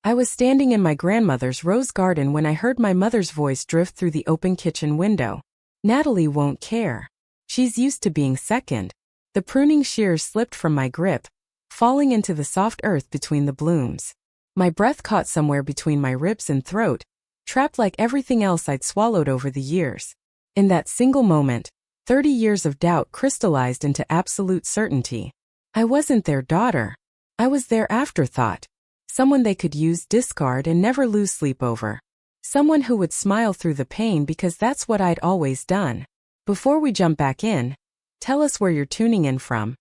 I was standing in my grandmother's rose garden when I heard my mother's voice drift through the open kitchen window. Natalie won't care. She's used to being second. The pruning shears slipped from my grip, falling into the soft earth between the blooms. My breath caught somewhere between my ribs and throat, trapped like everything else I'd swallowed over the years. In that single moment, 30 years of doubt crystallized into absolute certainty. I wasn't their daughter. I was their afterthought. Someone they could use, discard, and never lose sleep over. Someone who would smile through the pain because that's what I'd always done. Before we jump back in, tell us where you're tuning in from.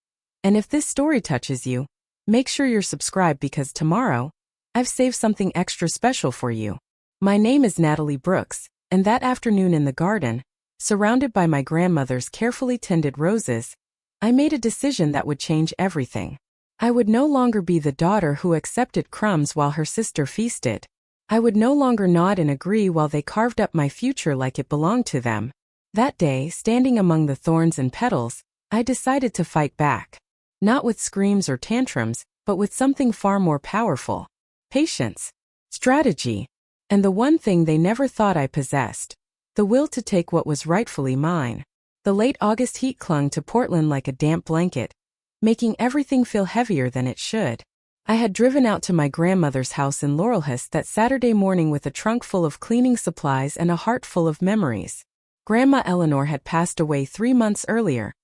And if this story touches you, make sure you're subscribed because tomorrow, I've saved something extra special for you. My name is Natalie Brooks, and that afternoon in the garden, surrounded by my grandmother's carefully tended roses, I made a decision that would change everything. I would no longer be the daughter who accepted crumbs while her sister feasted. I would no longer nod and agree while they carved up my future like it belonged to them. That day, standing among the thorns and petals, I decided to fight back. Not with screams or tantrums, but with something far more powerful. Patience, strategy, and the one thing they never thought I possessed, the will to take what was rightfully mine. The late August heat clung to Portland like a damp blanket, making everything feel heavier than it should. I had driven out to my grandmother's house in Laurelhurst that Saturday morning with a trunk full of cleaning supplies and a heart full of memories. Grandma Eleanor had passed away 3 months earlier,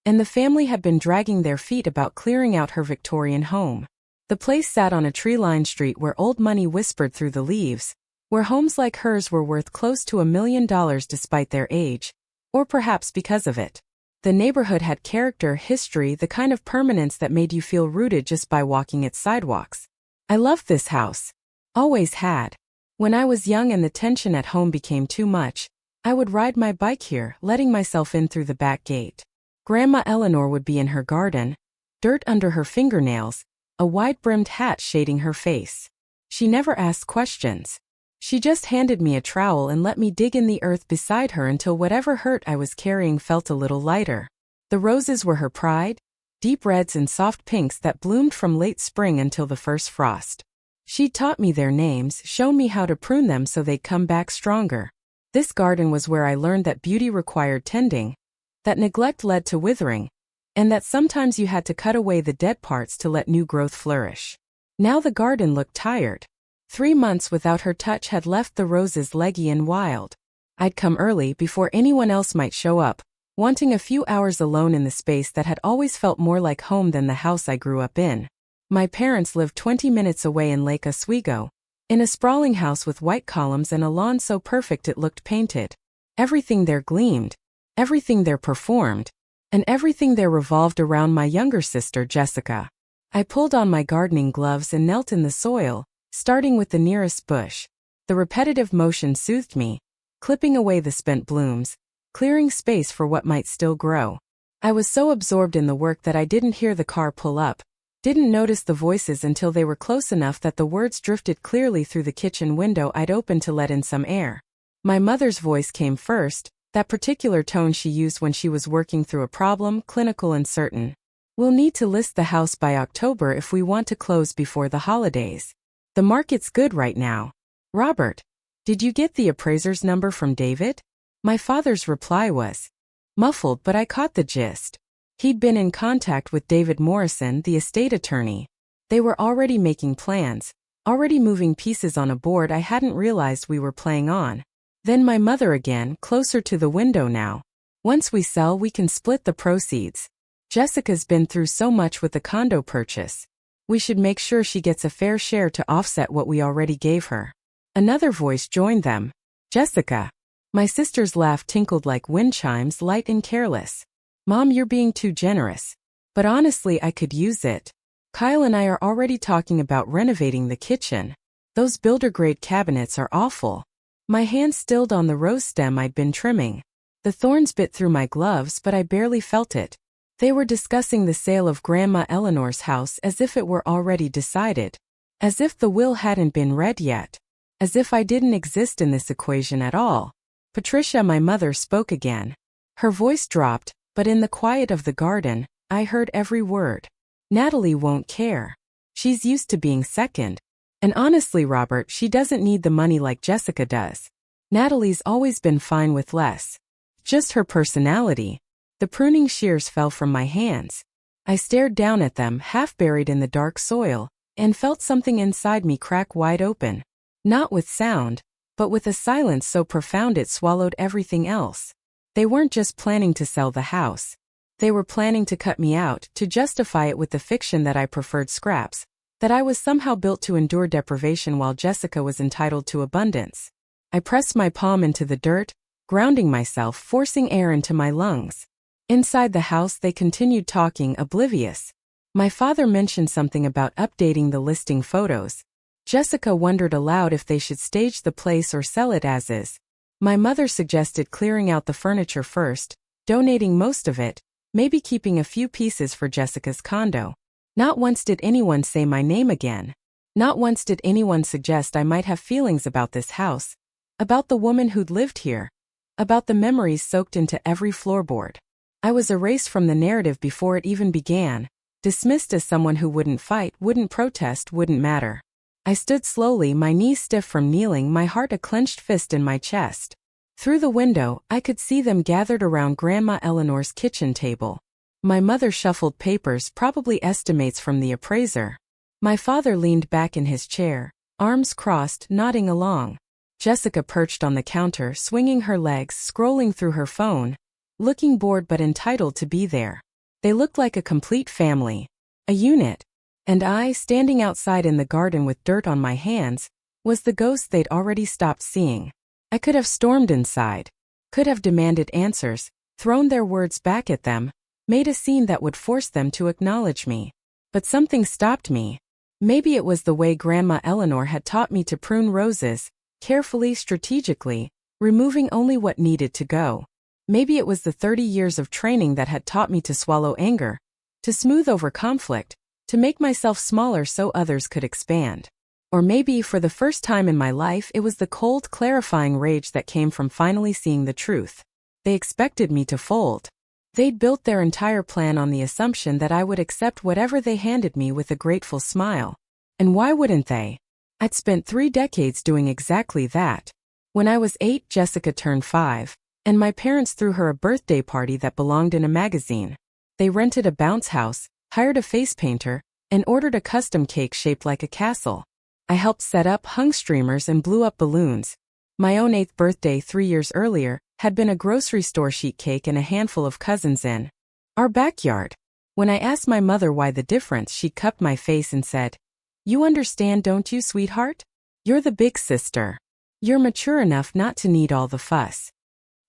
and the family had been dragging their feet about clearing out her Victorian home. The place sat on a tree-lined street where old money whispered through the leaves, where homes like hers were worth close to $1 million despite their age, or perhaps because of it. The neighborhood had character, history, the kind of permanence that made you feel rooted just by walking its sidewalks. I loved this house. Always had. When I was young and the tension at home became too much, I would ride my bike here, letting myself in through the back gate. Grandma Eleanor would be in her garden, dirt under her fingernails, a wide-brimmed hat shading her face. She never asked questions. She just handed me a trowel and let me dig in the earth beside her until whatever hurt I was carrying felt a little lighter. The roses were her pride, deep reds and soft pinks that bloomed from late spring until the first frost. She'd taught me their names, shown me how to prune them so they'd come back stronger. This garden was where I learned that beauty required tending, that neglect led to withering, and that sometimes you had to cut away the dead parts to let new growth flourish. Now the garden looked tired. 3 months without her touch had left the roses leggy and wild. I'd come early before anyone else might show up, wanting a few hours alone in the space that had always felt more like home than the house I grew up in. My parents lived 20 minutes away in Lake Oswego, in a sprawling house with white columns and a lawn so perfect it looked painted. Everything there gleamed, everything there performed, and everything there revolved around my younger sister Jessica. I pulled on my gardening gloves and knelt in the soil, starting with the nearest bush. The repetitive motion soothed me, clipping away the spent blooms, clearing space for what might still grow. I was so absorbed in the work that I didn't hear the car pull up, didn't notice the voices until they were close enough that the words drifted clearly through the kitchen window I'd opened to let in some air. My mother's voice came first, that particular tone she used when she was working through a problem, clinical and certain. "We'll need to list the house by October if we want to close before the holidays. The market's good right now. Robert, did you get the appraiser's number from David?" My father's reply was muffled, but I caught the gist. He'd been in contact with David Morrison, the estate attorney. They were already making plans, already moving pieces on a board I hadn't realized we were playing on. Then my mother again, closer to the window now. "Once we sell, we can split the proceeds. Jessica's been through so much with the condo purchase. We should make sure she gets a fair share to offset what we already gave her." Another voice joined them. "Jessica." My sister's laugh tinkled like wind chimes, light and careless. "Mom, you're being too generous. But honestly, I could use it. Kyle and I are already talking about renovating the kitchen. Those builder-grade cabinets are awful." My hand stilled on the rose stem I'd been trimming. The thorns bit through my gloves, but I barely felt it. They were discussing the sale of Grandma Eleanor's house as if it were already decided. As if the will hadn't been read yet. As if I didn't exist in this equation at all. Patricia, my mother, spoke again. Her voice dropped, but in the quiet of the garden, I heard every word. "Natalie won't care. She's used to being second. And honestly, Robert, she doesn't need the money like Jessica does. Natalie's always been fine with less. Just her personality. The pruning shears fell from my hands. I stared down at them, half buried in the dark soil, and felt something inside me crack wide open. Not with sound, but with a silence so profound it swallowed everything else. They weren't just planning to sell the house. They were planning to cut me out, to justify it with the fiction that I preferred scraps, that I was somehow built to endure deprivation while Jessica was entitled to abundance. I pressed my palm into the dirt, grounding myself, forcing air into my lungs. Inside the house they continued talking, oblivious. My father mentioned something about updating the listing photos. Jessica wondered aloud if they should stage the place or sell it as is. My mother suggested clearing out the furniture first, donating most of it, maybe keeping a few pieces for Jessica's condo. Not once did anyone say my name again. Not once did anyone suggest I might have feelings about this house, about the woman who'd lived here, about the memories soaked into every floorboard. I was erased from the narrative before it even began, dismissed as someone who wouldn't fight, wouldn't protest, wouldn't matter. I stood slowly, my knees stiff from kneeling, my heart a clenched fist in my chest. Through the window, I could see them gathered around Grandma Eleanor's kitchen table. My mother shuffled papers, probably estimates from the appraiser. My father leaned back in his chair, arms crossed, nodding along. Jessica perched on the counter, swinging her legs, scrolling through her phone, looking bored but entitled to be there. They looked like a complete family, a unit. And I, standing outside in the garden with dirt on my hands, was the ghost they'd already stopped seeing. I could have stormed inside, could have demanded answers, thrown their words back at them, made a scene that would force them to acknowledge me. But something stopped me. Maybe it was the way Grandma Eleanor had taught me to prune roses, carefully, strategically, removing only what needed to go. Maybe it was the 30 years of training that had taught me to swallow anger, to smooth over conflict, to make myself smaller so others could expand. Or maybe, for the first time in my life, it was the cold, clarifying rage that came from finally seeing the truth. They expected me to fold. They'd built their entire plan on the assumption that I would accept whatever they handed me with a grateful smile. And why wouldn't they? I'd spent 3 decades doing exactly that. When I was 8, Jessica turned 5, and my parents threw her a birthday party that belonged in a magazine. They rented a bounce house, hired a face painter, and ordered a custom cake shaped like a castle. I helped set up, hung streamers, and blew up balloons. My own 8th birthday 3 years earlier had been a grocery store sheet cake and a handful of cousins in our backyard. When I asked my mother why the difference, she cupped my face and said, "You understand, don't you, sweetheart? You're the big sister. You're mature enough not to need all the fuss."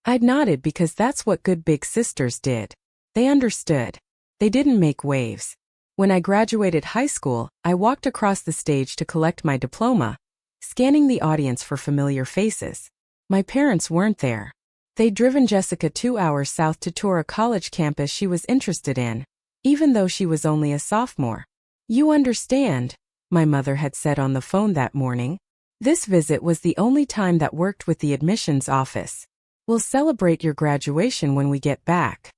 I'd nodded because that's what good big sisters did. They understood. They didn't make waves. When I graduated high school, I walked across the stage to collect my diploma, scanning the audience for familiar faces. My parents weren't there. They'd driven Jessica 2 hours south to tour a college campus she was interested in, even though she was only a sophomore. "You understand," my mother had said on the phone that morning. "This visit was the only time that worked with the admissions office. We'll celebrate your graduation when we get back."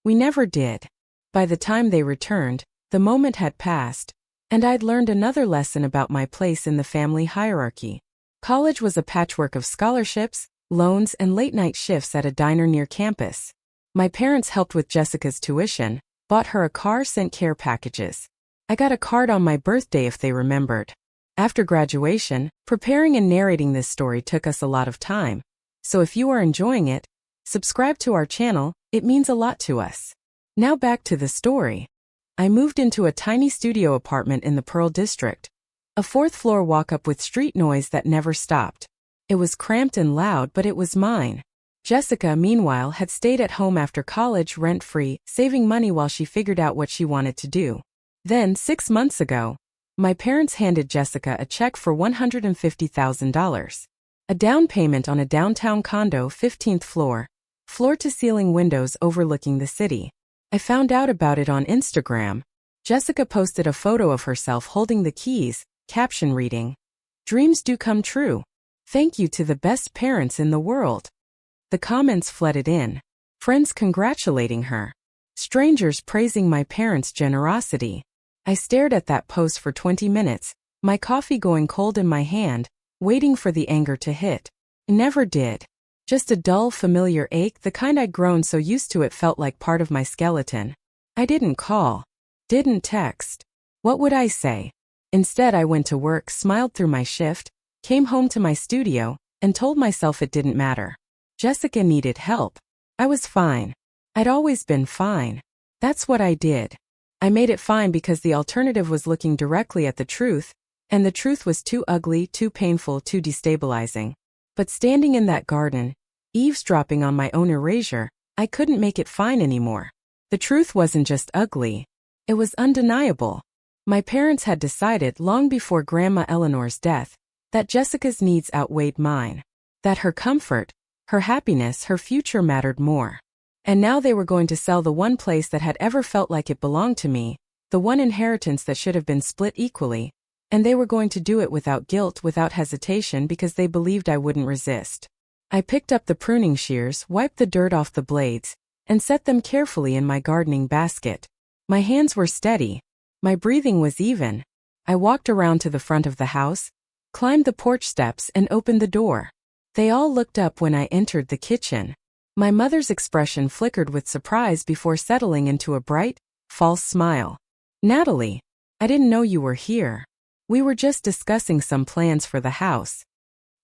We never did. By the time they returned, the moment had passed, and I'd learned another lesson about my place in the family hierarchy. College was a patchwork of scholarships, loans, and late-night shifts at a diner near campus. My parents helped with Jessica's tuition, bought her a car, sent care packages. I got a card on my birthday if they remembered. After graduation, preparing and narrating this story took us a lot of time. So if you are enjoying it, subscribe to our channel, it means a lot to us. Now back to the story. I moved into a tiny studio apartment in the Pearl District. A 4th-floor walk-up with street noise that never stopped. It was cramped and loud, but it was mine. Jessica, meanwhile, had stayed at home after college, rent-free, saving money while she figured out what she wanted to do. Then, 6 months ago, my parents handed Jessica a check for $150,000. A down payment on a downtown condo, 15th floor, floor-to-ceiling windows overlooking the city. I found out about it on Instagram. Jessica posted a photo of herself holding the keys, caption reading, "Dreams do come true. Thank you to the best parents in the world." The comments flooded in. Friends congratulating her. Strangers praising my parents' generosity. I stared at that post for 20 minutes, my coffee going cold in my hand, waiting for the anger to hit. It never did. Just a dull, familiar ache, the kind I'd grown so used to it felt like part of my skeleton. I didn't call. Didn't text. What would I say? Instead, I went to work, smiled through my shift, came home to my studio, and told myself it didn't matter. Jessica needed help. I was fine. I'd always been fine. That's what I did. I made it fine because the alternative was looking directly at the truth, and the truth was too ugly, too painful, too destabilizing. But standing in that garden, eavesdropping on my own erasure, I couldn't make it fine anymore. The truth wasn't just ugly. It was undeniable. My parents had decided long before Grandma Eleanor's death that Jessica's needs outweighed mine, that her comfort, her happiness, her future mattered more. And now they were going to sell the one place that had ever felt like it belonged to me, the one inheritance that should have been split equally, and they were going to do it without guilt, without hesitation, because they believed I wouldn't resist. I picked up the pruning shears, wiped the dirt off the blades, and set them carefully in my gardening basket. My hands were steady. My breathing was even. I walked around to the front of the house, climbed the porch steps, and opened the door. They all looked up when I entered the kitchen. My mother's expression flickered with surprise before settling into a bright, false smile. "Natalie, I didn't know you were here. We were just discussing some plans for the house."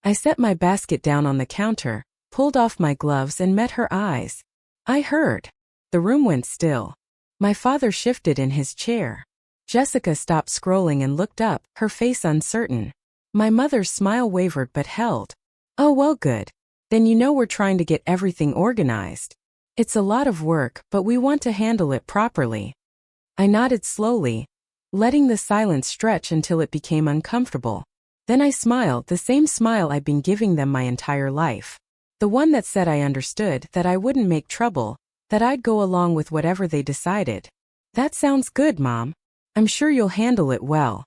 I set my basket down on the counter, pulled off my gloves, and met her eyes. I heard. The room went still. My father shifted in his chair. Jessica stopped scrolling and looked up, her face uncertain. My mother's smile wavered but held. "Oh well, good. Then you know we're trying to get everything organized. It's a lot of work, but we want to handle it properly." I nodded slowly, letting the silence stretch until it became uncomfortable. Then I smiled, the same smile I'd been giving them my entire life. The one that said I understood, that I wouldn't make trouble, that I'd go along with whatever they decided. "That sounds good, Mom. I'm sure you'll handle it well.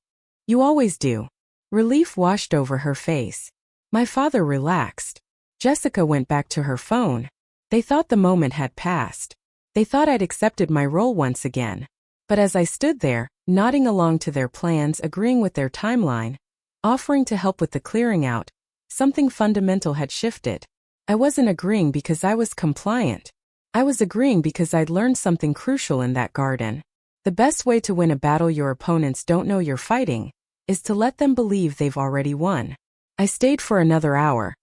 You always do." Relief washed over her face. My father relaxed. Jessica went back to her phone. They thought the moment had passed. They thought I'd accepted my role once again. But as I stood there, nodding along to their plans, agreeing with their timeline, offering to help with the clearing out, something fundamental had shifted. I wasn't agreeing because I was compliant. I was agreeing because I'd learned something crucial in that garden. The best way to win a battle your opponents don't know you're fighting is to let them believe they've already won. I stayed for another hour,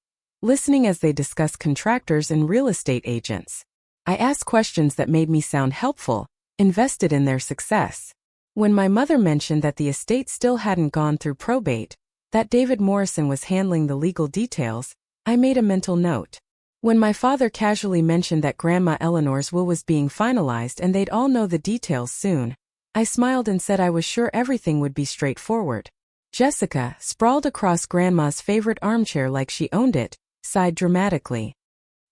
listening as they discussed contractors and real estate agents. I asked questions that made me sound helpful, invested in their success. When my mother mentioned that the estate still hadn't gone through probate, that David Morrison was handling the legal details, I made a mental note. When my father casually mentioned that Grandma Eleanor's will was being finalized and they'd all know the details soon, I smiled and said I was sure everything would be straightforward. Jessica, sprawled across Grandma's favorite armchair like she owned it, sighed dramatically.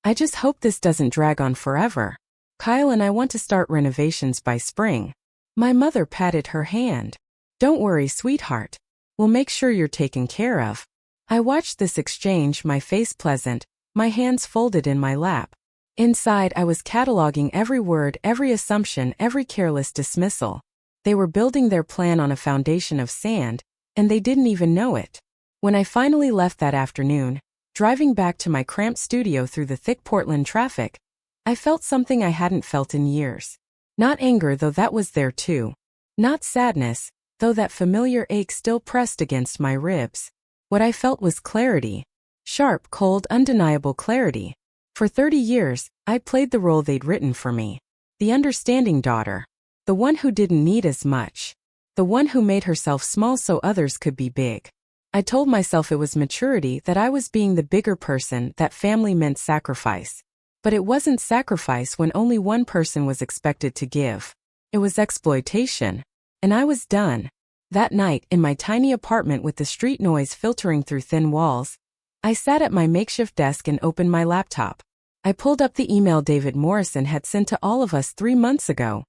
"I just hope this doesn't drag on forever. Kyle and I want to start renovations by spring." My mother patted her hand. "Don't worry, sweetheart. We'll make sure you're taken care of." I watched this exchange, my face pleasant, my hands folded in my lap. Inside, I was cataloging every word, every assumption, every careless dismissal. They were building their plan on a foundation of sand, and they didn't even know it. When I finally left that afternoon, driving back to my cramped studio through the thick Portland traffic, I felt something I hadn't felt in years. Not anger, though that was there too. Not sadness, though that familiar ache still pressed against my ribs. What I felt was clarity. Sharp, cold, undeniable clarity. For 30 years, I played the role they'd written for me. The understanding daughter. The one who didn't need as much. The one who made herself small so others could be big. I told myself it was maturity, that I was being the bigger person, that family meant sacrifice. But it wasn't sacrifice when only one person was expected to give. It was exploitation. And I was done. That night, in my tiny apartment with the street noise filtering through thin walls, I sat at my makeshift desk and opened my laptop. I pulled up the email David Morrison had sent to all of us 3 months ago,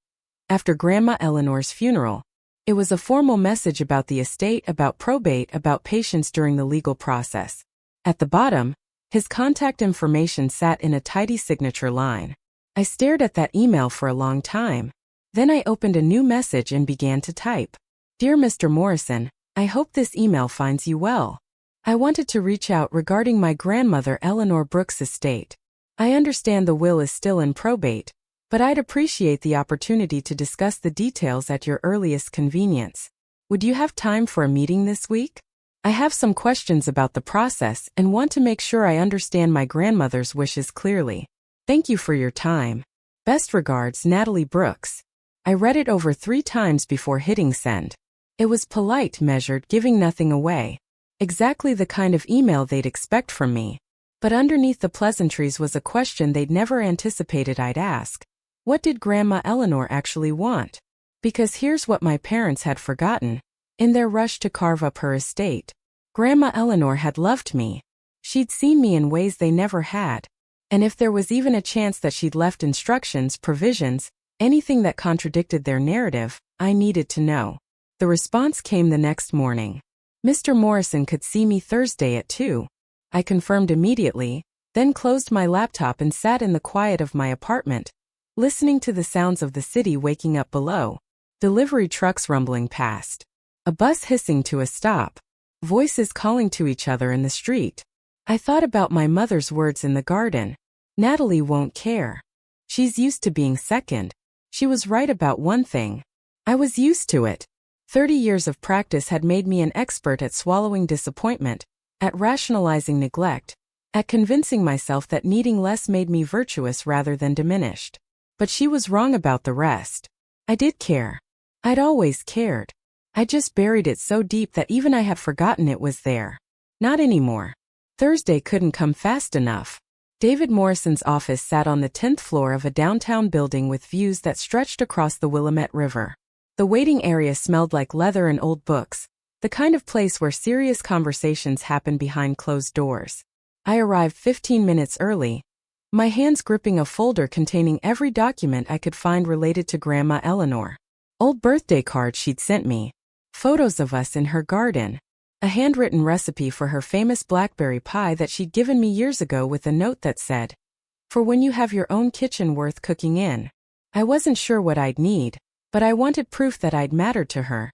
after Grandma Eleanor's funeral. It was a formal message about the estate, about probate, about patience during the legal process. At the bottom, his contact information sat in a tidy signature line. I stared at that email for a long time. Then I opened a new message and began to type. "Dear Mr. Morrison, I hope this email finds you well. I wanted to reach out regarding my grandmother Eleanor Brooks' estate. I understand the will is still in probate, but I'd appreciate the opportunity to discuss the details at your earliest convenience. Would you have time for a meeting this week? I have some questions about the process and want to make sure I understand my grandmother's wishes clearly. Thank you for your time. Best regards, Natalie Brooks. I read it over 3 times before hitting send. It was polite, measured, giving nothing away. Exactly the kind of email they'd expect from me. But underneath the pleasantries was a question they'd never anticipated I'd ask. What did Grandma Eleanor actually want? Because here's what my parents had forgotten. In their rush to carve up her estate, Grandma Eleanor had loved me. She'd seen me in ways they never had. And if there was even a chance that she'd left instructions, provisions, anything that contradicted their narrative, I needed to know. The response came the next morning. Mr. Morrison could see me Thursday at 2. I confirmed immediately, then closed my laptop and sat in the quiet of my apartment, listening to the sounds of the city waking up below. Delivery trucks rumbling past. A bus hissing to a stop. Voices calling to each other in the street. I thought about my mother's words in the garden. Natalie won't care. She's used to being second. She was right about one thing. I was used to it. 30 years of practice had made me an expert at swallowing disappointment, at rationalizing neglect, at convincing myself that needing less made me virtuous rather than diminished. But she was wrong about the rest. I did care. I'd always cared. I just buried it so deep that even I had forgotten it was there. Not anymore. Thursday couldn't come fast enough. David Morrison's office sat on the 10th floor of a downtown building with views that stretched across the Willamette River. The waiting area smelled like leather and old books, the kind of place where serious conversations happen behind closed doors. I arrived 15 minutes early, my hands gripping a folder containing every document I could find related to Grandma Eleanor. Old birthday cards she'd sent me, photos of us in her garden, a handwritten recipe for her famous blackberry pie that she'd given me years ago with a note that said, "For when you have your own kitchen worth cooking in." I wasn't sure what I'd need, but I wanted proof that I'd mattered to her,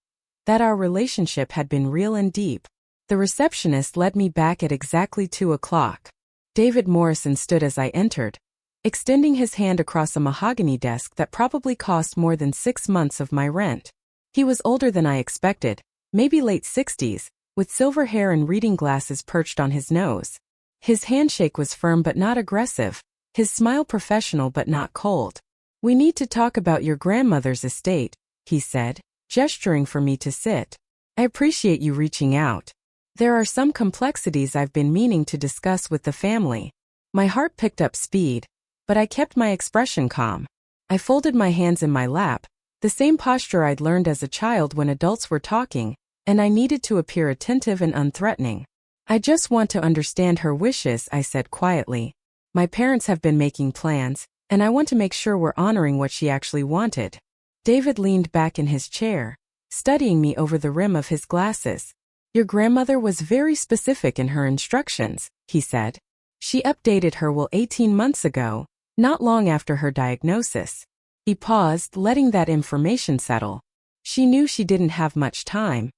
that our relationship had been real and deep. The receptionist led me back at exactly 2 o'clock. David Morrison stood as I entered, extending his hand across a mahogany desk that probably cost more than 6 months of my rent. He was older than I expected, maybe late 60s, with silver hair and reading glasses perched on his nose. His handshake was firm but not aggressive, his smile professional but not cold. "We need to talk about your grandmother's estate," he said, gesturing for me to sit. "I appreciate you reaching out. There are some complexities I've been meaning to discuss with the family." My heart picked up speed, but I kept my expression calm. I folded my hands in my lap, the same posture I'd learned as a child when adults were talking, and I needed to appear attentive and unthreatening. "I just want to understand her wishes," I said quietly. "My parents have been making plans, and I want to make sure we're honoring what she actually wanted." David leaned back in his chair, studying me over the rim of his glasses. "Your grandmother was very specific in her instructions," he said. "She updated her will 18 months ago, not long after her diagnosis." He paused, letting that information settle. "She knew she didn't have much time,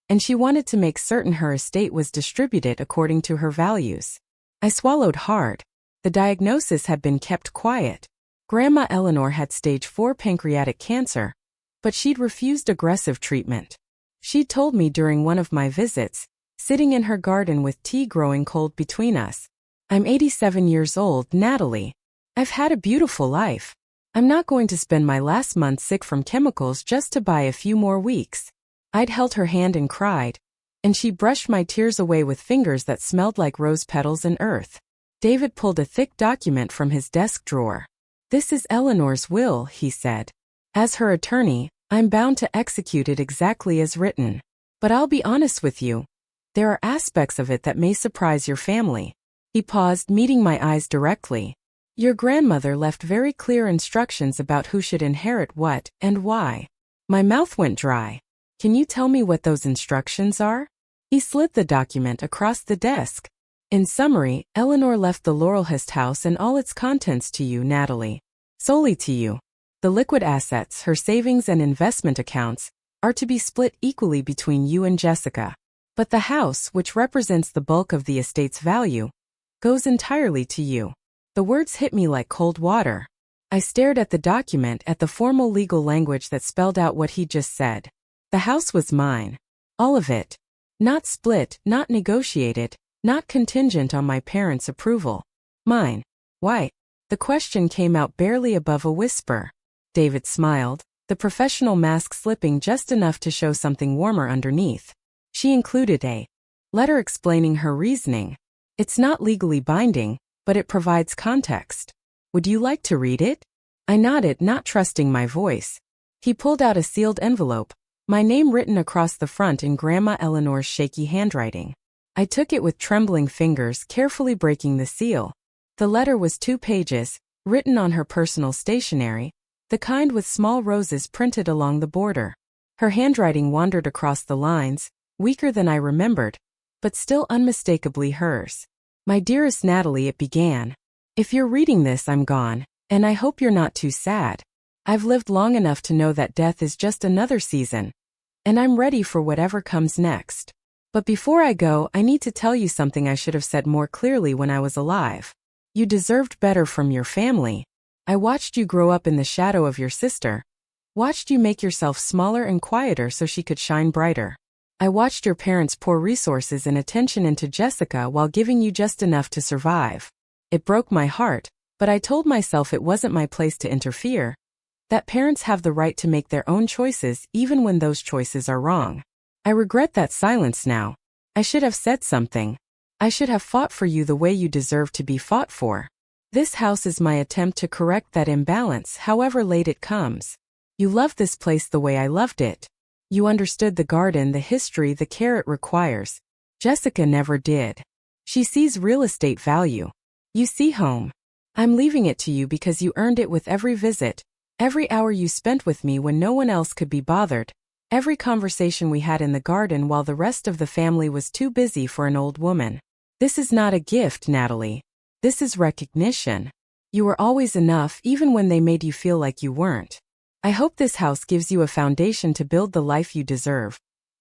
and she wanted to make certain her estate was distributed according to her values." I swallowed hard. The diagnosis had been kept quiet. Grandma Eleanor had stage 4 pancreatic cancer, but she'd refused aggressive treatment. She'd told me during one of my visits, sitting in her garden with tea growing cold between us, "I'm 87 years old, Natalie. I've had a beautiful life. I'm not going to spend my last month sick from chemicals just to buy a few more weeks." I'd held her hand and cried, and she brushed my tears away with fingers that smelled like rose petals and earth. David pulled a thick document from his desk drawer. "This is Eleanor's will," he said. "As her attorney, I'm bound to execute it exactly as written. But I'll be honest with you. There are aspects of it that may surprise your family." He paused, meeting my eyes directly. "Your grandmother left very clear instructions about who should inherit what and why." My mouth went dry. "Can you tell me what those instructions are?" He slid the document across the desk. "In summary, Eleanor left the Laurelhurst house and all its contents to you, Natalie. Solely to you. The liquid assets, her savings and investment accounts, are to be split equally between you and Jessica. But the house, which represents the bulk of the estate's value, goes entirely to you. The words hit me like cold water. I stared at the document, at the formal legal language that spelled out what he'd just said. The house was mine. All of it. Not split, not negotiated, not contingent on my parents' approval. Mine. Why? The question came out barely above a whisper. David smiled, the professional mask slipping just enough to show something warmer underneath. She included a letter explaining her reasoning. It's not legally binding, but it provides context. Would you like to read it? I nodded, not trusting my voice. He pulled out a sealed envelope, my name written across the front in Grandma Eleanor's shaky handwriting. I took it with trembling fingers, carefully breaking the seal. The letter was 2 pages, written on her personal stationery, the kind with small roses printed along the border. Her handwriting wandered across the lines, weaker than I remembered, but still unmistakably hers. My dearest Natalie, it began. If you're reading this, I'm gone, and I hope you're not too sad. I've lived long enough to know that death is just another season, and I'm ready for whatever comes next. But before I go, I need to tell you something I should have said more clearly when I was alive. You deserved better from your family. I watched you grow up in the shadow of your sister. Watched you make yourself smaller and quieter so she could shine brighter. I watched your parents pour resources and attention into Jessica while giving you just enough to survive. It broke my heart, but I told myself it wasn't my place to interfere. That parents have the right to make their own choices even when those choices are wrong. I regret that silence now. I should have said something. I should have fought for you the way you deserve to be fought for. This house is my attempt to correct that imbalance, however late it comes. You loved this place the way I loved it. You understood the garden, the history, the care it requires. Jessica never did. She sees real estate value. You see home. I'm leaving it to you because you earned it with every visit, every hour you spent with me when no one else could be bothered, every conversation we had in the garden while the rest of the family was too busy for an old woman. This is not a gift, Natalie. This is recognition. You were always enough even when they made you feel like you weren't. I hope this house gives you a foundation to build the life you deserve,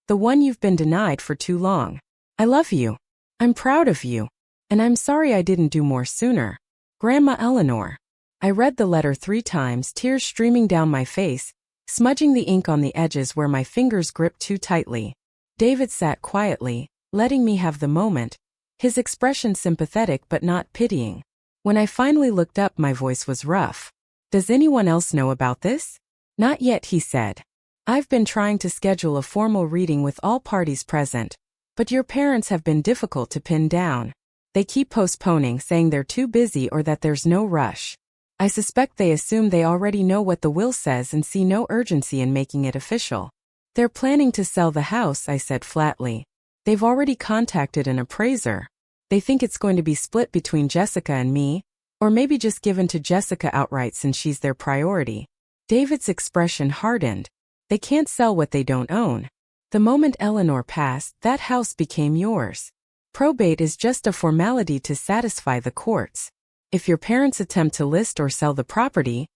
the one you've been denied for too long. I love you. I'm proud of you. And I'm sorry I didn't do more sooner. Grandma Eleanor. I read the letter 3 times, tears streaming down my face, smudging the ink on the edges where my fingers gripped too tightly. David sat quietly, letting me have the moment, his expression sympathetic but not pitying. When I finally looked up, my voice was rough. Does anyone else know about this? Not yet, he said. I've been trying to schedule a formal reading with all parties present, but your parents have been difficult to pin down. They keep postponing, saying they're too busy or that there's no rush. I suspect they assume they already know what the will says and see no urgency in making it official. They're planning to sell the house, I said flatly. They've already contacted an appraiser. They think it's going to be split between Jessica and me, or maybe just given to Jessica outright since she's their priority. David's expression hardened. They can't sell what they don't own. The moment Eleanor passed, that house became yours. Probate is just a formality to satisfy the courts. If your parents attempt to list or sell the property,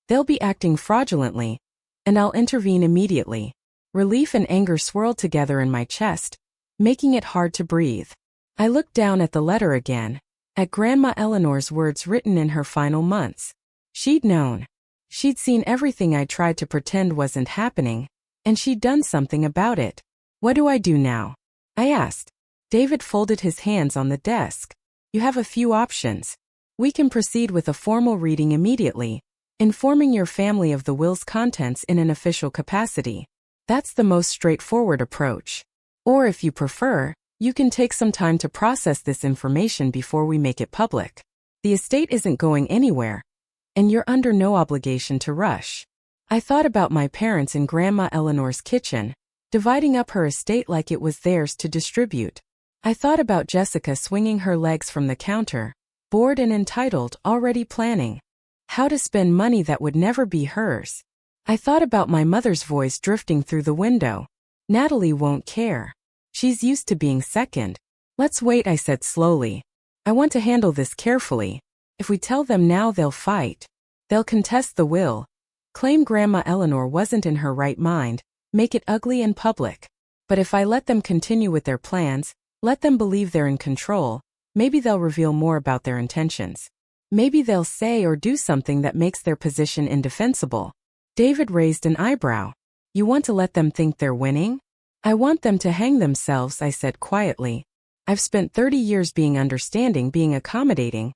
they'll be acting fraudulently, and I'll intervene immediately. Relief and anger swirled together in my chest, making it hard to breathe. I looked down at the letter again, at Grandma Eleanor's words written in her final months. She'd known. She'd seen everything I tried to pretend wasn't happening, and she'd done something about it. What do I do now? I asked. David folded his hands on the desk. You have a few options. We can proceed with a formal reading immediately, informing your family of the will's contents in an official capacity. That's the most straightforward approach. Or if you prefer, you can take some time to process this information before we make it public. The estate isn't going anywhere, and you're under no obligation to rush. I thought about my parents in Grandma Eleanor's kitchen, dividing up her estate like it was theirs to distribute. I thought about Jessica swinging her legs from the counter, bored and entitled, already planning how to spend money that would never be hers. I thought about my mother's voice drifting through the window. Natalie won't care. She's used to being second. Let's wait, I said slowly. I want to handle this carefully. If we tell them now, they'll fight. They'll contest the will, claim Grandma Eleanor wasn't in her right mind, make it ugly and public. But if I let them continue with their plans, let them believe they're in control, maybe they'll reveal more about their intentions. Maybe they'll say or do something that makes their position indefensible. David raised an eyebrow. You want to let them think they're winning? I want them to hang themselves, I said quietly. I've spent 30 years being understanding, being accommodating,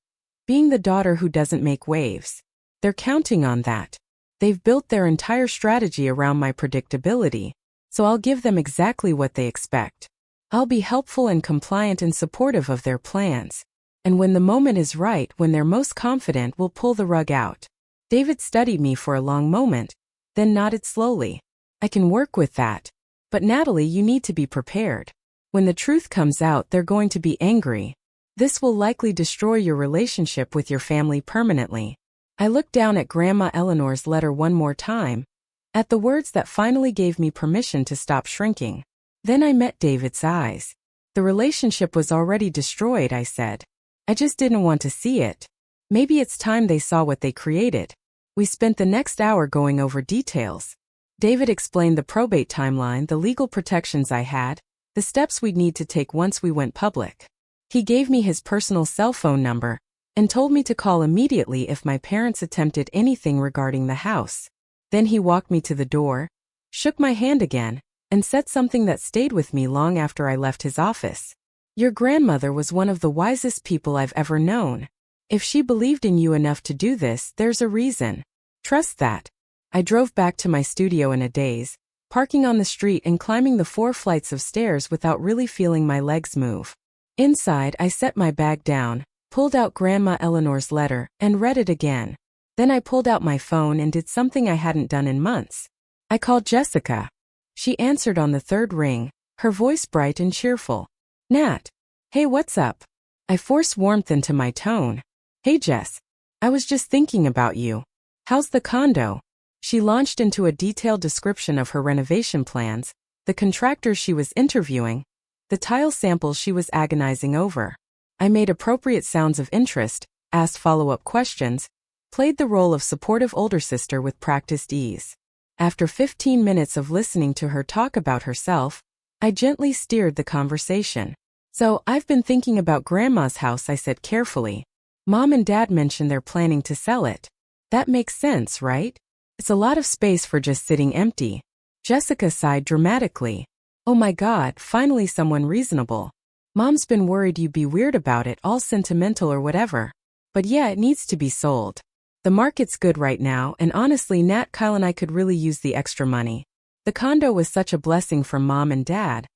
being the daughter who doesn't make waves. They're counting on that. They've built their entire strategy around my predictability, so I'll give them exactly what they expect. I'll be helpful and compliant and supportive of their plans. And when the moment is right, when they're most confident, we'll pull the rug out. David studied me for a long moment, then nodded slowly. I can work with that. But Natalie, you need to be prepared. When the truth comes out, they're going to be angry. This will likely destroy your relationship with your family permanently. I looked down at Grandma Eleanor's letter one more time, at the words that finally gave me permission to stop shrinking. Then I met David's eyes. The relationship was already destroyed, I said. I just didn't want to see it. Maybe it's time they saw what they created. We spent the next hour going over details. David explained the probate timeline, the legal protections I had, the steps we'd need to take once we went public. He gave me his personal cell phone number and told me to call immediately if my parents attempted anything regarding the house. Then he walked me to the door, shook my hand again, and said something that stayed with me long after I left his office. Your grandmother was one of the wisest people I've ever known. If she believed in you enough to do this, there's a reason. Trust that. I drove back to my studio in a daze, parking on the street and climbing the 4 flights of stairs without really feeling my legs move. Inside, I set my bag down, pulled out Grandma Eleanor's letter, and read it again. Then I pulled out my phone and did something I hadn't done in months. I called Jessica. She answered on the 3rd ring, her voice bright and cheerful. Nat. Hey, what's up? I forced warmth into my tone. Hey, Jess. I was just thinking about you. How's the condo? She launched into a detailed description of her renovation plans, the contractors she was interviewing, the tile samples she was agonizing over. I made appropriate sounds of interest, asked follow-up questions, played the role of supportive older sister with practiced ease. After 15 minutes of listening to her talk about herself, I gently steered the conversation. So, I've been thinking about Grandma's house, I said carefully. Mom and Dad mentioned they're planning to sell it. That makes sense, right? It's a lot of space for just sitting empty. Jessica sighed dramatically. Oh my God, finally someone reasonable. Mom's been worried you'd be weird about it, all sentimental or whatever. But yeah, it needs to be sold. The market's good right now, and honestly, Nat, Kyle and I could really use the extra money. The condo was such a blessing from Mom and Dad.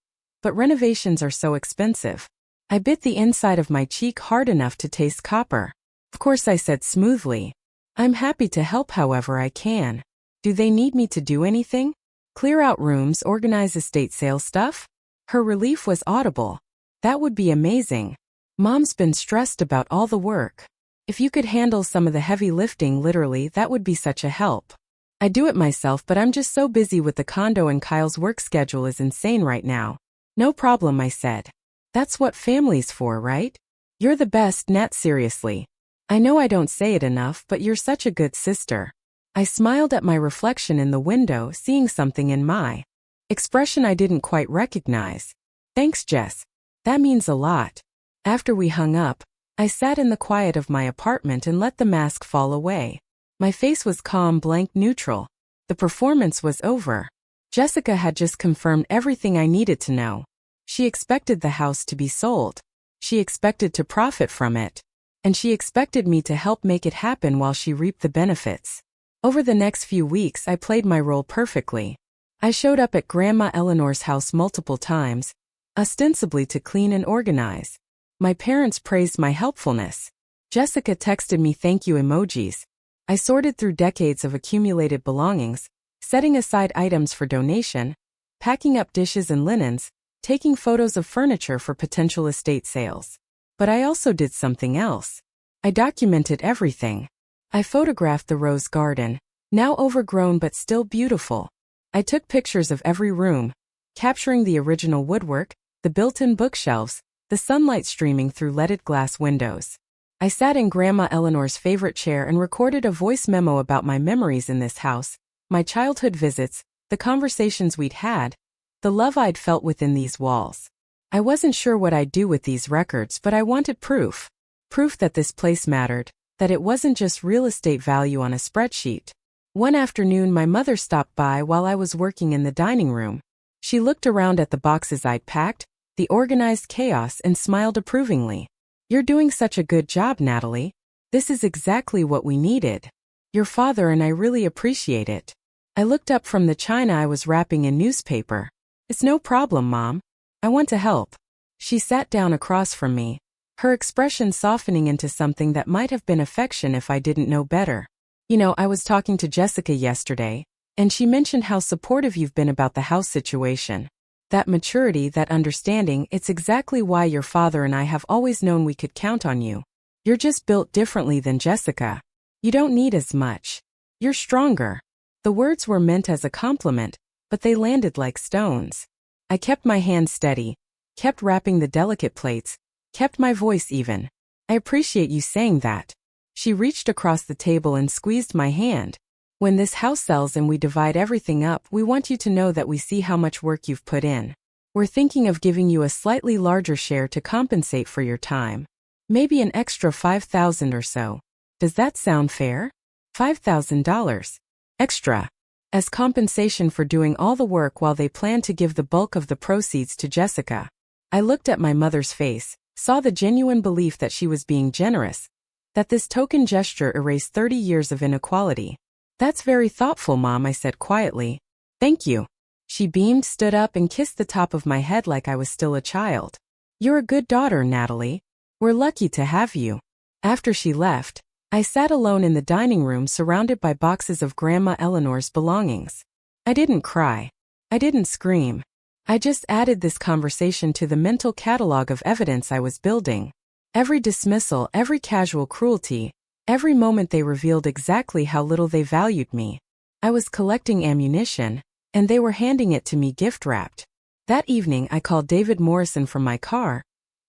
But renovations are so expensive. I bit the inside of my cheek hard enough to taste copper. Of course, I said smoothly. I'm happy to help however I can. Do they need me to do anything? Clear out rooms, organize estate sale stuff? Her relief was audible. That would be amazing. Mom's been stressed about all the work. If you could handle some of the heavy lifting, literally, that would be such a help. I do it myself, but I'm just so busy with the condo and Kyle's work schedule is insane right now. No problem, I said. That's what family's for, right? You're the best, Nat, seriously. I know I don't say it enough, but you're such a good sister. I smiled at my reflection in the window, seeing something in my expression I didn't quite recognize. Thanks, Jess. That means a lot. After we hung up, I sat in the quiet of my apartment and let the mask fall away. My face was calm, blank, neutral. The performance was over. Jessica had just confirmed everything I needed to know. She expected the house to be sold. She expected to profit from it. And she expected me to help make it happen while she reaped the benefits. Over the next few weeks, I played my role perfectly. I showed up at Grandma Eleanor's house multiple times, ostensibly to clean and organize. My parents praised my helpfulness. Jessica texted me thank you emojis. I sorted through decades of accumulated belongings, setting aside items for donation, packing up dishes and linens, taking photos of furniture for potential estate sales. But I also did something else. I documented everything. I photographed the rose garden, now overgrown but still beautiful. I took pictures of every room, capturing the original woodwork, the built-in bookshelves, the sunlight streaming through leaded glass windows. I sat in Grandma Eleanor's favorite chair and recorded a voice memo about my memories in this house, my childhood visits, the conversations we'd had, the love I'd felt within these walls. I wasn't sure what I'd do with these records, but I wanted proof. Proof that this place mattered, that it wasn't just real estate value on a spreadsheet. One afternoon, my mother stopped by while I was working in the dining room. She looked around at the boxes I'd packed, the organized chaos, and smiled approvingly. "You're doing such a good job, Natalie. This is exactly what we needed. Your father and I really appreciate it." I looked up from the china I was wrapping in newspaper. "It's no problem, Mom. I want to help." She sat down across from me, her expression softening into something that might have been affection if I didn't know better. "You know, I was talking to Jessica yesterday, and she mentioned how supportive you've been about the house situation. That maturity, that understanding, it's exactly why your father and I have always known we could count on you. You're just built differently than Jessica. You don't need as much. You're stronger." The words were meant as a compliment, but they landed like stones. I kept my hand steady, kept wrapping the delicate plates, kept my voice even. "I appreciate you saying that." She reached across the table and squeezed my hand. "When this house sells and we divide everything up, we want you to know that we see how much work you've put in. We're thinking of giving you a slightly larger share to compensate for your time. Maybe an extra $5,000 or so. Does that sound fair?" $5,000. Extra. As compensation for doing all the work while they plan to give the bulk of the proceeds to Jessica. I looked at my mother's face, saw the genuine belief that she was being generous, that this token gesture erased 30 years of inequality. "That's very thoughtful, Mom," I said quietly. "Thank you." She beamed, stood up, and kissed the top of my head like I was still a child. "You're a good daughter, Natalie. We're lucky to have you." After she left, I sat alone in the dining room surrounded by boxes of Grandma Eleanor's belongings. I didn't cry. I didn't scream. I just added this conversation to the mental catalog of evidence I was building. Every dismissal, every casual cruelty, every moment they revealed exactly how little they valued me. I was collecting ammunition, and they were handing it to me gift-wrapped. That evening I called David Morrison from my car,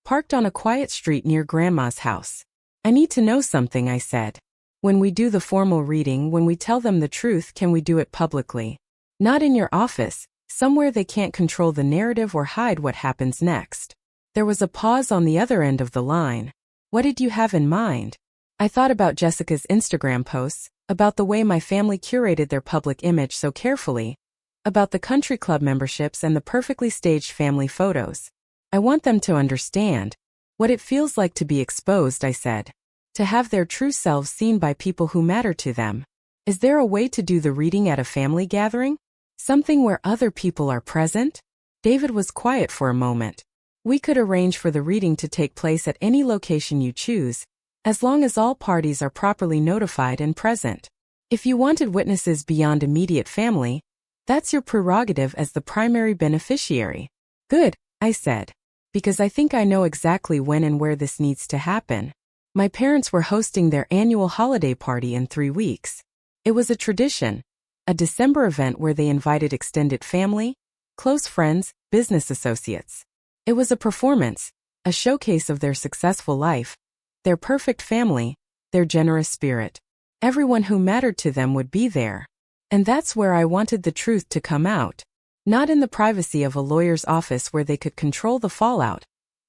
parked on a quiet street near Grandma's house. "I need to know something," I said. "When we do the formal reading, when we tell them the truth, can we do it publicly? Not in your office, somewhere they can't control the narrative or hide what happens next." There was a pause on the other end of the line. "What did you have in mind?" I thought about Jessica's Instagram posts, about the way my family curated their public image so carefully, about the country club memberships and the perfectly staged family photos. "I want them to understand what it feels like to be exposed," I said. "To have their true selves seen by people who matter to them. Is there a way to do the reading at a family gathering? Something where other people are present?" David was quiet for a moment. "We could arrange for the reading to take place at any location you choose, as long as all parties are properly notified and present. If you wanted witnesses beyond immediate family, that's your prerogative as the primary beneficiary." "Good," I said, "because I think I know exactly when and where this needs to happen." My parents were hosting their annual holiday party in 3 weeks. It was a tradition, a December event where they invited extended family, close friends, business associates. It was a performance, a showcase of their successful life, their perfect family, their generous spirit. Everyone who mattered to them would be there. And that's where I wanted the truth to come out. Not in the privacy of a lawyer's office where they could control the fallout,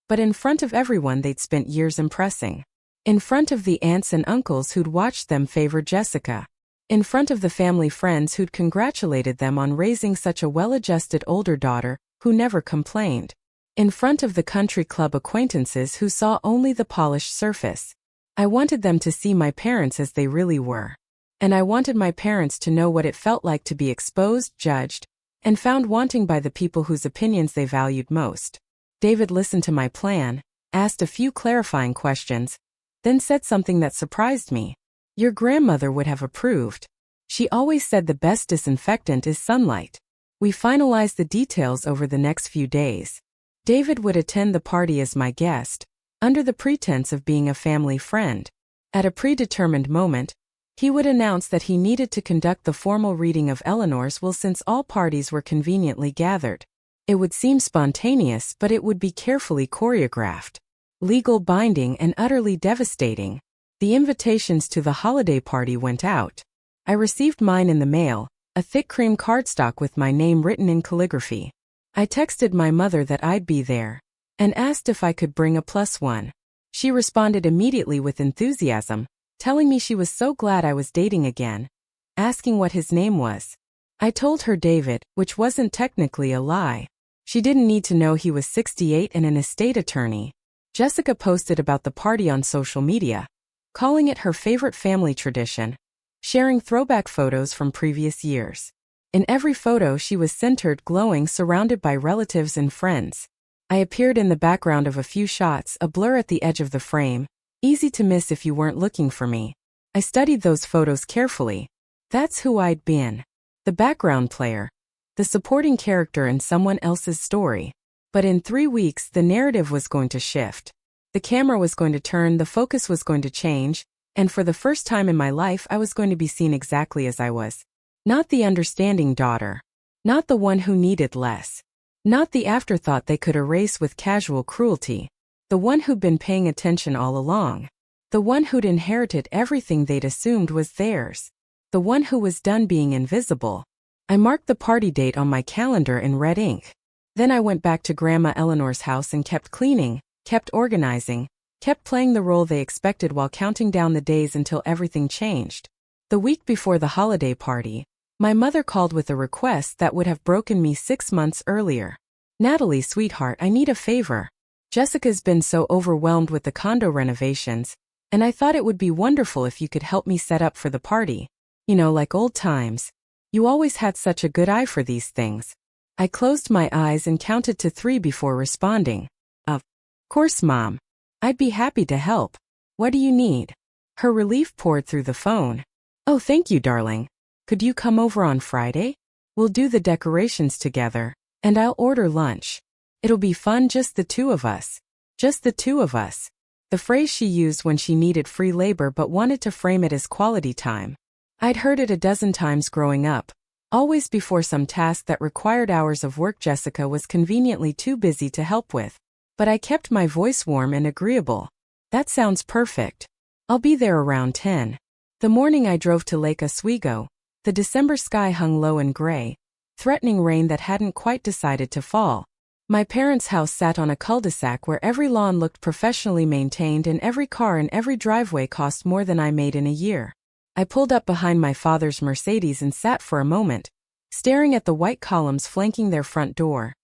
but in front of everyone they'd spent years impressing. In front of the aunts and uncles who'd watched them favor Jessica. In front of the family friends who'd congratulated them on raising such a well-adjusted older daughter who never complained. In front of the country club acquaintances who saw only the polished surface. I wanted them to see my parents as they really were. And I wanted my parents to know what it felt like to be exposed, judged, and found wanting by the people whose opinions they valued most. David listened to my plan, asked a few clarifying questions, then said something that surprised me. "Your grandmother would have approved. She always said the best disinfectant is sunlight." We finalized the details over the next few days. David would attend the party as my guest, under the pretense of being a family friend. At a predetermined moment, he would announce that he needed to conduct the formal reading of Eleanor's will since all parties were conveniently gathered. It would seem spontaneous, but it would be carefully choreographed. Legal, binding, and utterly devastating. The invitations to the holiday party went out. I received mine in the mail, a thick cream cardstock with my name written in calligraphy. I texted my mother that I'd be there and asked if I could bring a +1. She responded immediately with enthusiasm, telling me she was so glad I was dating again, asking what his name was. I told her David, which wasn't technically a lie. She didn't need to know he was 68 and an estate attorney. Jessica posted about the party on social media, calling it her favorite family tradition, sharing throwback photos from previous years. In every photo she was centered, glowing, surrounded by relatives and friends. I appeared in the background of a few shots, a blur at the edge of the frame, easy to miss if you weren't looking for me. I studied those photos carefully. That's who I'd been. The background player. The supporting character in someone else's story. But in 3 weeks the narrative was going to shift. The camera was going to turn, the focus was going to change, and for the first time in my life I was going to be seen exactly as I was. Not the understanding daughter. Not the one who needed less. Not the afterthought they could erase with casual cruelty. The one who'd been paying attention all along. The one who'd inherited everything they'd assumed was theirs. The one who was done being invisible. I marked the party date on my calendar in red ink. Then I went back to Grandma Eleanor's house and kept cleaning, kept organizing, kept playing the role they expected while counting down the days until everything changed. The week before the holiday party, my mother called with a request that would have broken me 6 months earlier. Natalie, sweetheart, I need a favor. Jessica's been so overwhelmed with the condo renovations, and I thought it would be wonderful if you could help me set up for the party. You know, like old times. You always had such a good eye for these things. I closed my eyes and counted to 3 before responding. Of course, Mom. I'd be happy to help. What do you need? Her relief poured through the phone. Oh, thank you, darling. Could you come over on Friday? We'll do the decorations together, and I'll order lunch. It'll be fun, just the two of us. Just the two of us. The phrase she used when she needed free labor but wanted to frame it as quality time. I'd heard it a dozen times growing up, always before some task that required hours of work Jessica was conveniently too busy to help with. But I kept my voice warm and agreeable. That sounds perfect. I'll be there around 10. The morning I drove to Lake Oswego, the December sky hung low and gray, threatening rain that hadn't quite decided to fall. My parents' house sat on a cul-de-sac where every lawn looked professionally maintained and every car in every driveway cost more than I made in a year. I pulled up behind my father's Mercedes and sat for a moment, staring at the white columns flanking their front door.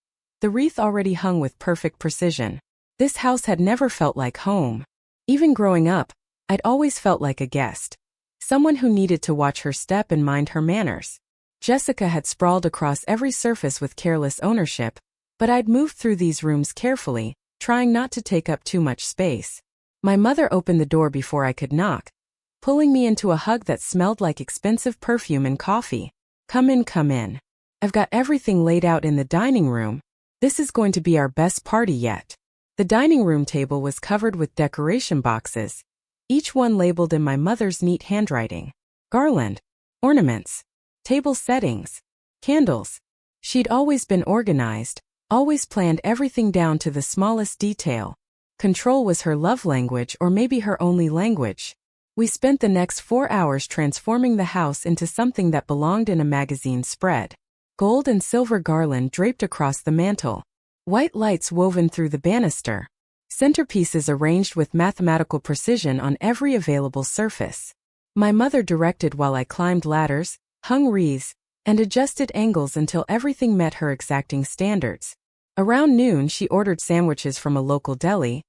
The wreath already hung with perfect precision. This house had never felt like home. Even growing up, I'd always felt like a guest. Someone who needed to watch her step and mind her manners. Jessica had sprawled across every surface with careless ownership, but I'd moved through these rooms carefully, trying not to take up too much space. My mother opened the door before I could knock, pulling me into a hug that smelled like expensive perfume and coffee. Come in, come in. I've got everything laid out in the dining room. This is going to be our best party yet. The dining room table was covered with decoration boxes, each one labeled in my mother's neat handwriting. Garland, ornaments, table settings, candles. She'd always been organized, always planned everything down to the smallest detail. Control was her love language, or maybe her only language. We spent the next 4 hours transforming the house into something that belonged in a magazine spread. Gold and silver garland draped across the mantel. White lights woven through the banister. Centerpieces arranged with mathematical precision on every available surface. My mother directed while I climbed ladders, hung wreaths, and adjusted angles until everything met her exacting standards. Around noon she ordered sandwiches from a local deli,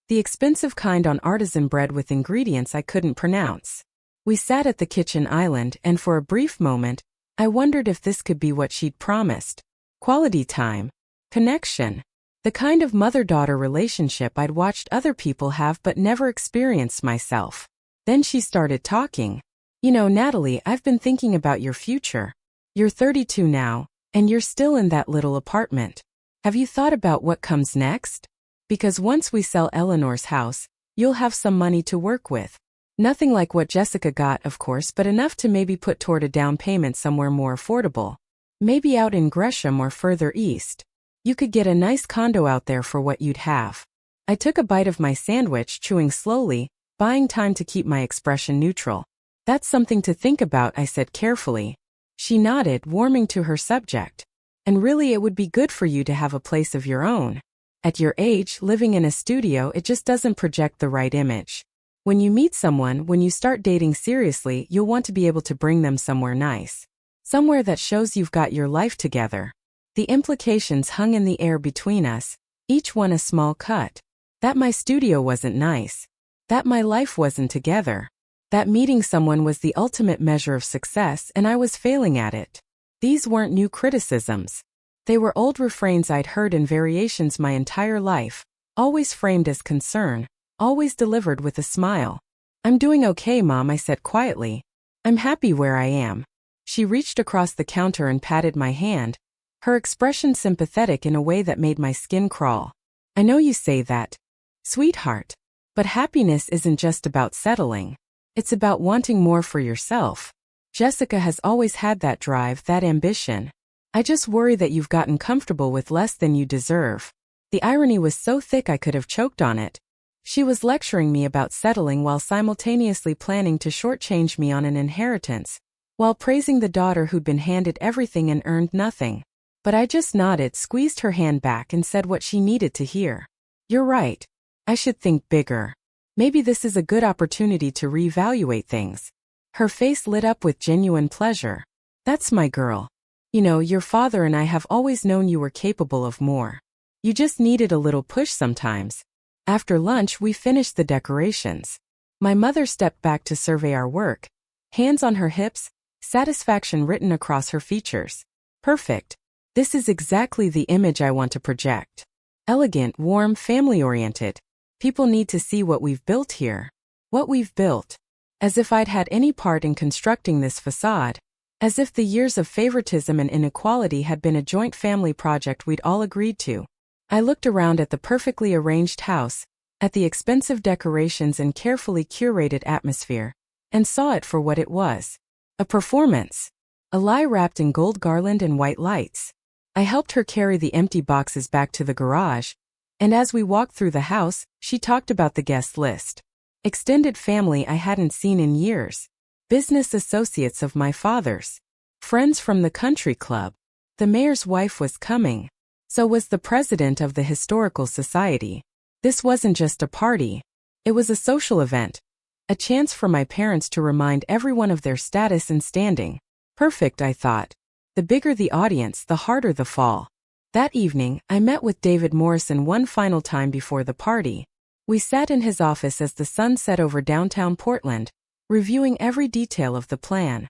the expensive kind on artisan bread with ingredients I couldn't pronounce. We sat at the kitchen island, and for a brief moment, I wondered if this could be what she'd promised. Quality time. Connection. The kind of mother-daughter relationship I'd watched other people have but never experienced myself. Then she started talking. You know, Natalie, I've been thinking about your future. You're 32 now, and you're still in that little apartment. Have you thought about what comes next? Because once we sell Eleanor's house, you'll have some money to work with. Nothing like what Jessica got, of course, but enough to maybe put toward a down payment somewhere more affordable. Maybe out in Gresham or further east. You could get a nice condo out there for what you'd have. I took a bite of my sandwich, chewing slowly, buying time to keep my expression neutral. That's something to think about, I said carefully. She nodded, warming to her subject. And really, it would be good for you to have a place of your own. At your age, living in a studio, it just doesn't project the right image. When you meet someone, when you start dating seriously, you'll want to be able to bring them somewhere nice. Somewhere that shows you've got your life together. The implications hung in the air between us, each one a small cut. That my studio wasn't nice. That my life wasn't together. That meeting someone was the ultimate measure of success and I was failing at it. These weren't new criticisms. They were old refrains I'd heard in variations my entire life, always framed as concern, always delivered with a smile. "I'm doing okay, Mom," I said quietly. "I'm happy where I am." She reached across the counter and patted my hand, her expression sympathetic in a way that made my skin crawl. "I know you say that, sweetheart. But happiness isn't just about settling. It's about wanting more for yourself. Jessica has always had that drive, that ambition. I just worry that you've gotten comfortable with less than you deserve." The irony was so thick I could have choked on it. She was lecturing me about settling while simultaneously planning to shortchange me on an inheritance, while praising the daughter who'd been handed everything and earned nothing. But I just nodded, squeezed her hand back and said what she needed to hear. "You're right. I should think bigger. Maybe this is a good opportunity to reevaluate things." Her face lit up with genuine pleasure. "That's my girl. You know, your father and I have always known you were capable of more. You just needed a little push sometimes." After lunch, we finished the decorations. My mother stepped back to survey our work, hands on her hips, satisfaction written across her features. "Perfect. This is exactly the image I want to project. Elegant, warm, family-oriented. People need to see what we've built here. What we've built." As if I'd had any part in constructing this facade. As if the years of favoritism and inequality had been a joint family project we'd all agreed to. I looked around at the perfectly arranged house, at the expensive decorations and carefully curated atmosphere, and saw it for what it was. A performance. A lie wrapped in gold garland and white lights. I helped her carry the empty boxes back to the garage, and as we walked through the house, she talked about the guest list. Extended family I hadn't seen in years. Business associates of my father's. Friends from the country club. The mayor's wife was coming. So was the president of the historical society. This wasn't just a party. It was a social event. A chance for my parents to remind everyone of their status and standing. Perfect, I thought. The bigger the audience, the harder the fall. That evening, I met with David Morrison one final time before the party. We sat in his office as the sun set over downtown Portland, reviewing every detail of the plan.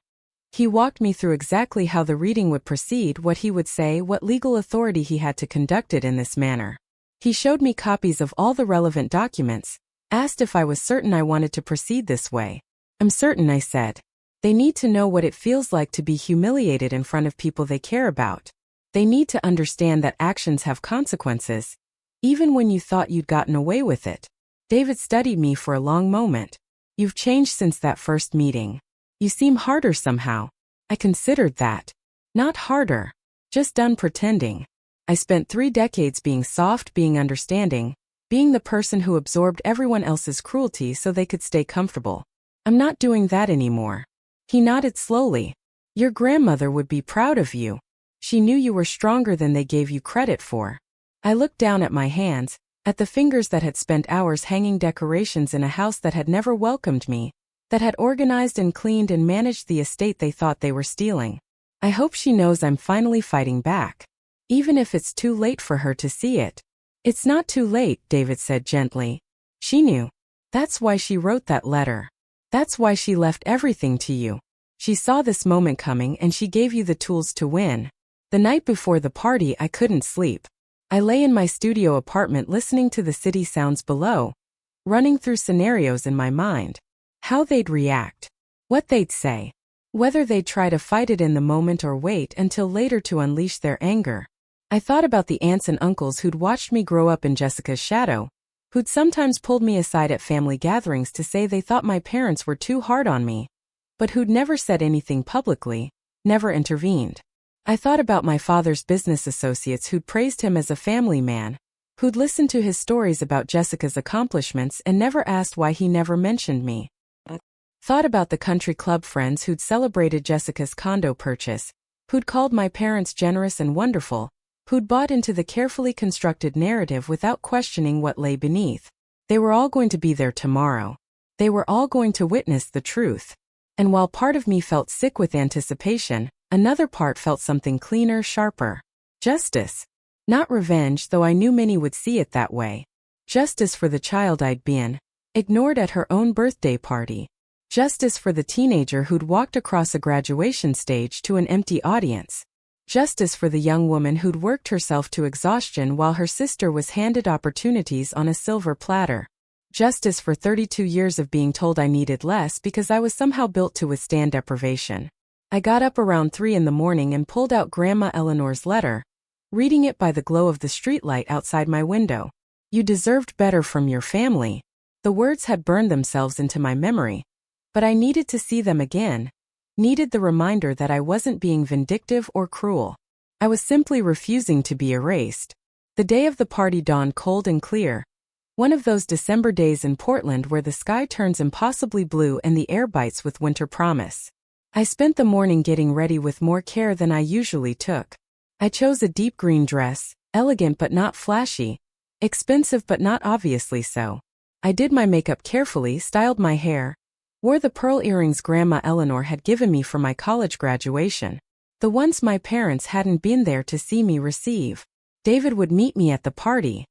He walked me through exactly how the reading would proceed, what he would say, what legal authority he had to conduct it in this manner. He showed me copies of all the relevant documents, asked if I was certain I wanted to proceed this way. "I'm certain," I said. "They need to know what it feels like to be humiliated in front of people they care about. They need to understand that actions have consequences, even when you thought you'd gotten away with it." David studied me for a long moment. "You've changed since that first meeting. You seem harder somehow." I considered that. Not harder. Just done pretending. I spent 3 decades being soft, being understanding, being the person who absorbed everyone else's cruelty so they could stay comfortable. I'm not doing that anymore. He nodded slowly. "Your grandmother would be proud of you. She knew you were stronger than they gave you credit for." I looked down at my hands, at the fingers that had spent hours hanging decorations in a house that had never welcomed me, that had organized and cleaned and managed the estate they thought they were stealing. I hope she knows I'm finally fighting back. Even if it's too late for her to see it. "It's not too late," David said gently. "She knew. That's why she wrote that letter. That's why she left everything to you. She saw this moment coming and she gave you the tools to win." The night before the party, I couldn't sleep. I lay in my studio apartment listening to the city sounds below, running through scenarios in my mind. How they'd react. What they'd say. Whether they'd try to fight it in the moment or wait until later to unleash their anger. I thought about the aunts and uncles who'd watched me grow up in Jessica's shadow, who'd sometimes pulled me aside at family gatherings to say they thought my parents were too hard on me, but who'd never said anything publicly, never intervened. I thought about my father's business associates who'd praised him as a family man, who'd listened to his stories about Jessica's accomplishments and never asked why he never mentioned me. Thought about the country club friends who'd celebrated Jessica's condo purchase, who'd called my parents generous and wonderful, who'd bought into the carefully constructed narrative without questioning what lay beneath. They were all going to be there tomorrow. They were all going to witness the truth. And while part of me felt sick with anticipation, another part felt something cleaner, sharper. Justice. Not revenge, though I knew many would see it that way. Justice for the child I'd been ignored at her own birthday party. Justice for the teenager who'd walked across a graduation stage to an empty audience. Justice for the young woman who'd worked herself to exhaustion while her sister was handed opportunities on a silver platter. Justice for 32 years of being told I needed less because I was somehow built to withstand deprivation. I got up around 3 in the morning and pulled out Grandma Eleanor's letter, reading it by the glow of the streetlight outside my window. You deserved better from your family. The words had burned themselves into my memory, but I needed to see them again. Needed the reminder that I wasn't being vindictive or cruel. I was simply refusing to be erased. The day of the party dawned cold and clear. One of those December days in Portland where the sky turns impossibly blue and the air bites with winter promise. I spent the morning getting ready with more care than I usually took. I chose a deep green dress, elegant but not flashy, expensive but not obviously so. I did my makeup carefully, styled my hair, wore the pearl earrings Grandma Eleanor had given me for my college graduation, the ones my parents hadn't been there to see me receive. David would meet me at the party.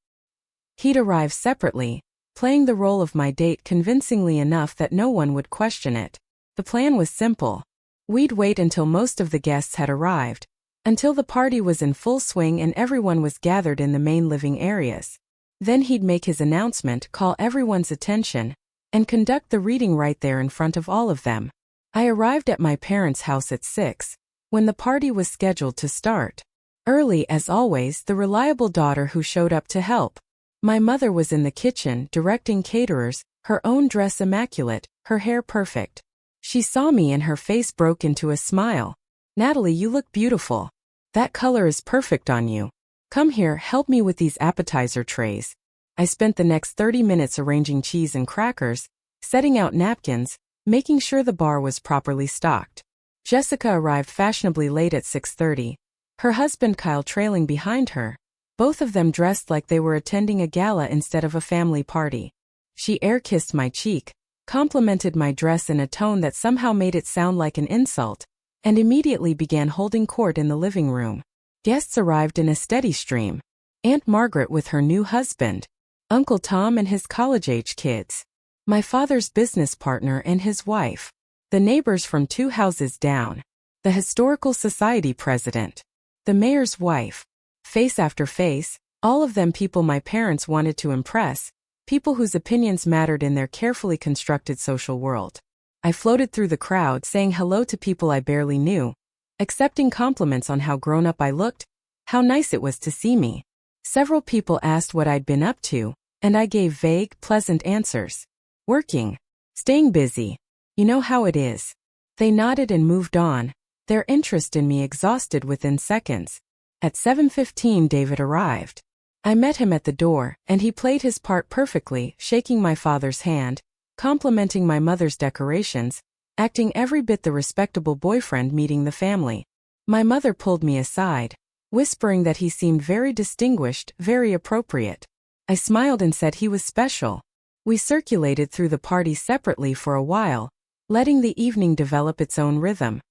He'd arrive separately, playing the role of my date convincingly enough that no one would question it. The plan was simple. We'd wait until most of the guests had arrived, until the party was in full swing and everyone was gathered in the main living areas. Then he'd make his announcement, call everyone's attention, and conduct the reading right there in front of all of them. I arrived at my parents' house at 6, when the party was scheduled to start. Early, as always, the reliable daughter who showed up to help. My mother was in the kitchen, directing caterers, her own dress immaculate, her hair perfect. She saw me and her face broke into a smile. Natalie, you look beautiful. That color is perfect on you. Come here, help me with these appetizer trays. I spent the next 30 minutes arranging cheese and crackers, setting out napkins, making sure the bar was properly stocked. Jessica arrived fashionably late at 6:30, her husband Kyle trailing behind her, both of them dressed like they were attending a gala instead of a family party. She air-kissed my cheek, complimented my dress in a tone that somehow made it sound like an insult, and immediately began holding court in the living room. Guests arrived in a steady stream. Aunt Margaret with her new husband, Uncle Tom and his college-age kids, my father's business partner and his wife, the neighbors from 2 houses down, the historical society president, the mayor's wife. Face after face, all of them people my parents wanted to impress, people whose opinions mattered in their carefully constructed social world. I floated through the crowd saying hello to people I barely knew, accepting compliments on how grown up I looked, how nice it was to see me. Several people asked what I'd been up to, and I gave vague, pleasant answers. Working. Staying busy. You know how it is. They nodded and moved on, their interest in me exhausted within seconds. At 7:15 David arrived. I met him at the door, and he played his part perfectly, shaking my father's hand, complimenting my mother's decorations, acting every bit the respectable boyfriend meeting the family. My mother pulled me aside, whispering that he seemed very distinguished, very appropriate. I smiled and said he was special. We circulated through the party separately for a while, letting the evening develop its own rhythm.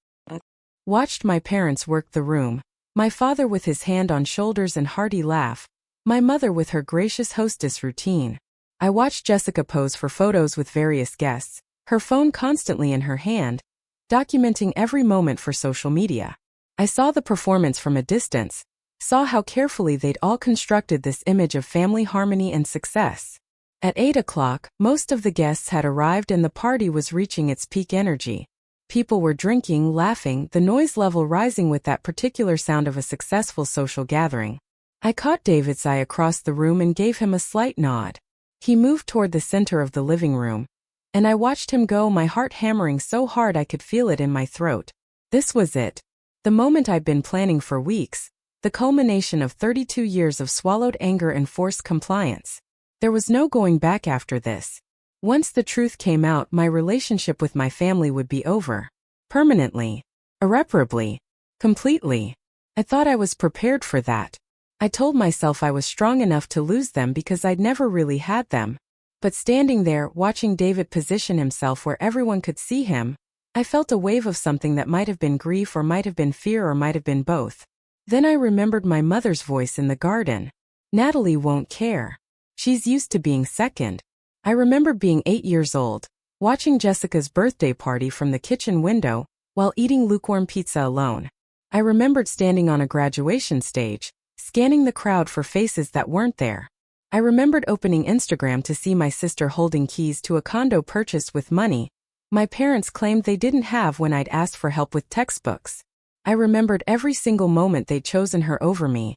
Watched my parents work the room, my father with his hand on shoulders and hearty laugh, my mother with her gracious hostess routine. I watched Jessica pose for photos with various guests, her phone constantly in her hand, documenting every moment for social media. I saw the performance from a distance, saw how carefully they'd all constructed this image of family harmony and success. At 8 o'clock, most of the guests had arrived and the party was reaching its peak energy. People were drinking, laughing, the noise level rising with that particular sound of a successful social gathering. I caught David's eye across the room and gave him a slight nod. He moved toward the center of the living room, and I watched him go, my heart hammering so hard I could feel it in my throat. This was it. The moment I'd been planning for weeks, the culmination of 32 years of swallowed anger and forced compliance. There was no going back after this. Once the truth came out, my relationship with my family would be over. Permanently. Irreparably. Completely. I thought I was prepared for that. I told myself I was strong enough to lose them because I'd never really had them. But standing there, watching David position himself where everyone could see him, I felt a wave of something that might have been grief or might have been fear or might have been both. Then I remembered my mother's voice in the garden. Natalie won't care. She's used to being second. I remember being 8 years old, watching Jessica's birthday party from the kitchen window, while eating lukewarm pizza alone. I remembered standing on a graduation stage, scanning the crowd for faces that weren't there. I remembered opening Instagram to see my sister holding keys to a condo purchased with money my parents claimed they didn't have when I'd asked for help with textbooks. I remembered every single moment they'd chosen her over me.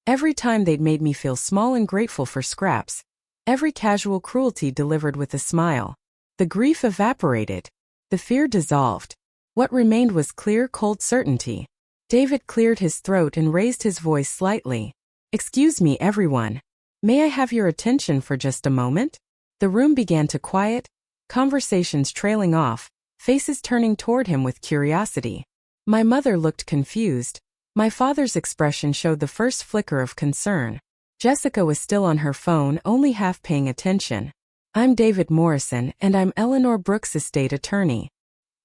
Every time they'd made me feel small and grateful for scraps. Every casual cruelty delivered with a smile. The grief evaporated. The fear dissolved. What remained was clear, cold certainty. David cleared his throat and raised his voice slightly. "Excuse me, everyone. May I have your attention for just a moment?" The room began to quiet, conversations trailing off, faces turning toward him with curiosity. My mother looked confused. My father's expression showed the first flicker of concern. Jessica was still on her phone, only half paying attention. "I'm David Morrison, and I'm Eleanor Brooks' estate attorney."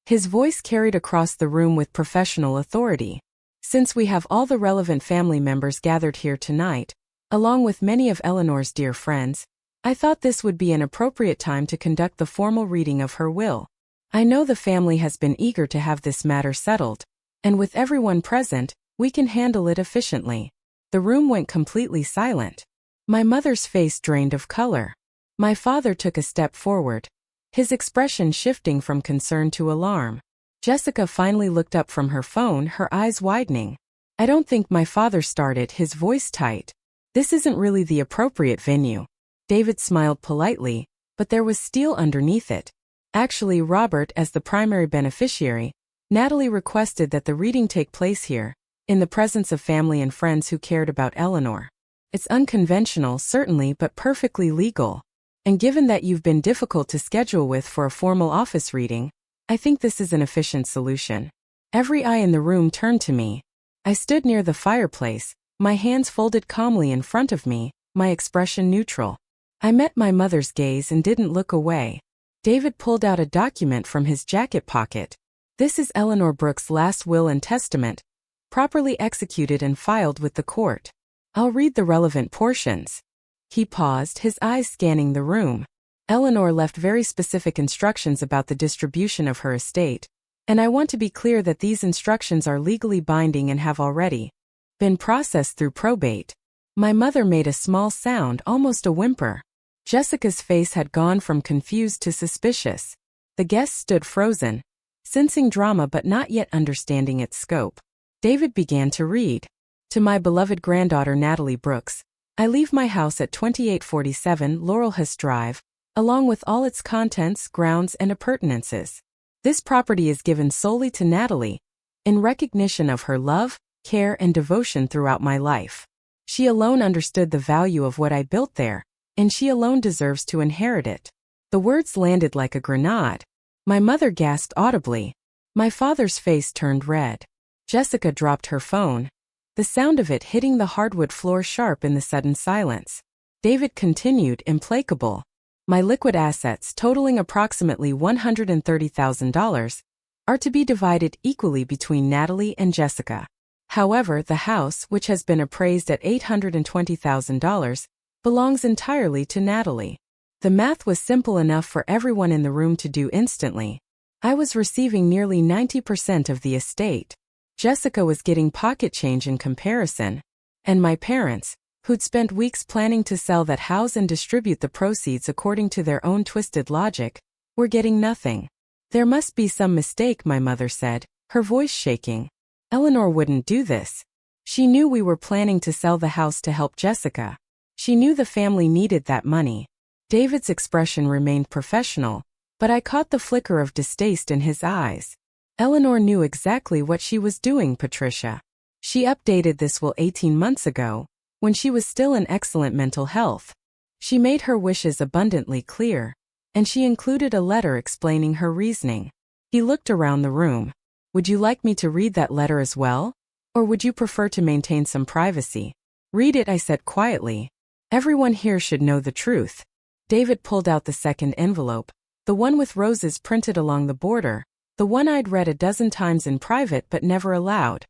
His voice carried across the room with professional authority. "Since we have all the relevant family members gathered here tonight, along with many of Eleanor's dear friends, I thought this would be an appropriate time to conduct the formal reading of her will. I know the family has been eager to have this matter settled, and with everyone present, we can handle it efficiently." The room went completely silent. My mother's face drained of color. My father took a step forward, his expression shifting from concern to alarm. Jessica finally looked up from her phone, her eyes widening. "I don't think my father started," his voice tight. "This isn't really the appropriate venue." David smiled politely, but there was steel underneath it. "Actually, Robert, as the primary beneficiary, Natalie requested that the reading take place here, in the presence of family and friends who cared about Eleanor. It's unconventional, certainly, but perfectly legal. And given that you've been difficult to schedule with for a formal office reading, I think this is an efficient solution." Every eye in the room turned to me. I stood near the fireplace, my hands folded calmly in front of me, my expression neutral. I met my mother's gaze and didn't look away. David pulled out a document from his jacket pocket. "This is Eleanor Brooks' last will and testament, properly executed and filed with the court. I'll read the relevant portions." He paused, his eyes scanning the room. "Eleanor left very specific instructions about the distribution of her estate, and I want to be clear that these instructions are legally binding and have already been processed through probate." My mother made a small sound, almost a whimper. Jessica's face had gone from confused to suspicious. The guests stood frozen, sensing drama but not yet understanding its scope. David began to read. "To my beloved granddaughter Natalie Brooks, I leave my house at 2847 Laurelhurst Drive, along with all its contents, grounds, and appurtenances. This property is given solely to Natalie, in recognition of her love, care, and devotion throughout my life. She alone understood the value of what I built there, and she alone deserves to inherit it." The words landed like a grenade. My mother gasped audibly. My father's face turned red. Jessica dropped her phone, the sound of it hitting the hardwood floor sharp in the sudden silence. David continued, implacable. "My liquid assets, totaling approximately $130,000, are to be divided equally between Natalie and Jessica. However, the house, which has been appraised at $820,000, belongs entirely to Natalie." The math was simple enough for everyone in the room to do instantly. I was receiving nearly 90% of the estate. Jessica was getting pocket change in comparison. And my parents, who'd spent weeks planning to sell that house and distribute the proceeds according to their own twisted logic, were getting nothing. "There must be some mistake," my mother said, her voice shaking. "Eleanor wouldn't do this. She knew we were planning to sell the house to help Jessica. She knew the family needed that money." David's expression remained professional, but I caught the flicker of distaste in his eyes. "Eleanor knew exactly what she was doing, Patricia. She updated this will 18 months ago, when she was still in excellent mental health. She made her wishes abundantly clear, and she included a letter explaining her reasoning. He looked around the room. Would you like me to read that letter as well? Or would you prefer to maintain some privacy? Read it, I said quietly. Everyone here should know the truth. David pulled out the second envelope, the one with roses printed along the border, the one I'd read a dozen times in private but never aloud.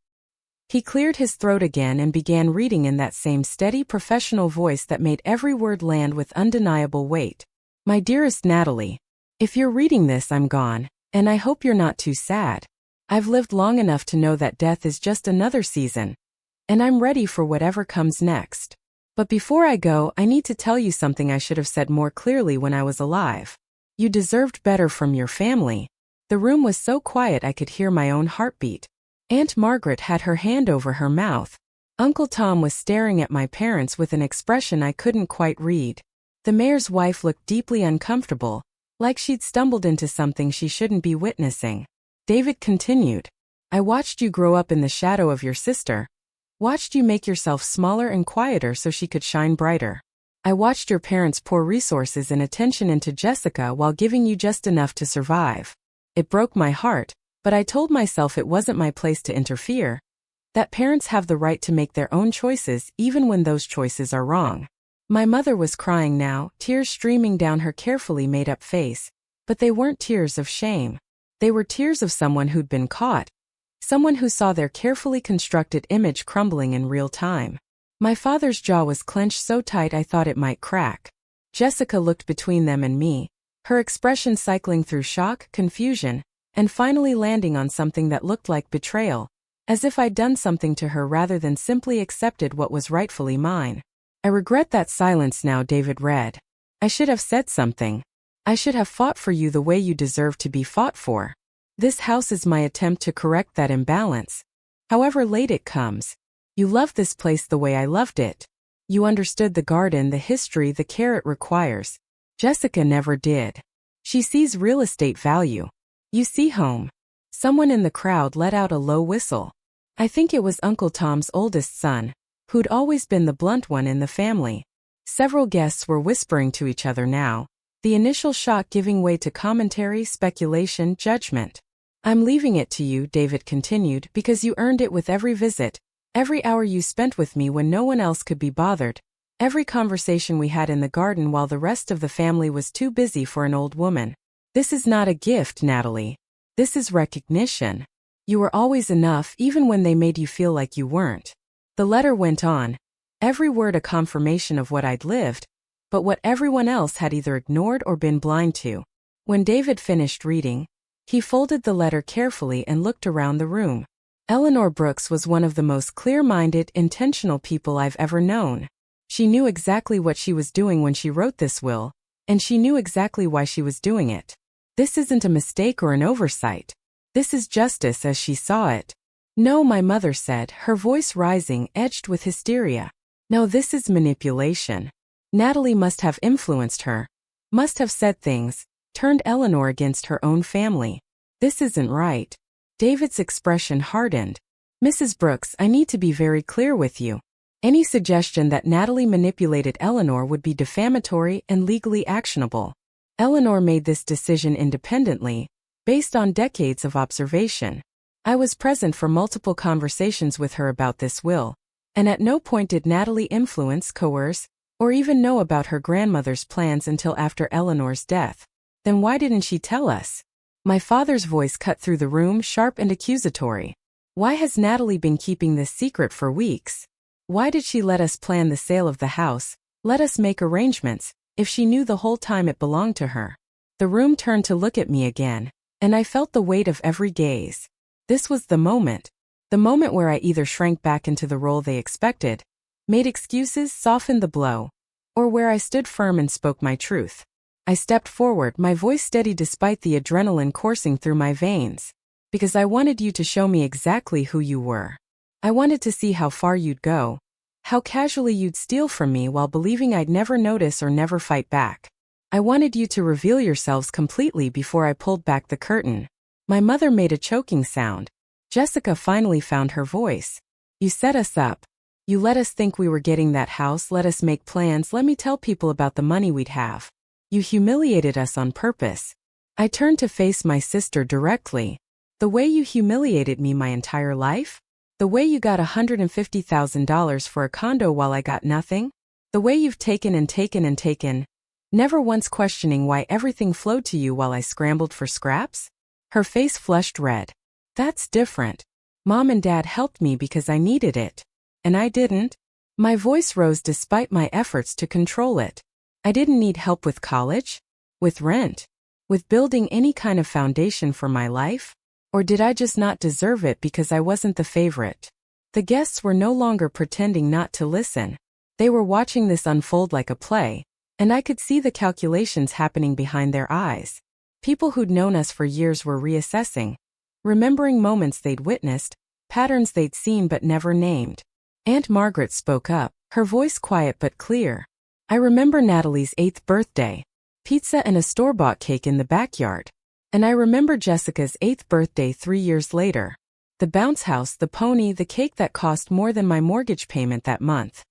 He cleared his throat again and began reading in that same steady professional voice that made every word land with undeniable weight. My dearest Natalie, if you're reading this, I'm gone, and I hope you're not too sad. I've lived long enough to know that death is just another season, and I'm ready for whatever comes next. But before I go, I need to tell you something I should have said more clearly when I was alive. You deserved better from your family. The room was so quiet I could hear my own heartbeat. Aunt Margaret had her hand over her mouth. Uncle Tom was staring at my parents with an expression I couldn't quite read. The mayor's wife looked deeply uncomfortable, like she'd stumbled into something she shouldn't be witnessing. David continued. I watched you grow up in the shadow of your sister. Watched you make yourself smaller and quieter so she could shine brighter. I watched your parents pour resources and attention into Jessica while giving you just enough to survive. It broke my heart, but I told myself it wasn't my place to interfere. That parents have the right to make their own choices even when those choices are wrong. My mother was crying now, tears streaming down her carefully made-up face, but they weren't tears of shame. They were tears of someone who'd been caught. Someone who saw their carefully constructed image crumbling in real time. My father's jaw was clenched so tight I thought it might crack. Jessica looked between them and me, her expression cycling through shock, confusion, and finally landing on something that looked like betrayal, as if I'd done something to her rather than simply accepted what was rightfully mine. I regret that silence now, David read. I should have said something. I should have fought for you the way you deserve to be fought for. This house is my attempt to correct that imbalance. However late it comes. You loved this place the way I loved it. You understood the garden, the history, the care it requires. Jessica never did. She sees real estate value. You see home. Someone in the crowd let out a low whistle. I think it was Uncle Tom's oldest son, who'd always been the blunt one in the family. Several guests were whispering to each other now, the initial shock giving way to commentary, speculation, judgment. I'm leaving it to you, David continued, because you earned it with every visit, every hour you spent with me when no one else could be bothered, every conversation we had in the garden while the rest of the family was too busy for an old woman. This is not a gift, Natalie. This is recognition. You were always enough even when they made you feel like you weren't. The letter went on, every word a confirmation of what I'd lived, but what everyone else had either ignored or been blind to. When David finished reading, he folded the letter carefully and looked around the room. Eleanor Brooks was one of the most clear-minded, intentional people I've ever known. She knew exactly what she was doing when she wrote this will, and she knew exactly why she was doing it. This isn't a mistake or an oversight. This is justice as she saw it. No, my mother said, her voice rising, edged with hysteria. No, this is manipulation. Natalie must have influenced her. Must have said things, turned Eleanor against her own family. This isn't right. David's expression hardened. Mrs. Brooks, I need to be very clear with you. Any suggestion that Natalie manipulated Eleanor would be defamatory and legally actionable. Eleanor made this decision independently, based on decades of observation. I was present for multiple conversations with her about this will, and at no point did Natalie influence, coerce, or even know about her grandmother's plans until after Eleanor's death. Then why didn't she tell us? My father's voice cut through the room, sharp and accusatory. Why has Natalie been keeping this secret for weeks? Why did she let us plan the sale of the house, let us make arrangements, if she knew the whole time it belonged to her? The room turned to look at me again, and I felt the weight of every gaze. This was the moment where I either shrank back into the role they expected, made excuses, softened the blow, or where I stood firm and spoke my truth. I stepped forward, my voice steady despite the adrenaline coursing through my veins. Because I wanted you to show me exactly who you were. I wanted to see how far you'd go, how casually you'd steal from me while believing I'd never notice or never fight back. I wanted you to reveal yourselves completely before I pulled back the curtain. My mother made a choking sound. Jessica finally found her voice. You set us up. You let us think we were getting that house, let us make plans, let me tell people about the money we'd have. You humiliated us on purpose. I turned to face my sister directly. The way you humiliated me my entire life? The way you got $150,000 for a condo while I got nothing? The way you've taken and taken and taken, never once questioning why everything flowed to you while I scrambled for scraps? Her face flushed red. That's different. Mom and Dad helped me because I needed it. And I didn't. My voice rose despite my efforts to control it. I didn't need help with college, with rent, with building any kind of foundation for my life? Or did I just not deserve it because I wasn't the favorite? The guests were no longer pretending not to listen. They were watching this unfold like a play, and I could see the calculations happening behind their eyes. People who'd known us for years were reassessing, remembering moments they'd witnessed, patterns they'd seen but never named. Aunt Margaret spoke up, her voice quiet but clear. I remember Natalie's 8th birthday. Pizza and a store-bought cake in the backyard. And I remember Jessica's 8th birthday 3 years later. The bounce house, the pony, the cake that cost more than my mortgage payment that month.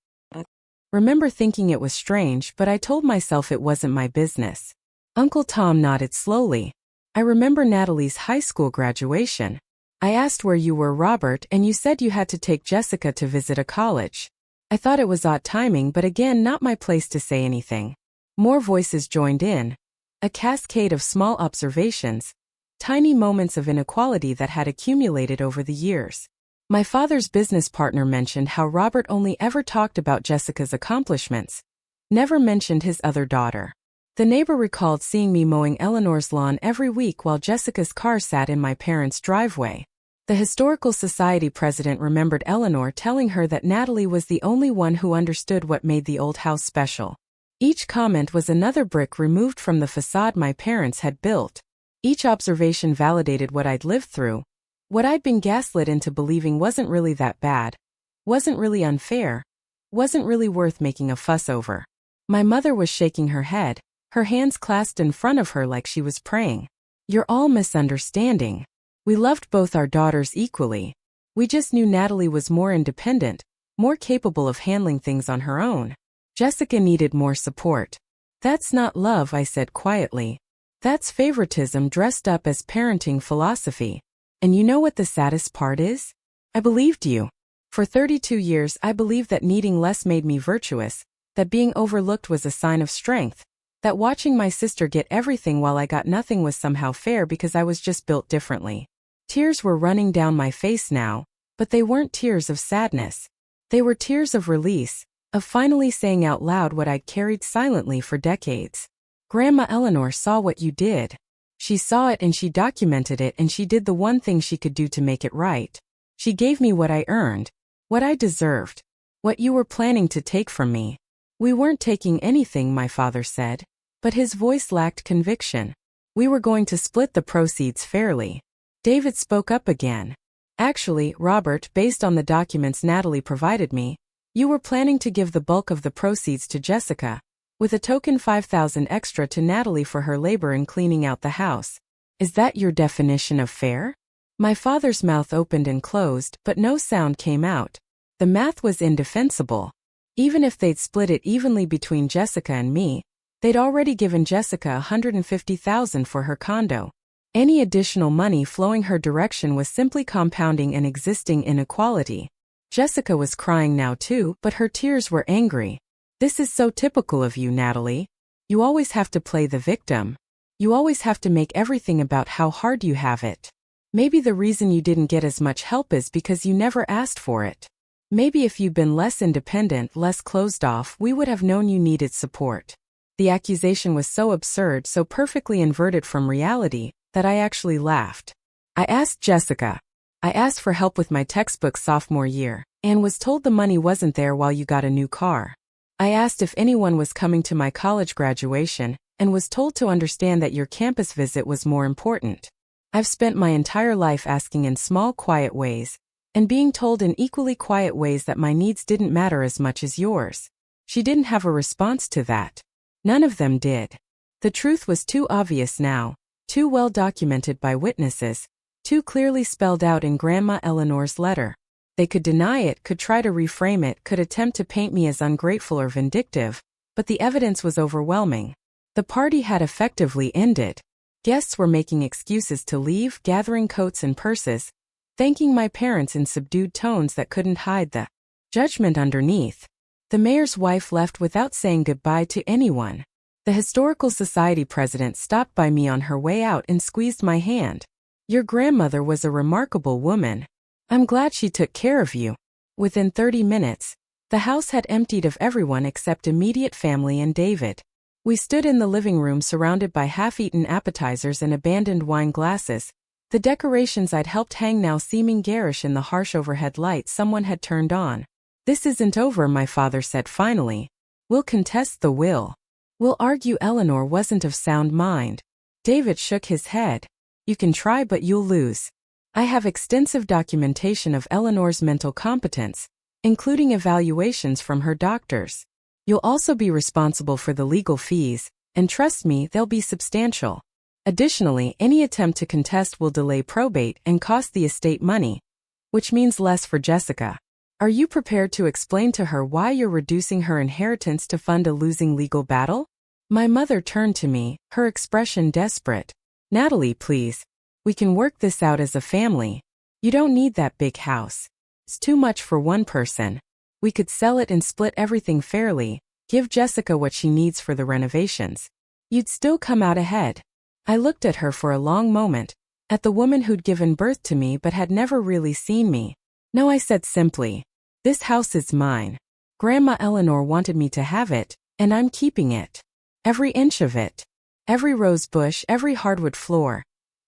Remember thinking it was strange, but I told myself it wasn't my business. Uncle Tom nodded slowly. I remember Natalie's high school graduation. I asked where you were, Robert, and you said you had to take Jessica to visit a college. I thought it was odd timing, but again, not my place to say anything. More voices joined in. A cascade of small observations, tiny moments of inequality that had accumulated over the years. My father's business partner mentioned how Robert only ever talked about Jessica's accomplishments, never mentioned his other daughter. The neighbor recalled seeing me mowing Eleanor's lawn every week while Jessica's car sat in my parents' driveway. The Historical Society president remembered Eleanor telling her that Natalie was the only one who understood what made the old house special. Each comment was another brick removed from the facade my parents had built. Each observation validated what I'd lived through, what I'd been gaslit into believing wasn't really that bad, wasn't really unfair, wasn't really worth making a fuss over. My mother was shaking her head, her hands clasped in front of her like she was praying. You're all misunderstanding. We loved both our daughters equally. We just knew Natalie was more independent, more capable of handling things on her own. Jessica needed more support. That's not love, I said quietly. That's favoritism dressed up as parenting philosophy. And you know what the saddest part is? I believed you. For 32 years I believed that needing less made me virtuous, that being overlooked was a sign of strength, that watching my sister get everything while I got nothing was somehow fair because I was just built differently. Tears were running down my face now, but they weren't tears of sadness. They were tears of release, of finally saying out loud what I'd carried silently for decades. Grandma Eleanor saw what you did. She saw it and she documented it, and she did the one thing she could do to make it right. She gave me what I earned, what I deserved, what you were planning to take from me. We weren't taking anything, my father said, but his voice lacked conviction. We were going to split the proceeds fairly. David spoke up again. Actually, Robert, based on the documents Natalie provided me, you were planning to give the bulk of the proceeds to Jessica, with a token $5,000 extra to Natalie for her labor in cleaning out the house. Is that your definition of fair? My father's mouth opened and closed, but no sound came out. The math was indefensible. Even if they'd split it evenly between Jessica and me, they'd already given Jessica $150,000 for her condo. Any additional money flowing her direction was simply compounding an existing inequality. Jessica was crying now too, but her tears were angry. This is so typical of you, Natalie. You always have to play the victim. You always have to make everything about how hard you have it. Maybe the reason you didn't get as much help is because you never asked for it. Maybe if you'd been less independent, less closed off, we would have known you needed support. The accusation was so absurd, so perfectly inverted from reality, that I actually laughed. I asked Jessica. I asked for help with my textbooks sophomore year, and was told the money wasn't there while you got a new car. I asked if anyone was coming to my college graduation, and was told to understand that your campus visit was more important. I've spent my entire life asking in small, quiet ways, and being told in equally quiet ways that my needs didn't matter as much as yours. She didn't have a response to that. None of them did. The truth was too obvious now, too well documented by witnesses, too clearly spelled out in Grandma Eleanor's letter. They could deny it, could try to reframe it, could attempt to paint me as ungrateful or vindictive, but the evidence was overwhelming. The party had effectively ended. Guests were making excuses to leave, gathering coats and purses, thanking my parents in subdued tones that couldn't hide the judgment underneath. The mayor's wife left without saying goodbye to anyone. The Historical Society president stopped by me on her way out and squeezed my hand. Your grandmother was a remarkable woman. I'm glad she took care of you. Within 30 minutes, the house had emptied of everyone except immediate family and David. We stood in the living room surrounded by half-eaten appetizers and abandoned wine glasses, the decorations I'd helped hang now seeming garish in the harsh overhead light someone had turned on. This isn't over, my father said finally. We'll contest the will. We'll argue Eleanor wasn't of sound mind. David shook his head. You can try, but you'll lose. I have extensive documentation of Eleanor's mental competence, including evaluations from her doctors. You'll also be responsible for the legal fees, and trust me, they'll be substantial. Additionally, any attempt to contest will delay probate and cost the estate money, which means less for Jessica. Are you prepared to explain to her why you're reducing her inheritance to fund a losing legal battle? My mother turned to me, her expression desperate. Natalie, please. We can work this out as a family. You don't need that big house. It's too much for one person. We could sell it and split everything fairly, give Jessica what she needs for the renovations. You'd still come out ahead. I looked at her for a long moment, at the woman who'd given birth to me but had never really seen me. No, I said simply. This house is mine. Grandma Eleanor wanted me to have it, and I'm keeping it. Every inch of it. Every rose bush, every hardwood floor.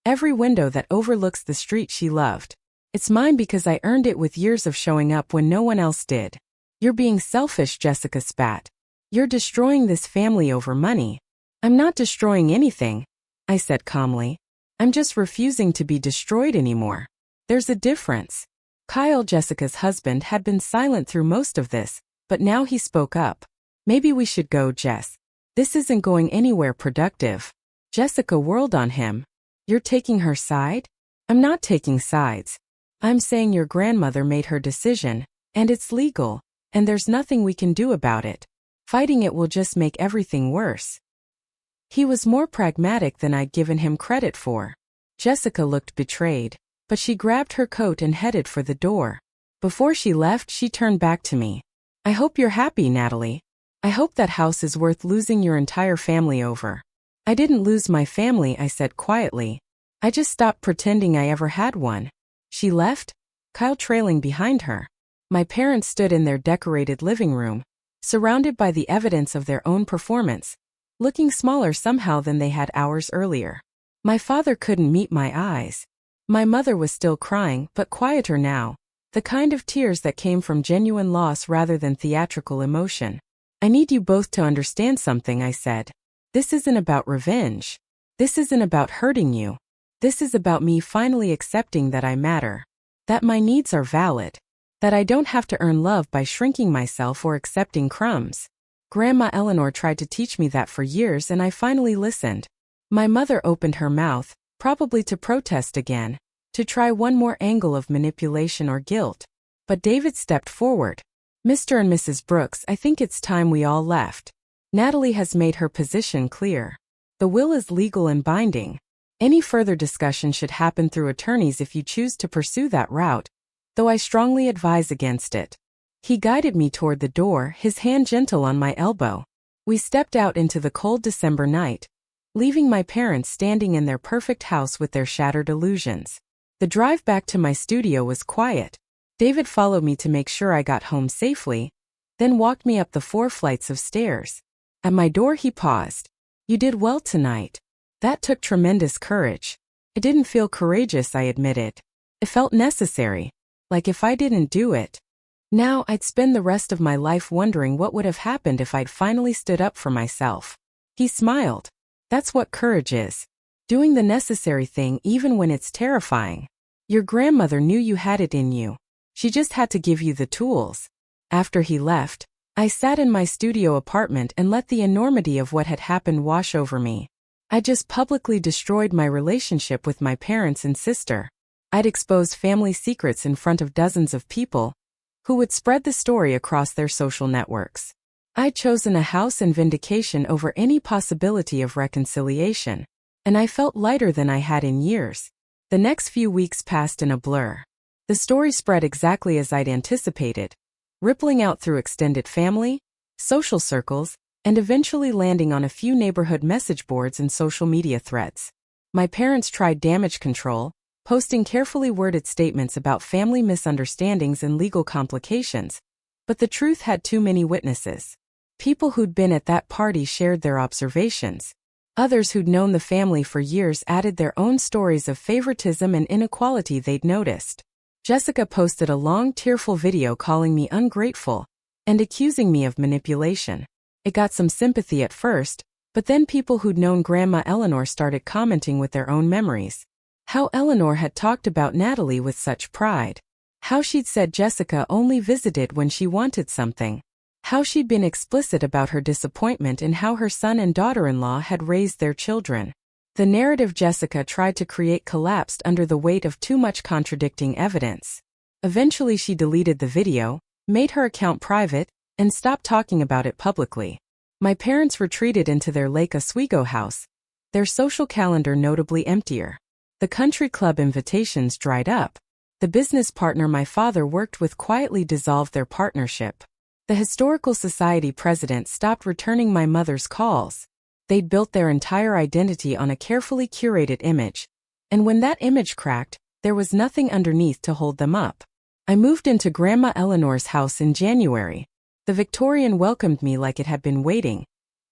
Every window that overlooks the street she loved. It's mine because I earned it with years of showing up when no one else did. You're being selfish, Jessica spat. You're destroying this family over money. I'm not destroying anything, I said calmly. I'm just refusing to be destroyed anymore. There's a difference. Kyle, Jessica's husband, had been silent through most of this, but now he spoke up. Maybe we should go, Jess. This isn't going anywhere productive. Jessica whirled on him. You're taking her side? I'm not taking sides. I'm saying your grandmother made her decision, and it's legal, and there's nothing we can do about it. Fighting it will just make everything worse. He was more pragmatic than I'd given him credit for. Jessica looked betrayed, but she grabbed her coat and headed for the door. Before she left, she turned back to me. I hope you're happy, Natalie. I hope that house is worth losing your entire family over. I didn't lose my family, I said quietly. I just stopped pretending I ever had one. She left, Kyle trailing behind her. My parents stood in their decorated living room, surrounded by the evidence of their own performance, looking smaller somehow than they had hours earlier. My father couldn't meet my eyes. My mother was still crying, but quieter now, the kind of tears that came from genuine loss rather than theatrical emotion. I need you both to understand something, I said. This isn't about revenge. This isn't about hurting you. This is about me finally accepting that I matter, that my needs are valid, that I don't have to earn love by shrinking myself or accepting crumbs. Grandma Eleanor tried to teach me that for years, and I finally listened. My mother opened her mouth, probably to protest again, to try one more angle of manipulation or guilt. But David stepped forward. Mr. and Mrs. Brooks, I think it's time we all left. Natalie has made her position clear. The will is legal and binding. Any further discussion should happen through attorneys if you choose to pursue that route, though I strongly advise against it. He guided me toward the door, his hand gentle on my elbow. We stepped out into the cold December night, leaving my parents standing in their perfect house with their shattered illusions. The drive back to my studio was quiet. David followed me to make sure I got home safely, then walked me up the 4 flights of stairs. At my door he paused. You did well tonight. That took tremendous courage. It didn't feel courageous, I admitted. It felt necessary. Like if I didn't do it, now I'd spend the rest of my life wondering what would have happened if I'd finally stood up for myself. He smiled. That's what courage is. Doing the necessary thing even when it's terrifying. Your grandmother knew you had it in you. She just had to give you the tools. After he left, I sat in my studio apartment and let the enormity of what had happened wash over me. I just publicly destroyed my relationship with my parents and sister. I'd exposed family secrets in front of dozens of people who would spread the story across their social networks. I'd chosen a house and vindication over any possibility of reconciliation, and I felt lighter than I had in years. The next few weeks passed in a blur. The story spread exactly as I'd anticipated, rippling out through extended family, social circles, and eventually landing on a few neighborhood message boards and social media threads. My parents tried damage control, posting carefully worded statements about family misunderstandings and legal complications, but the truth had too many witnesses. People who'd been at that party shared their observations. Others who'd known the family for years added their own stories of favoritism and inequality they'd noticed. Jessica posted a long, tearful video calling me ungrateful and accusing me of manipulation. It got some sympathy at first, but then people who'd known Grandma Eleanor started commenting with their own memories. How Eleanor had talked about Natalie with such pride. How she'd said Jessica only visited when she wanted something. How she'd been explicit about her disappointment in how her son and daughter-in-law had raised their children. The narrative Jessica tried to create collapsed under the weight of too much contradicting evidence. Eventually she deleted the video, made her account private, and stopped talking about it publicly. My parents retreated into their Lake Oswego house, their social calendar notably emptier. The country club invitations dried up. The business partner my father worked with quietly dissolved their partnership. The Historical Society president stopped returning my mother's calls. They'd built their entire identity on a carefully curated image, and when that image cracked, there was nothing underneath to hold them up. I moved into Grandma Eleanor's house in January. The Victorian welcomed me like it had been waiting.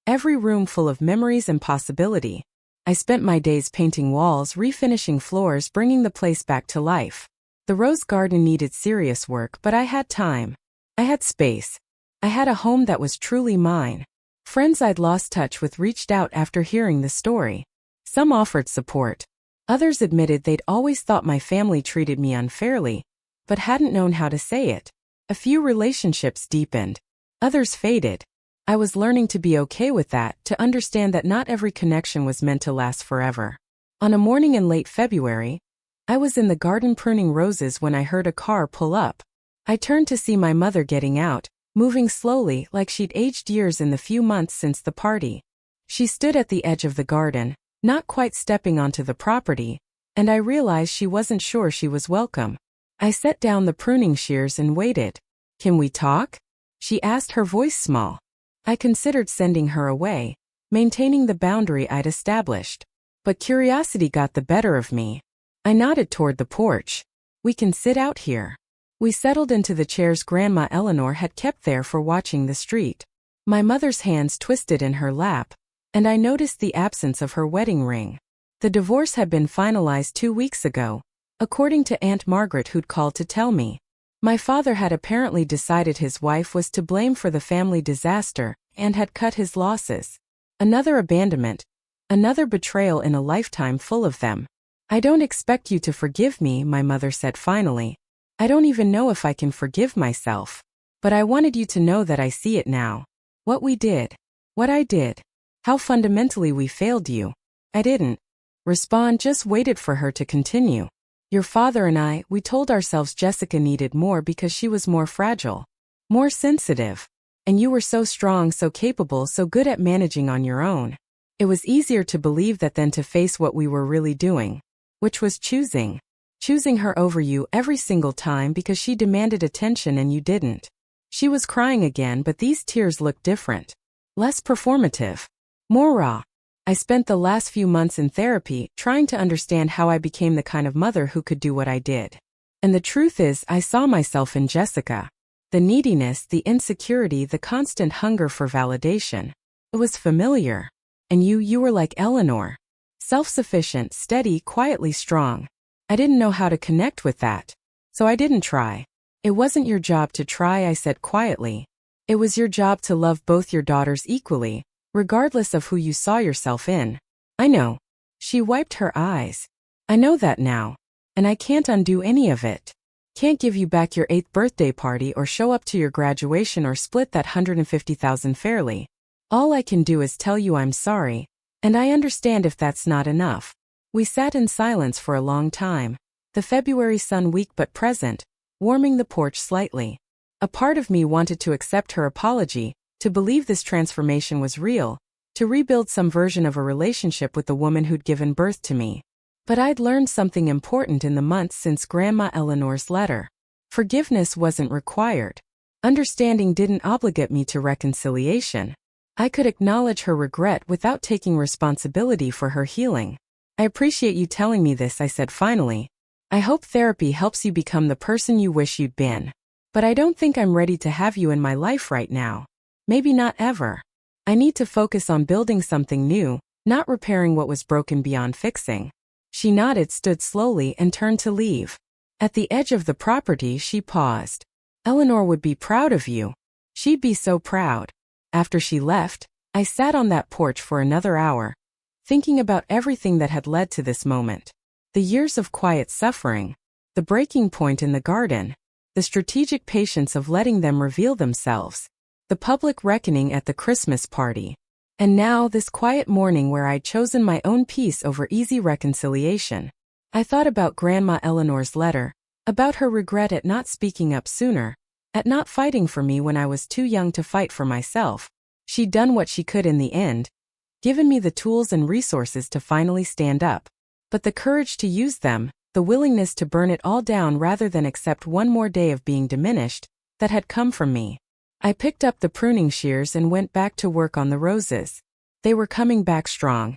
Every room full of memories and possibility. I spent my days painting walls, refinishing floors, bringing the place back to life. The rose garden needed serious work, but I had time. I had space. I had a home that was truly mine. Friends I'd lost touch with reached out after hearing the story. Some offered support. Others admitted they'd always thought my family treated me unfairly, but hadn't known how to say it. A few relationships deepened. Others faded. I was learning to be okay with that, to understand that not every connection was meant to last forever. On a morning in late February, I was in the garden pruning roses when I heard a car pull up. I turned to see my mother getting out, moving slowly like she'd aged years in the few months since the party. She stood at the edge of the garden, not quite stepping onto the property, and I realized she wasn't sure she was welcome. I set down the pruning shears and waited. "Can we talk?" she asked, her voice small. I considered sending her away, maintaining the boundary I'd established. But curiosity got the better of me. I nodded toward the porch. "We can sit out here." We settled into the chairs Grandma Eleanor had kept there for watching the street. My mother's hands twisted in her lap, and I noticed the absence of her wedding ring. The divorce had been finalized 2 weeks ago, according to Aunt Margaret, who'd called to tell me. My father had apparently decided his wife was to blame for the family disaster and had cut his losses. Another abandonment, another betrayal in a lifetime full of them. "I don't expect you to forgive me," my mother said finally. "I don't even know if I can forgive myself. But I wanted you to know that I see it now. What we did. What I did. How fundamentally we failed you." I didn't respond, just waited for her to continue. "Your father and I, we told ourselves Jessica needed more because she was more fragile, more sensitive. And you were so strong, so capable, so good at managing on your own. It was easier to believe that than to face what we were really doing, which was choosing her over you every single time because she demanded attention and you didn't." She was crying again, but these tears looked different. Less performative. More raw. I spent the last few months in therapy trying to understand how I became the kind of mother who could do what I did. And the truth is, I saw myself in Jessica. The neediness, the insecurity, the constant hunger for validation. It was familiar. And you were like Eleanor. Self-sufficient, steady, quietly strong. I didn't know how to connect with that. So I didn't try. "It wasn't your job to try," I said quietly. "It was your job to love both your daughters equally, regardless of who you saw yourself in." "I know." She wiped her eyes. "I know that now. And I can't undo any of it. Can't give you back your 8th birthday party or show up to your graduation or split that $150,000 fairly. All I can do is tell you I'm sorry, and I understand if that's not enough." We sat in silence for a long time, the February sun weak but present, warming the porch slightly. A part of me wanted to accept her apology, to believe this transformation was real, to rebuild some version of a relationship with the woman who'd given birth to me. But I'd learned something important in the months since Grandma Eleanor's letter. Forgiveness wasn't required. Understanding didn't obligate me to reconciliation. I could acknowledge her regret without taking responsibility for her healing. I appreciate you telling me this, I said finally. I hope therapy helps you become the person you wish you'd been. But I don't think I'm ready to have you in my life right now. Maybe not ever. I need to focus on building something new, not repairing what was broken beyond fixing. She nodded, stood slowly, and turned to leave. At the edge of the property, she paused. Eleanor would be proud of you. She'd be so proud. After she left, I sat on that porch for another hour, thinking about everything that had led to this moment. The years of quiet suffering, the breaking point in the garden, the strategic patience of letting them reveal themselves, the public reckoning at the Christmas party, and now this quiet morning where I'd chosen my own peace over easy reconciliation. I thought about Grandma Eleanor's letter, about her regret at not speaking up sooner, at not fighting for me when I was too young to fight for myself. She'd done what she could in the end, given me the tools and resources to finally stand up. But the courage to use them, the willingness to burn it all down rather than accept one more day of being diminished, that had come from me. I picked up the pruning shears and went back to work on the roses. They were coming back strong.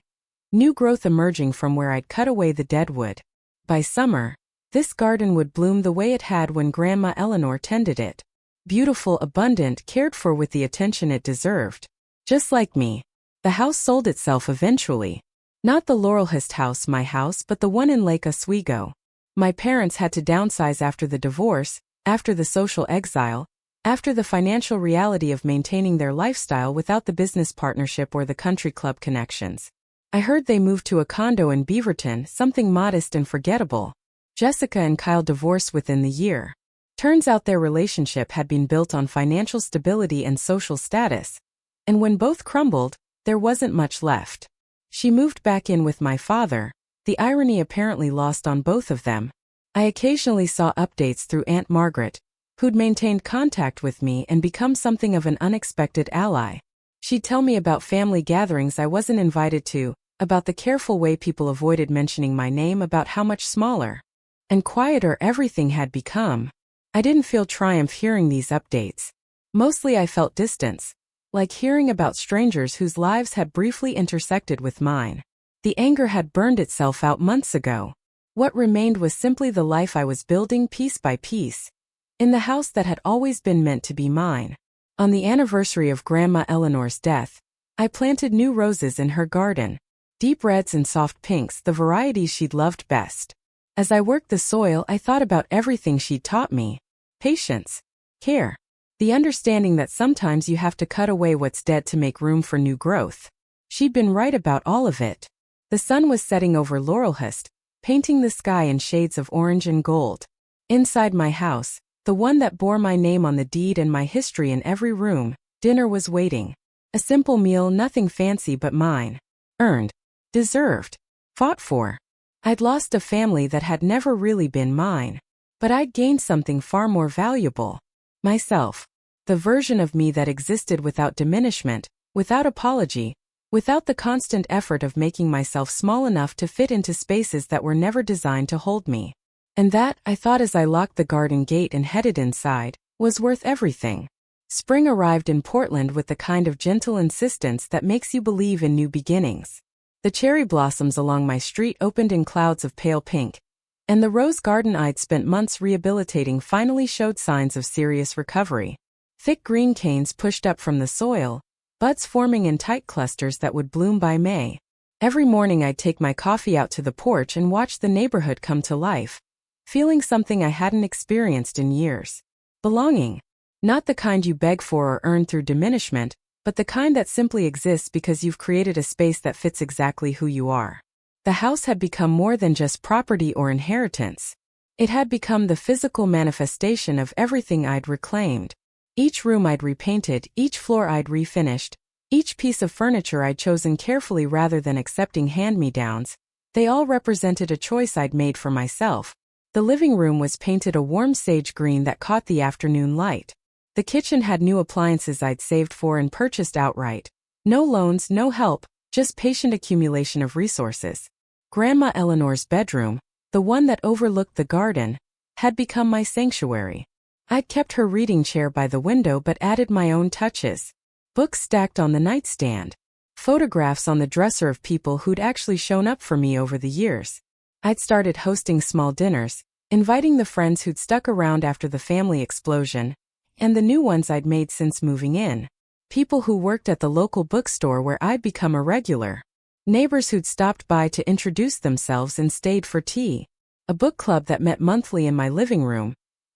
New growth emerging from where I'd cut away the dead wood. By summer, this garden would bloom the way it had when Grandma Eleanor tended it. Beautiful, abundant, cared for with the attention it deserved. Just like me. The house sold itself eventually. Not the Laurelhurst house, my house, but the one in Lake Oswego. My parents had to downsize after the divorce, after the social exile, after the financial reality of maintaining their lifestyle without the business partnership or the country club connections. I heard they moved to a condo in Beaverton, something modest and forgettable. Jessica and Kyle divorced within the year. Turns out their relationship had been built on financial stability and social status. And when both crumbled, there wasn't much left. She moved back in with my father, the irony apparently lost on both of them. I occasionally saw updates through Aunt Margaret, who'd maintained contact with me and become something of an unexpected ally. She'd tell me about family gatherings I wasn't invited to, about the careful way people avoided mentioning my name, about how much smaller and quieter everything had become. I didn't feel triumph hearing these updates. Mostly I felt distance, like hearing about strangers whose lives had briefly intersected with mine. The anger had burned itself out months ago. What remained was simply the life I was building piece by piece, in the house that had always been meant to be mine. On the anniversary of Grandma Eleanor's death, I planted new roses in her garden, deep reds and soft pinks, the varieties she'd loved best. As I worked the soil, I thought about everything she'd taught me: patience, care, the understanding that sometimes you have to cut away what's dead to make room for new growth. She'd been right about all of it. The sun was setting over Laurelhurst, painting the sky in shades of orange and gold. Inside my house, the one that bore my name on the deed and my history in every room, dinner was waiting. A simple meal, nothing fancy but mine. Earned, deserved, fought for. I'd lost a family that had never really been mine. But I'd gained something far more valuable. Myself. The version of me that existed without diminishment, without apology, without the constant effort of making myself small enough to fit into spaces that were never designed to hold me. And that, I thought as I locked the garden gate and headed inside, was worth everything. Spring arrived in Portland with the kind of gentle insistence that makes you believe in new beginnings. The cherry blossoms along my street opened in clouds of pale pink, and the rose garden I'd spent months rehabilitating finally showed signs of serious recovery. Thick green canes pushed up from the soil, buds forming in tight clusters that would bloom by May. Every morning I'd take my coffee out to the porch and watch the neighborhood come to life, feeling something I hadn't experienced in years. Belonging. Not the kind you beg for or earn through diminishment, but the kind that simply exists because you've created a space that fits exactly who you are. The house had become more than just property or inheritance. It had become the physical manifestation of everything I'd reclaimed. Each room I'd repainted, each floor I'd refinished, each piece of furniture I'd chosen carefully rather than accepting hand-me-downs, they all represented a choice I'd made for myself. The living room was painted a warm sage green that caught the afternoon light. The kitchen had new appliances I'd saved for and purchased outright. No loans, no help, just patient accumulation of resources. Grandma Eleanor's bedroom, the one that overlooked the garden, had become my sanctuary. I'd kept her reading chair by the window but added my own touches. Books stacked on the nightstand. Photographs on the dresser of people who'd actually shown up for me over the years. I'd started hosting small dinners, inviting the friends who'd stuck around after the family explosion, and the new ones I'd made since moving in. People who worked at the local bookstore where I'd become a regular. Neighbors who'd stopped by to introduce themselves and stayed for tea. A book club that met monthly in my living room.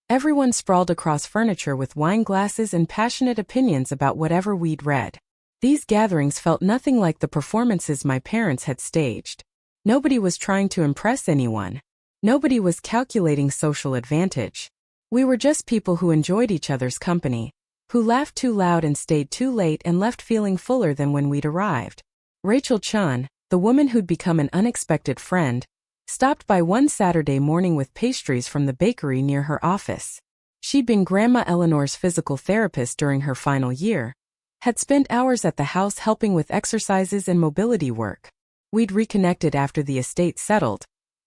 Everyone sprawled across furniture with wine glasses and passionate opinions about whatever we'd read. These gatherings felt nothing like the performances my parents had staged. Nobody was trying to impress anyone. Nobody was calculating social advantage. We were just people who enjoyed each other's company, who laughed too loud and stayed too late and left feeling fuller than when we'd arrived. Rachel Chun, the woman who'd become an unexpected friend, stopped by one Saturday morning with pastries from the bakery near her office. She'd been Grandma Eleanor's physical therapist during her final year, had spent hours at the house helping with exercises and mobility work. We'd reconnected after the estate settled,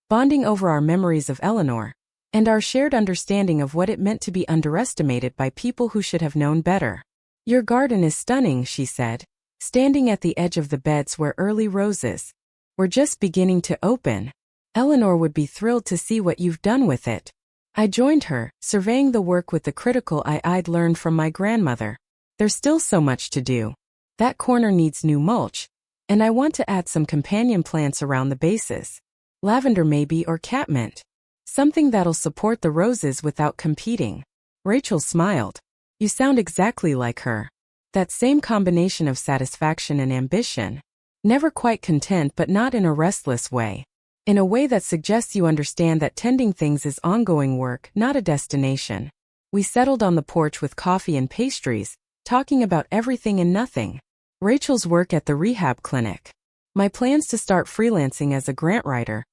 bonding over our memories of Eleanor, and our shared understanding of what it meant to be underestimated by people who should have known better. "Your garden is stunning," she said, standing at the edge of the beds where early roses were just beginning to open. "Eleanor would be thrilled to see what you've done with it." I joined her, surveying the work with the critical eye I'd learned from my grandmother. "There's still so much to do. That corner needs new mulch, and I want to add some companion plants around the bases. Lavender maybe or catmint. Something that'll support the roses without competing." Rachel smiled. "You sound exactly like her. That same combination of satisfaction and ambition. Never quite content but not in a restless way. In a way that suggests you understand that tending things is ongoing work, not a destination." We settled on the porch with coffee and pastries, talking about everything and nothing. Rachel's work at the rehab clinic. My plans to start freelancing as a grant writer,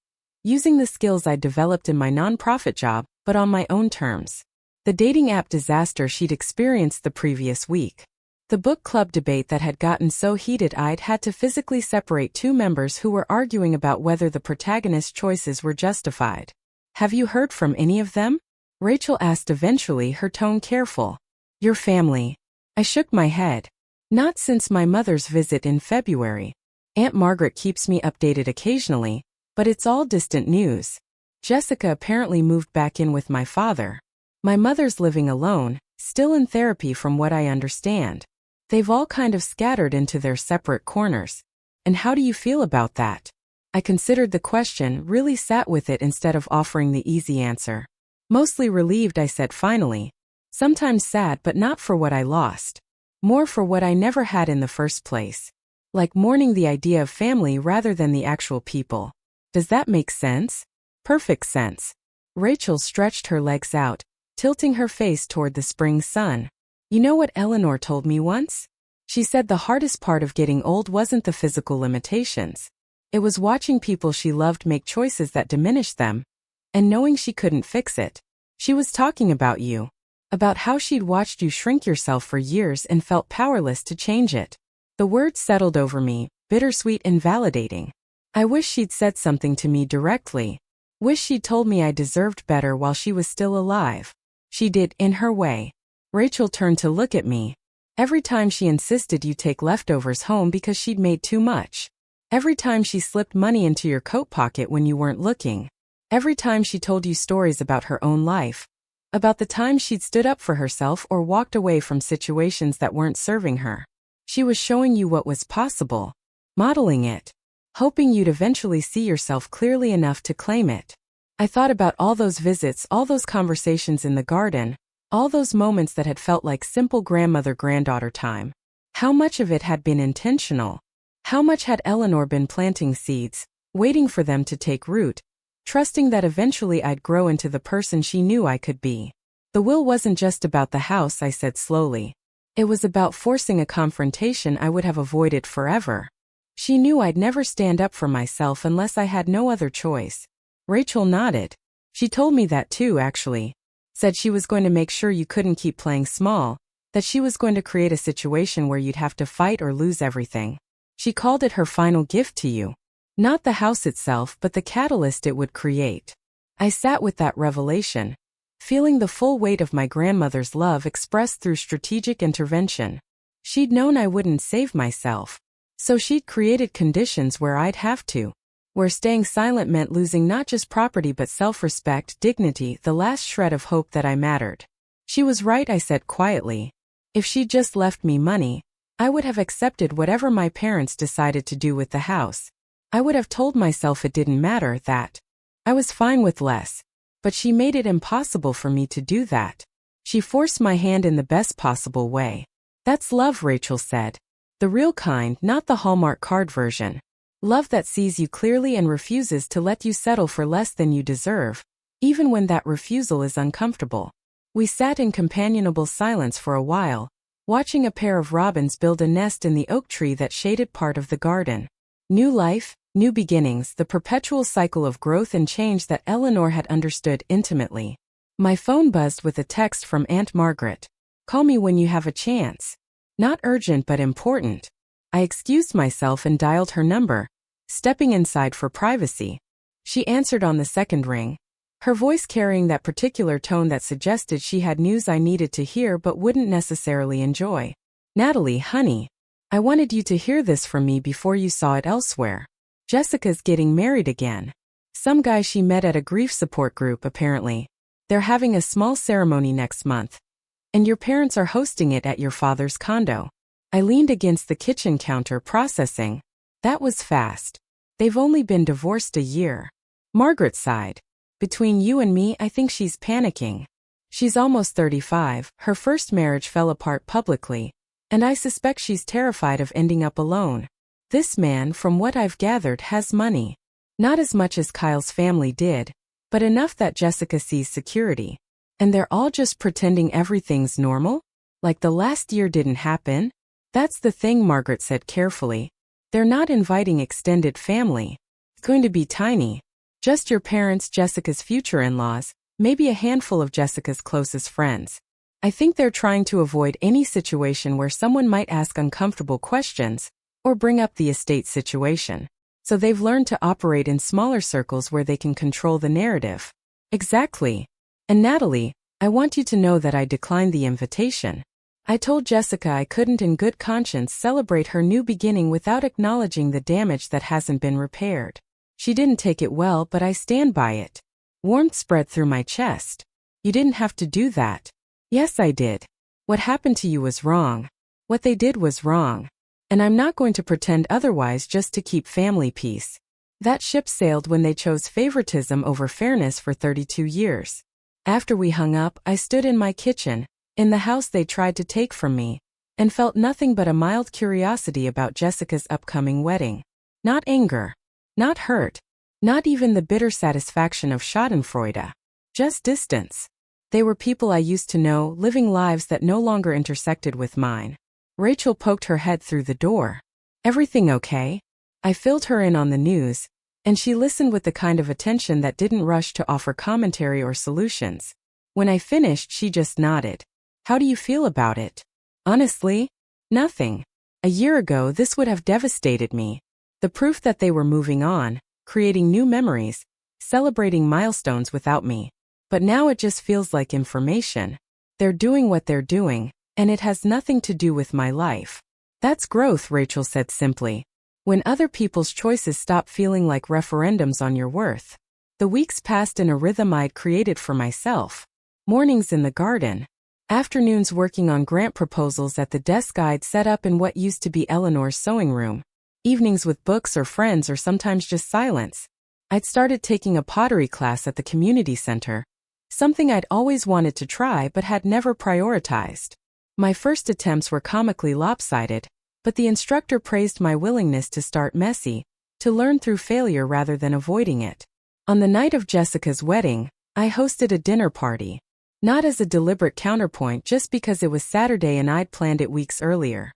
using the skills I'd developed in my nonprofit job, but on my own terms. The dating app disaster she'd experienced the previous week. The book club debate that had gotten so heated I'd had to physically separate two members who were arguing about whether the protagonist's choices were justified. "Have you heard from any of them?" Rachel asked eventually, her tone careful. "Your family." I shook my head. "Not since my mother's visit in February. Aunt Margaret keeps me updated occasionally, but it's all distant news. Jessica apparently moved back in with my father. My mother's living alone, still in therapy from what I understand. They've all kind of scattered into their separate corners. And how do you feel about that?" I considered the question, really sat with it instead of offering the easy answer. "Mostly relieved," I said finally. "Sometimes sad but not for what I lost. More for what I never had in the first place. Like mourning the idea of family rather than the actual people. Does that make sense?" "Perfect sense." Rachel stretched her legs out, tilting her face toward the spring sun. "You know what Eleanor told me once? She said the hardest part of getting old wasn't the physical limitations. It was watching people she loved make choices that diminished them, and knowing she couldn't fix it. She was talking about you. About how she'd watched you shrink yourself for years and felt powerless to change it." The words settled over me, bittersweet and validating. I wish she'd said something to me directly. Wish she'd told me I deserved better while she was still alive. She did, in her way. Rachel turned to look at me. Every time she insisted you take leftovers home because she'd made too much. Every time she slipped money into your coat pocket when you weren't looking. Every time she told you stories about her own life. About the time she'd stood up for herself or walked away from situations that weren't serving her. She was showing you what was possible. Modeling it. Hoping you'd eventually see yourself clearly enough to claim it. I thought about all those visits, all those conversations in the garden, all those moments that had felt like simple grandmother-granddaughter time. How much of it had been intentional? How much had Eleanor been planting seeds, waiting for them to take root, trusting that eventually I'd grow into the person she knew I could be? "The will wasn't just about the house," I said slowly. "It was about forcing a confrontation I would have avoided forever. She knew I'd never stand up for myself unless I had no other choice." Rachel nodded. "She told me that too, actually. Said she was going to make sure you couldn't keep playing small, that she was going to create a situation where you'd have to fight or lose everything. She called it her final gift to you. Not the house itself, but the catalyst it would create. I sat with that revelation, feeling the full weight of my grandmother's love expressed through strategic intervention. She'd known I wouldn't save myself, so she'd created conditions where I'd have to, where staying silent meant losing not just property but self-respect, dignity, the last shred of hope that I mattered. She was right, I said quietly. If she'd just left me money, I would have accepted whatever my parents decided to do with the house. I would have told myself it didn't matter, that I was fine with less. But she made it impossible for me to do that. She forced my hand in the best possible way. That's love, Rachel said. The real kind, not the Hallmark card version. Love that sees you clearly and refuses to let you settle for less than you deserve, even when that refusal is uncomfortable. We sat in companionable silence for a while, watching a pair of robins build a nest in the oak tree that shaded part of the garden. New life, new beginnings, the perpetual cycle of growth and change that Eleanor had understood intimately. My phone buzzed with a text from Aunt Margaret. Call me when you have a chance. Not urgent but important. I excused myself and dialed her number, stepping inside for privacy. She answered on the second ring, her voice carrying that particular tone that suggested she had news I needed to hear but wouldn't necessarily enjoy. Natalie, honey, I wanted you to hear this from me before you saw it elsewhere. Jessica's getting married again. Some guy she met at a grief support group, apparently. They're having a small ceremony next month. And your parents are hosting it at your father's condo. I leaned against the kitchen counter, processing. That was fast. They've only been divorced a year. Margaret sighed. Between you and me, I think she's panicking. She's almost 35, her first marriage fell apart publicly, and I suspect she's terrified of ending up alone. This man, from what I've gathered, has money. Not as much as Kyle's family did, but enough that Jessica sees security. And they're all just pretending everything's normal? Like the last year didn't happen? That's the thing, Margaret said carefully. They're not inviting extended family. It's going to be tiny. Just your parents, Jessica's future in-laws, maybe a handful of Jessica's closest friends. I think they're trying to avoid any situation where someone might ask uncomfortable questions or bring up the estate situation. So they've learned to operate in smaller circles where they can control the narrative. Exactly. And Natalie, I want you to know that I declined the invitation. I told Jessica I couldn't in good conscience celebrate her new beginning without acknowledging the damage that hasn't been repaired. She didn't take it well, but I stand by it. Warmth spread through my chest. You didn't have to do that. Yes, I did. What happened to you was wrong. What they did was wrong. And I'm not going to pretend otherwise just to keep family peace. That ship sailed when they chose favoritism over fairness for 32 years. After we hung up, I stood in my kitchen, in the house they tried to take from me, and felt nothing but a mild curiosity about Jessica's upcoming wedding. Not anger. Not hurt. Not even the bitter satisfaction of schadenfreude. Just distance. They were people I used to know, living lives that no longer intersected with mine. Rachel poked her head through the door. Everything okay? I filled her in on the news, and she listened with the kind of attention that didn't rush to offer commentary or solutions. When I finished, she just nodded. How do you feel about it? Honestly? Nothing. A year ago, this would have devastated me. The proof that they were moving on, creating new memories, celebrating milestones without me. But now it just feels like information. They're doing what they're doing, and it has nothing to do with my life. That's growth, Rachel said simply. When other people's choices stop feeling like referendums on your worth. The weeks passed in a rhythm I'd created for myself. Mornings in the garden. Afternoons working on grant proposals at the desk I'd set up in what used to be Eleanor's sewing room. Evenings with books or friends or sometimes just silence. I'd started taking a pottery class at the community center. Something I'd always wanted to try but had never prioritized. My first attempts were comically lopsided, but the instructor praised my willingness to start messy, to learn through failure rather than avoiding it. On the night of Jessica's wedding, I hosted a dinner party. Not as a deliberate counterpoint, just because it was Saturday and I'd planned it weeks earlier.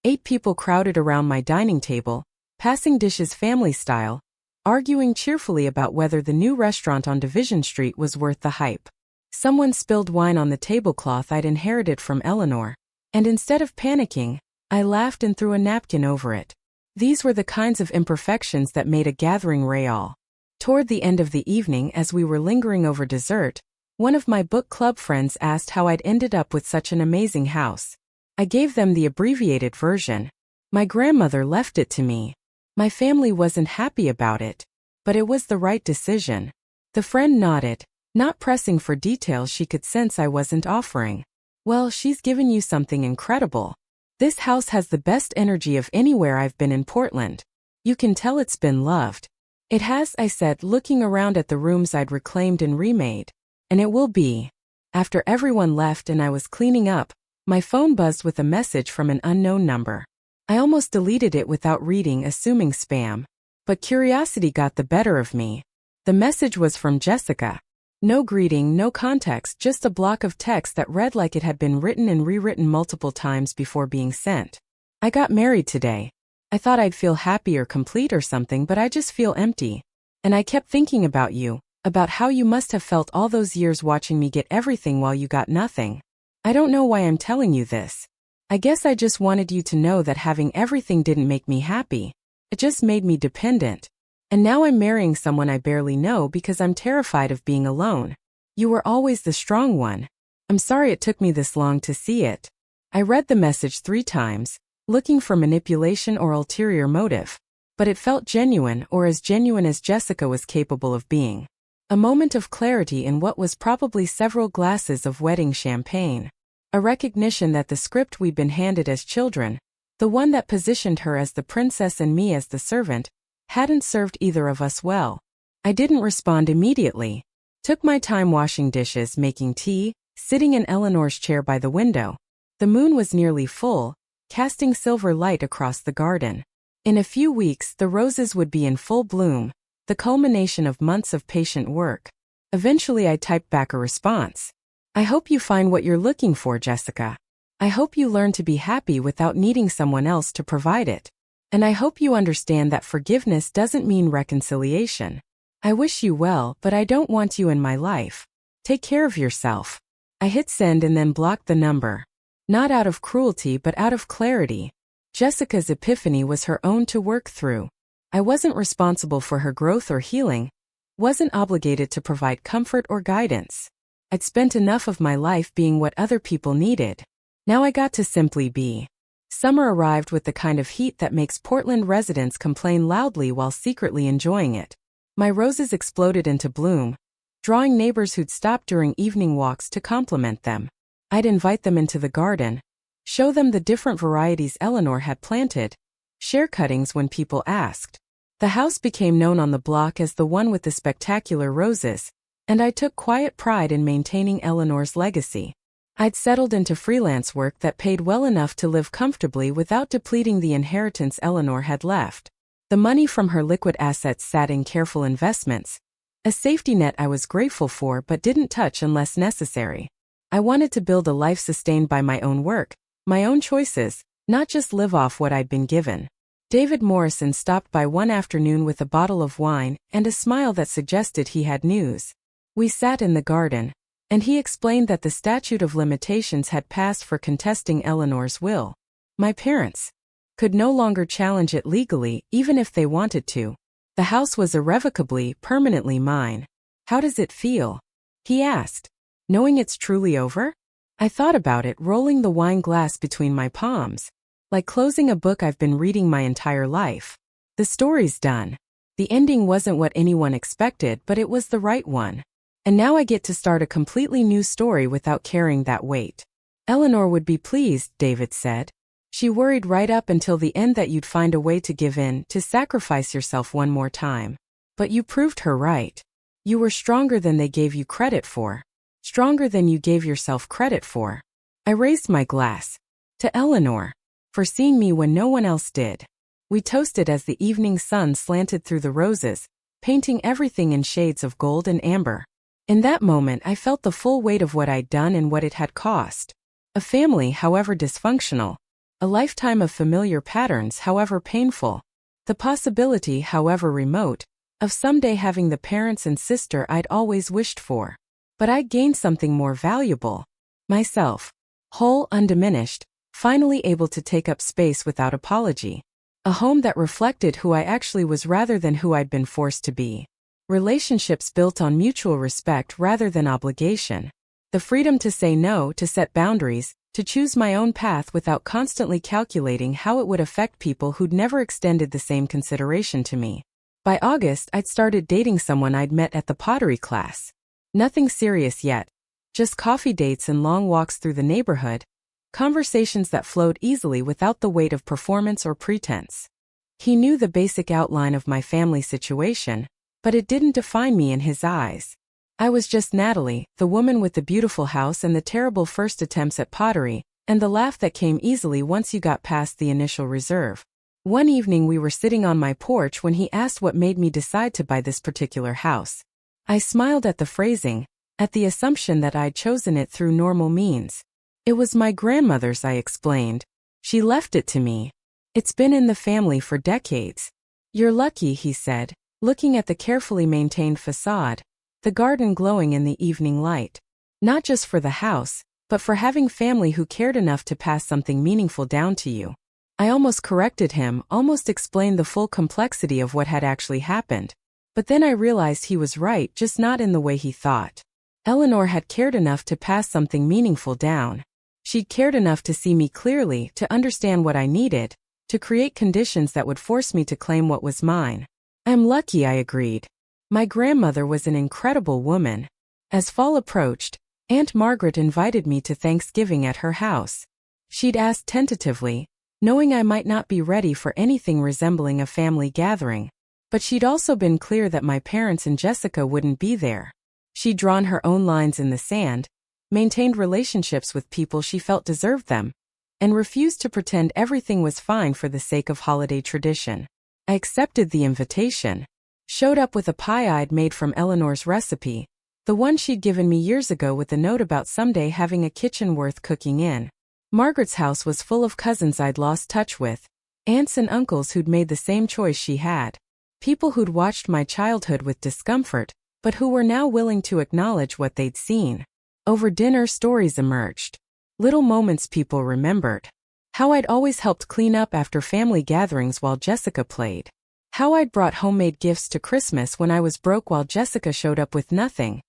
8 people crowded around my dining table, passing dishes family style, arguing cheerfully about whether the new restaurant on Division Street was worth the hype. Someone spilled wine on the tablecloth I'd inherited from Eleanor. And instead of panicking, I laughed and threw a napkin over it. These were the kinds of imperfections that made a gathering real. Toward the end of the evening, as we were lingering over dessert, one of my book club friends asked how I'd ended up with such an amazing house. I gave them the abbreviated version. My grandmother left it to me. My family wasn't happy about it, but it was the right decision. The friend nodded, not pressing for details she could sense I wasn't offering. Well, she's given you something incredible. This house has the best energy of anywhere I've been in Portland. You can tell it's been loved. It has, I said, looking around at the rooms I'd reclaimed and remade. And it will be. After everyone left and I was cleaning up, my phone buzzed with a message from an unknown number. I almost deleted it without reading, assuming spam. But curiosity got the better of me. The message was from Jessica. No greeting, no context, just a block of text that read like it had been written and rewritten multiple times before being sent. I got married today. I thought I'd feel happy or complete or something, but I just feel empty. And I kept thinking about you, about how you must have felt all those years watching me get everything while you got nothing. I don't know why I'm telling you this. I guess I just wanted you to know that having everything didn't make me happy. It just made me dependent. And now I'm marrying someone I barely know because I'm terrified of being alone. You were always the strong one. I'm sorry it took me this long to see it. I read the message 3 times, looking for manipulation or ulterior motive. But it felt genuine, or as genuine as Jessica was capable of being. A moment of clarity in what was probably several glasses of wedding champagne. A recognition that the script we'd been handed as children, the one that positioned her as the princess and me as the servant, hadn't served either of us well. I didn't respond immediately. Took my time washing dishes, making tea, sitting in Eleanor's chair by the window. The moon was nearly full, casting silver light across the garden. In a few weeks, the roses would be in full bloom, the culmination of months of patient work. Eventually I typed back a response. I hope you find what you're looking for, Jessica. I hope you learn to be happy without needing someone else to provide it. And I hope you understand that forgiveness doesn't mean reconciliation. I wish you well, but I don't want you in my life. Take care of yourself. I hit send and then blocked the number. Not out of cruelty but out of clarity. Jessica's epiphany was her own to work through. I wasn't responsible for her growth or healing. Wasn't obligated to provide comfort or guidance. I'd spent enough of my life being what other people needed. Now I got to simply be. Summer arrived with the kind of heat that makes Portland residents complain loudly while secretly enjoying it. My roses exploded into bloom, drawing neighbors who'd stop during evening walks to compliment them. I'd invite them into the garden, show them the different varieties Eleanor had planted, share cuttings when people asked. The house became known on the block as the one with the spectacular roses, and I took quiet pride in maintaining Eleanor's legacy. I'd settled into freelance work that paid well enough to live comfortably without depleting the inheritance Eleanor had left. The money from her liquid assets sat in careful investments, a safety net I was grateful for but didn't touch unless necessary. I wanted to build a life sustained by my own work, my own choices, not just live off what I'd been given. David Morrison stopped by one afternoon with a bottle of wine and a smile that suggested he had news. We sat in the garden, and he explained that the statute of limitations had passed for contesting Eleanor's will. My parents could no longer challenge it legally, even if they wanted to. The house was irrevocably, permanently mine. How does it feel? He asked. Knowing it's truly over? I thought about it, rolling the wine glass between my palms. Like closing a book I've been reading my entire life. The story's done. The ending wasn't what anyone expected, but it was the right one. And now I get to start a completely new story without carrying that weight. Eleanor would be pleased, David said. She worried right up until the end that you'd find a way to give in, to sacrifice yourself one more time. But you proved her right. You were stronger than they gave you credit for. Stronger than you gave yourself credit for. I raised my glass. To Eleanor. For seeing me when no one else did. We toasted as the evening sun slanted through the roses, painting everything in shades of gold and amber. In that moment I felt the full weight of what I'd done and what it had cost. A family, however dysfunctional. A lifetime of familiar patterns, however painful. The possibility, however remote, of someday having the parents and sister I'd always wished for. But I'd gained something more valuable. Myself. Whole, undiminished, finally able to take up space without apology. A home that reflected who I actually was rather than who I'd been forced to be. Relationships built on mutual respect rather than obligation. The freedom to say no, to set boundaries, to choose my own path without constantly calculating how it would affect people who'd never extended the same consideration to me. By August, I'd started dating someone I'd met at the pottery class. Nothing serious yet. Just coffee dates and long walks through the neighborhood. Conversations that flowed easily without the weight of performance or pretense. He knew the basic outline of my family situation, but it didn't define me in his eyes. I was just Natalie, the woman with the beautiful house and the terrible first attempts at pottery, and the laugh that came easily once you got past the initial reserve. One evening we were sitting on my porch when he asked what made me decide to buy this particular house. I smiled at the phrasing, at the assumption that I'd chosen it through normal means. It was my grandmother's, I explained. She left it to me. It's been in the family for decades. You're lucky, he said, looking at the carefully maintained facade, the garden glowing in the evening light. Not just for the house, but for having family who cared enough to pass something meaningful down to you. I almost corrected him, almost explained the full complexity of what had actually happened. But then I realized he was right, just not in the way he thought. Eleanor had cared enough to pass something meaningful down. She'd cared enough to see me clearly, to understand what I needed, to create conditions that would force me to claim what was mine. I'm lucky, I agreed. My grandmother was an incredible woman. As fall approached, Aunt Margaret invited me to Thanksgiving at her house. She'd asked tentatively, knowing I might not be ready for anything resembling a family gathering. But she'd also been clear that my parents and Jessica wouldn't be there. She'd drawn her own lines in the sand, maintained relationships with people she felt deserved them, and refused to pretend everything was fine for the sake of holiday tradition. I accepted the invitation, showed up with a pie I'd made from Eleanor's recipe, the one she'd given me years ago with a note about someday having a kitchen worth cooking in. Margaret's house was full of cousins I'd lost touch with, aunts and uncles who'd made the same choice she had, people who'd watched my childhood with discomfort, but who were now willing to acknowledge what they'd seen. Over dinner, stories emerged. Little moments people remembered. How I'd always helped clean up after family gatherings while Jessica played. How I'd brought homemade gifts to Christmas when I was broke while Jessica showed up with nothing,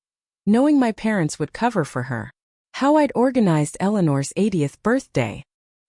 knowing my parents would cover for her. How I'd organized Eleanor's 80th birthday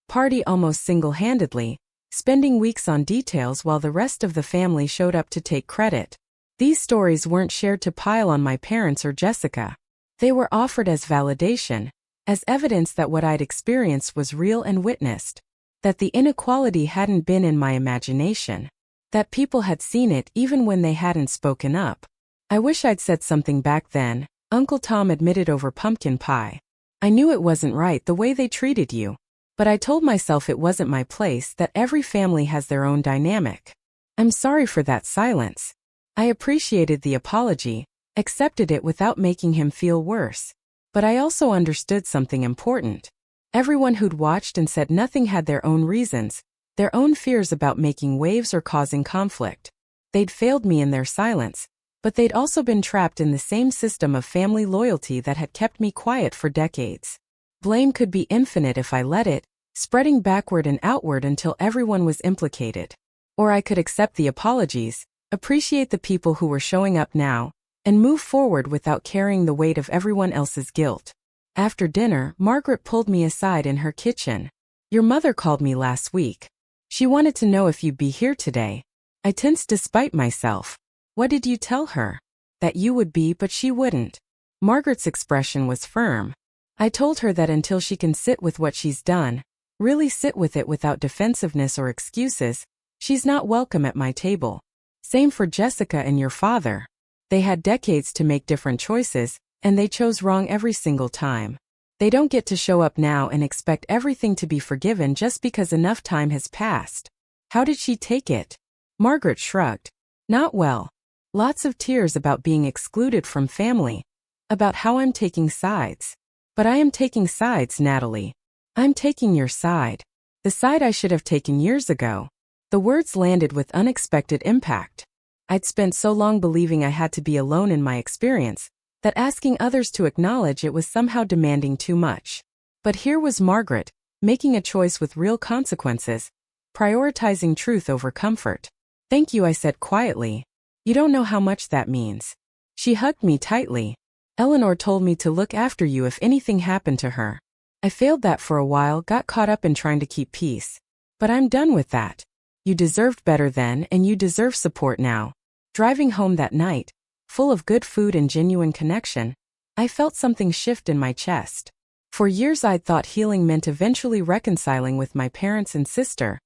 party almost single-handedly, spending weeks on details while the rest of the family showed up to take credit. These stories weren't shared to pile on my parents or Jessica. They were offered as validation, as evidence that what I'd experienced was real and witnessed, that the inequality hadn't been in my imagination, that people had seen it even when they hadn't spoken up. I wish I'd said something back then, Uncle Tom admitted over pumpkin pie. I knew it wasn't right the way they treated you, but I told myself it wasn't my place, that every family has their own dynamic. I'm sorry for that silence. I appreciated the apology, accepted it without making him feel worse. But I also understood something important. Everyone who'd watched and said nothing had their own reasons, their own fears about making waves or causing conflict. They'd failed me in their silence, but they'd also been trapped in the same system of family loyalty that had kept me quiet for decades. Blame could be infinite if I let it, spreading backward and outward until everyone was implicated. Or I could accept the apologies, appreciate the people who were showing up now, and move forward without carrying the weight of everyone else's guilt. After dinner, Margaret pulled me aside in her kitchen. Your mother called me last week. She wanted to know if you'd be here today. I tensed despite myself. What did you tell her? That you would be, but she wouldn't. Margaret's expression was firm. I told her that until she can sit with what she's done, really sit with it without defensiveness or excuses, she's not welcome at my table. Same for Jessica and your father. They had decades to make different choices, and they chose wrong every single time. They don't get to show up now and expect everything to be forgiven just because enough time has passed. How did she take it? Margaret shrugged. Not well. Lots of tears about being excluded from family. About how I'm taking sides. But I am taking sides, Natalie. I'm taking your side. The side I should have taken years ago. The words landed with unexpected impact. I'd spent so long believing I had to be alone in my experience, that asking others to acknowledge it was somehow demanding too much. But here was Margaret, making a choice with real consequences, prioritizing truth over comfort. Thank you, I said quietly. You don't know how much that means. She hugged me tightly. Eleanor told me to look after you if anything happened to her. I failed that for a while, got caught up in trying to keep peace. But I'm done with that. You deserved better then, and you deserve support now. Driving home that night, full of good food and genuine connection, I felt something shift in my chest. For years I'd thought healing meant eventually reconciling with my parents and sister,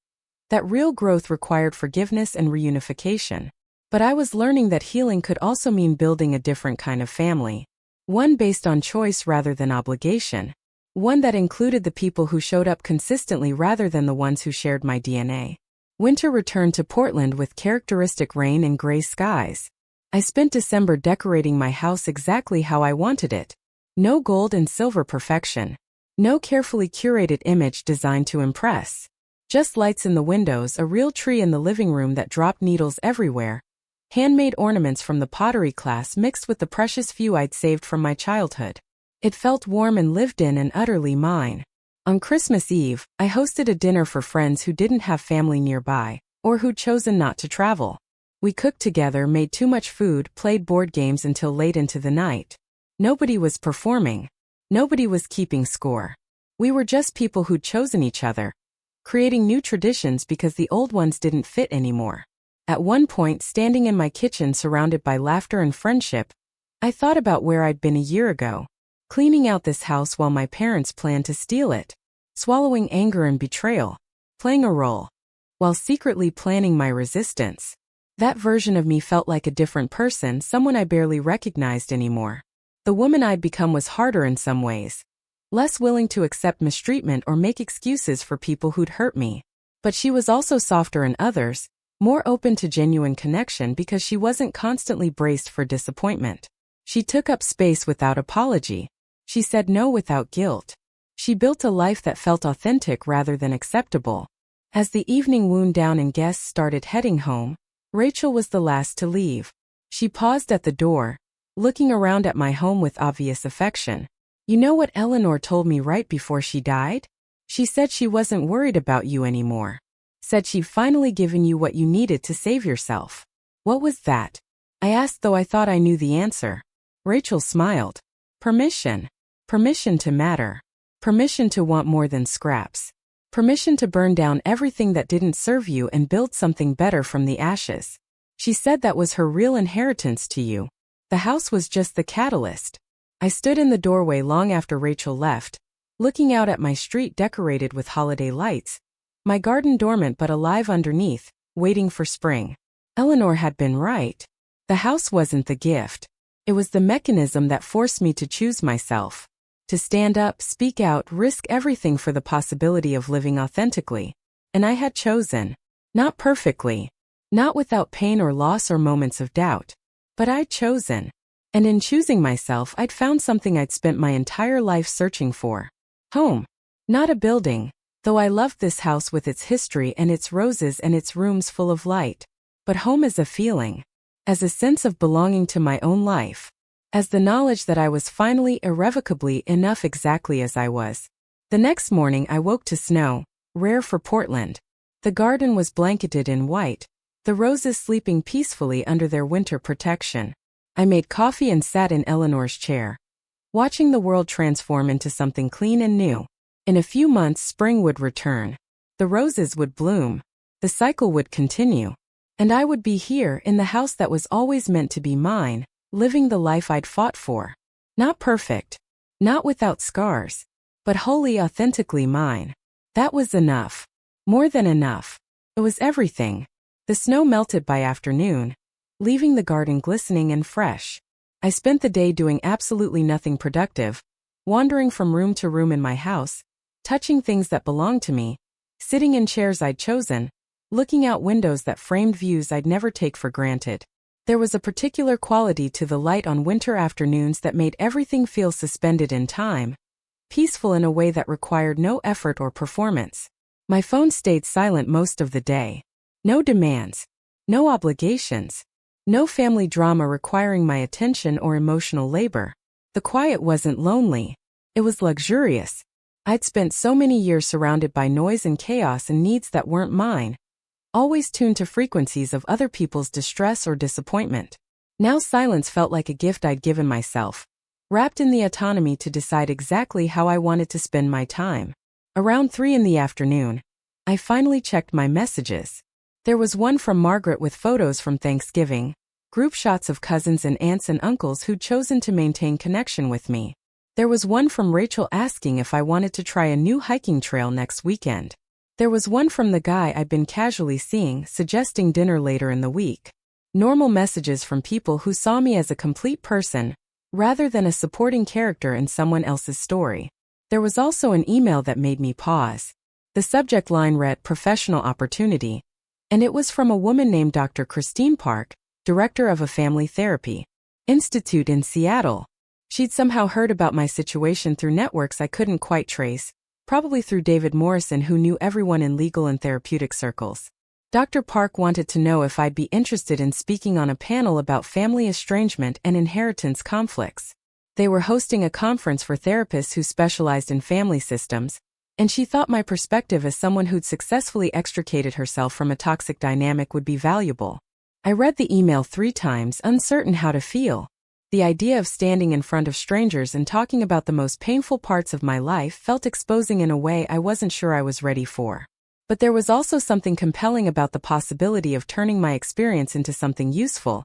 that real growth required forgiveness and reunification. But I was learning that healing could also mean building a different kind of family. One based on choice rather than obligation. One that included the people who showed up consistently rather than the ones who shared my DNA. Winter returned to Portland with characteristic rain and gray skies. I spent December decorating my house exactly how I wanted it. No gold and silver perfection. No carefully curated image designed to impress. Just lights in the windows, a real tree in the living room that dropped needles everywhere. Handmade ornaments from the pottery class mixed with the precious few I'd saved from my childhood. It felt warm and lived in and utterly mine. On Christmas Eve, I hosted a dinner for friends who didn't have family nearby, or who'd chosen not to travel. We cooked together, made too much food, played board games until late into the night. Nobody was performing. Nobody was keeping score. We were just people who'd chosen each other, creating new traditions because the old ones didn't fit anymore. At one point, standing in my kitchen surrounded by laughter and friendship, I thought about where I'd been a year ago, cleaning out this house while my parents planned to steal it, swallowing anger and betrayal, playing a role, while secretly planning my resistance. That version of me felt like a different person, someone I barely recognized anymore. The woman I'd become was harder in some ways. Less willing to accept mistreatment or make excuses for people who'd hurt me. But she was also softer in others, more open to genuine connection because she wasn't constantly braced for disappointment. She took up space without apology. She said no without guilt. She built a life that felt authentic rather than acceptable. As the evening wound down and guests started heading home, Rachel was the last to leave. She paused at the door, looking around at my home with obvious affection. You know what Eleanor told me right before she died? She said she wasn't worried about you anymore. Said she'd finally given you what you needed to save yourself. What was that? I asked, though I thought I knew the answer. Rachel smiled. Permission. Permission to matter. Permission to want more than scraps. Permission to burn down everything that didn't serve you and build something better from the ashes. She said that was her real inheritance to you. The house was just the catalyst. I stood in the doorway long after Rachel left, looking out at my street decorated with holiday lights, my garden dormant but alive underneath, waiting for spring. Eleanor had been right. The house wasn't the gift. It was the mechanism that forced me to choose myself. To stand up, speak out, risk everything for the possibility of living authentically. And I had chosen. Not perfectly. Not without pain or loss or moments of doubt. But I'd chosen. And in choosing myself, I'd found something I'd spent my entire life searching for. Home. Not a building, though I loved this house with its history and its roses and its rooms full of light. But home as a feeling. As a sense of belonging to my own life. As the knowledge that I was finally irrevocably enough exactly as I was. The next morning I woke to snow, rare for Portland. The garden was blanketed in white, the roses sleeping peacefully under their winter protection. I made coffee and sat in Eleanor's chair, watching the world transform into something clean and new. In a few months spring would return. The roses would bloom. The cycle would continue. And I would be here in the house that was always meant to be mine, living the life I'd fought for. Not perfect. Not without scars. But wholly authentically mine. That was enough. More than enough. It was everything. The snow melted by afternoon, leaving the garden glistening and fresh. I spent the day doing absolutely nothing productive, wandering from room to room in my house, touching things that belonged to me, sitting in chairs I'd chosen, looking out windows that framed views I'd never take for granted. There was a particular quality to the light on winter afternoons that made everything feel suspended in time, peaceful in a way that required no effort or performance. My phone stayed silent most of the day. No demands. No obligations. No family drama requiring my attention or emotional labor. The quiet wasn't lonely. It was luxurious. I'd spent so many years surrounded by noise and chaos and needs that weren't mine, always tuned to frequencies of other people's distress or disappointment. Now silence felt like a gift I'd given myself, wrapped in the autonomy to decide exactly how I wanted to spend my time. Around 3 in the afternoon, I finally checked my messages. There was one from Margaret with photos from Thanksgiving, group shots of cousins and aunts and uncles who'd chosen to maintain connection with me. There was one from Rachel asking if I wanted to try a new hiking trail next weekend. There was one from the guy I'd been casually seeing, suggesting dinner later in the week. Normal messages from people who saw me as a complete person, rather than a supporting character in someone else's story. There was also an email that made me pause. The subject line read "Professional Opportunity," and it was from a woman named Dr. Christine Park, director of a family therapy institute in Seattle. She'd somehow heard about my situation through networks I couldn't quite trace, probably through David Morrison, who knew everyone in legal and therapeutic circles. Dr. Park wanted to know if I'd be interested in speaking on a panel about family estrangement and inheritance conflicts. They were hosting a conference for therapists who specialized in family systems, and she thought my perspective as someone who'd successfully extricated herself from a toxic dynamic would be valuable. I read the email 3 times, uncertain how to feel. The idea of standing in front of strangers and talking about the most painful parts of my life felt exposing in a way I wasn't sure I was ready for. But there was also something compelling about the possibility of turning my experience into something useful,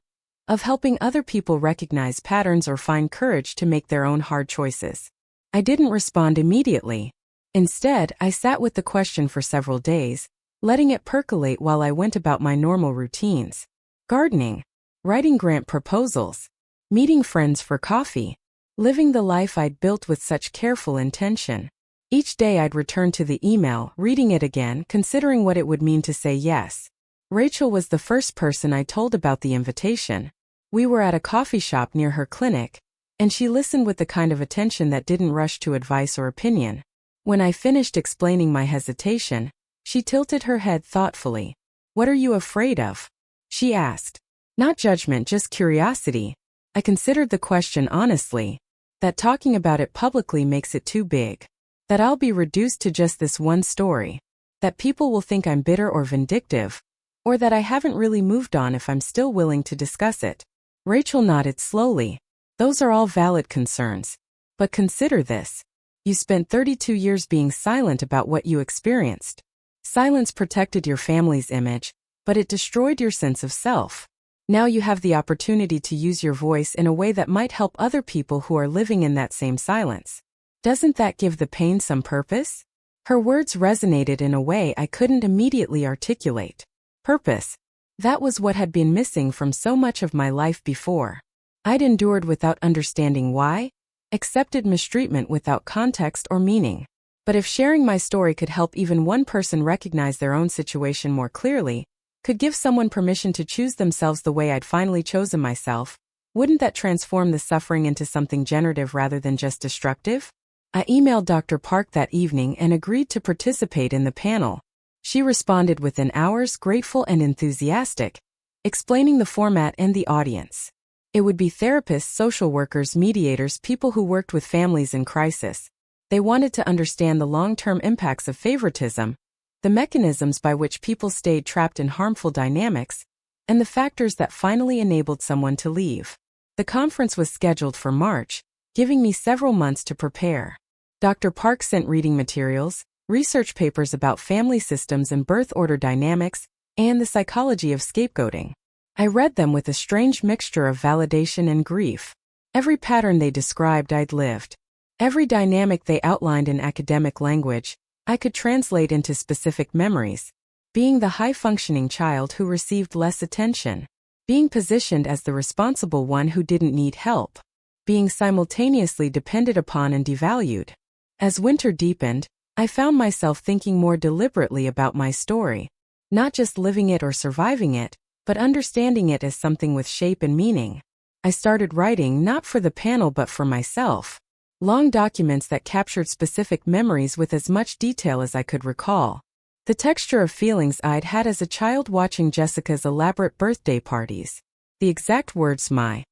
of helping other people recognize patterns or find courage to make their own hard choices. I didn't respond immediately. Instead, I sat with the question for several days, letting it percolate while I went about my normal routines. Gardening, writing grant proposals, meeting friends for coffee, living the life I'd built with such careful intention. Each day I'd return to the email, reading it again, considering what it would mean to say yes. Rachel was the first person I told about the invitation. We were at a coffee shop near her clinic, and she listened with the kind of attention that didn't rush to advice or opinion. When I finished explaining my hesitation, she tilted her head thoughtfully. "What are you afraid of?" she asked. Not judgment, just curiosity. I considered the question honestly, that talking about it publicly makes it too big. That I'll be reduced to just this one story. That people will think I'm bitter or vindictive. Or that I haven't really moved on if I'm still willing to discuss it. Rachel nodded slowly. Those are all valid concerns. But consider this. You spent 32 years being silent about what you experienced. Silence protected your family's image, but it destroyed your sense of self. Now you have the opportunity to use your voice in a way that might help other people who are living in that same silence. Doesn't that give the pain some purpose? Her words resonated in a way I couldn't immediately articulate. Purpose. That was what had been missing from so much of my life before. I'd endured without understanding why, accepted mistreatment without context or meaning. But if sharing my story could help even one person recognize their own situation more clearly, could give someone permission to choose themselves the way I'd finally chosen myself, wouldn't that transform the suffering into something generative rather than just destructive? I emailed Dr. Park that evening and agreed to participate in the panel. She responded within hours, grateful and enthusiastic, explaining the format and the audience. It would be therapists, social workers, mediators, people who worked with families in crisis. They wanted to understand the long-term impacts of favoritism, the mechanisms by which people stayed trapped in harmful dynamics, and the factors that finally enabled someone to leave. The conference was scheduled for March, giving me several months to prepare. Dr. Park sent reading materials, research papers about family systems and birth order dynamics, and the psychology of scapegoating. I read them with a strange mixture of validation and grief. Every pattern they described I'd lived. Every dynamic they outlined in academic language, I could translate into specific memories. Being the high-functioning child who received less attention. Being positioned as the responsible one who didn't need help. Being simultaneously depended upon and devalued. As winter deepened, I found myself thinking more deliberately about my story. Not just living it or surviving it, but understanding it as something with shape and meaning. I started writing not for the panel but for myself. Long documents that captured specific memories with as much detail as I could recall. The texture of feelings I'd had as a child watching Jessica's elaborate birthday parties. The exact words my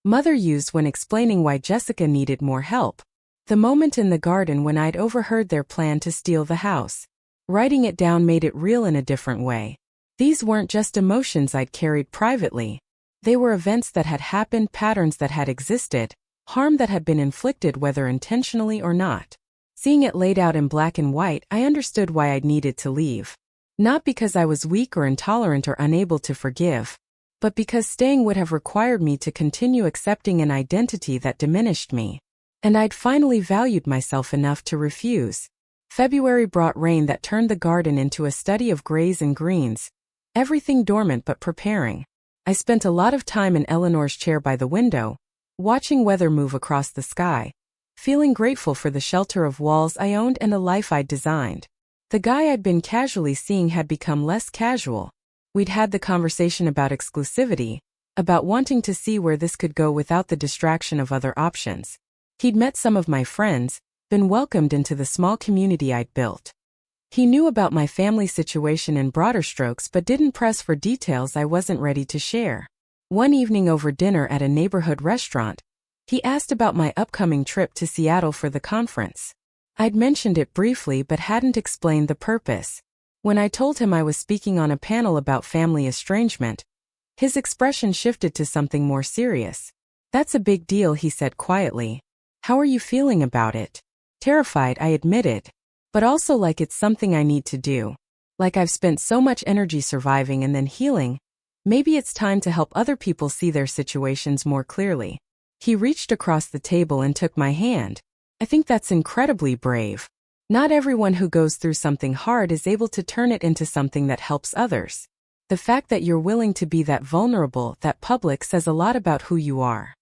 mother used when explaining why Jessica needed more help. The moment in the garden when I'd overheard their plan to steal the house. Writing it down made it real in a different way. These weren't just emotions I'd carried privately. They were events that had happened, patterns that had existed, harm that had been inflicted whether intentionally or not. Seeing it laid out in black and white, I understood why I'd needed to leave. Not because I was weak or intolerant or unable to forgive, but because staying would have required me to continue accepting an identity that diminished me. And I'd finally valued myself enough to refuse. February brought rain that turned the garden into a study of grays and greens, everything dormant but preparing. I spent a lot of time in Eleanor's chair by the window, watching weather move across the sky, feeling grateful for the shelter of walls I owned and the life I'd designed. The guy I'd been casually seeing had become less casual. We'd had the conversation about exclusivity, about wanting to see where this could go without the distraction of other options. He'd met some of my friends, been welcomed into the small community I'd built. He knew about my family situation in broader strokes but didn't press for details I wasn't ready to share. One evening over dinner at a neighborhood restaurant, he asked about my upcoming trip to Seattle for the conference. I'd mentioned it briefly but hadn't explained the purpose. When I told him I was speaking on a panel about family estrangement, his expression shifted to something more serious. "That's a big deal," he said quietly. "How are you feeling about it?" Terrified, I admitted. But also like it's something I need to do. Like I've spent so much energy surviving and then healing, maybe it's time to help other people see their situations more clearly. He reached across the table and took my hand. "I think that's incredibly brave. Not everyone who goes through something hard is able to turn it into something that helps others. The fact that you're willing to be that vulnerable, that public, says a lot about who you are."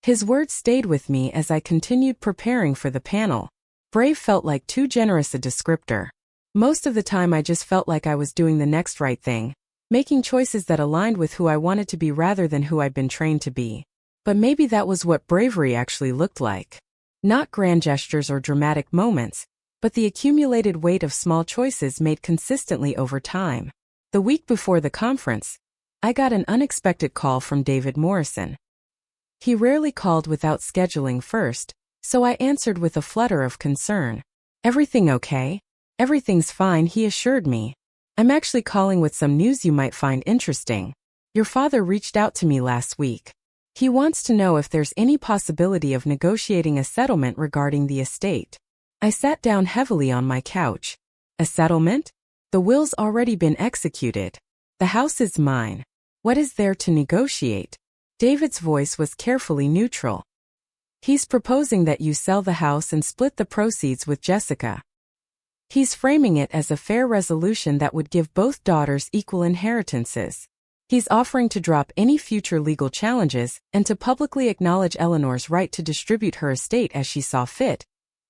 His words stayed with me as I continued preparing for the panel. Brave felt like too generous a descriptor. Most of the time I just felt like I was doing the next right thing, making choices that aligned with who I wanted to be rather than who I'd been trained to be. But maybe that was what bravery actually looked like. Not grand gestures or dramatic moments, but the accumulated weight of small choices made consistently over time. The week before the conference, I got an unexpected call from David Morrison. He rarely called without scheduling first, so I answered with a flutter of concern. "Everything okay?" "Everything's fine," he assured me. "I'm actually calling with some news you might find interesting. Your father reached out to me last week. He wants to know if there's any possibility of negotiating a settlement regarding the estate." I sat down heavily on my couch. "A settlement? The will's already been executed. The house is mine. What is there to negotiate?" David's voice was carefully neutral. "He's proposing that you sell the house and split the proceeds with Jessica. He's framing it as a fair resolution that would give both daughters equal inheritances. He's offering to drop any future legal challenges and to publicly acknowledge Eleanor's right to distribute her estate as she saw fit,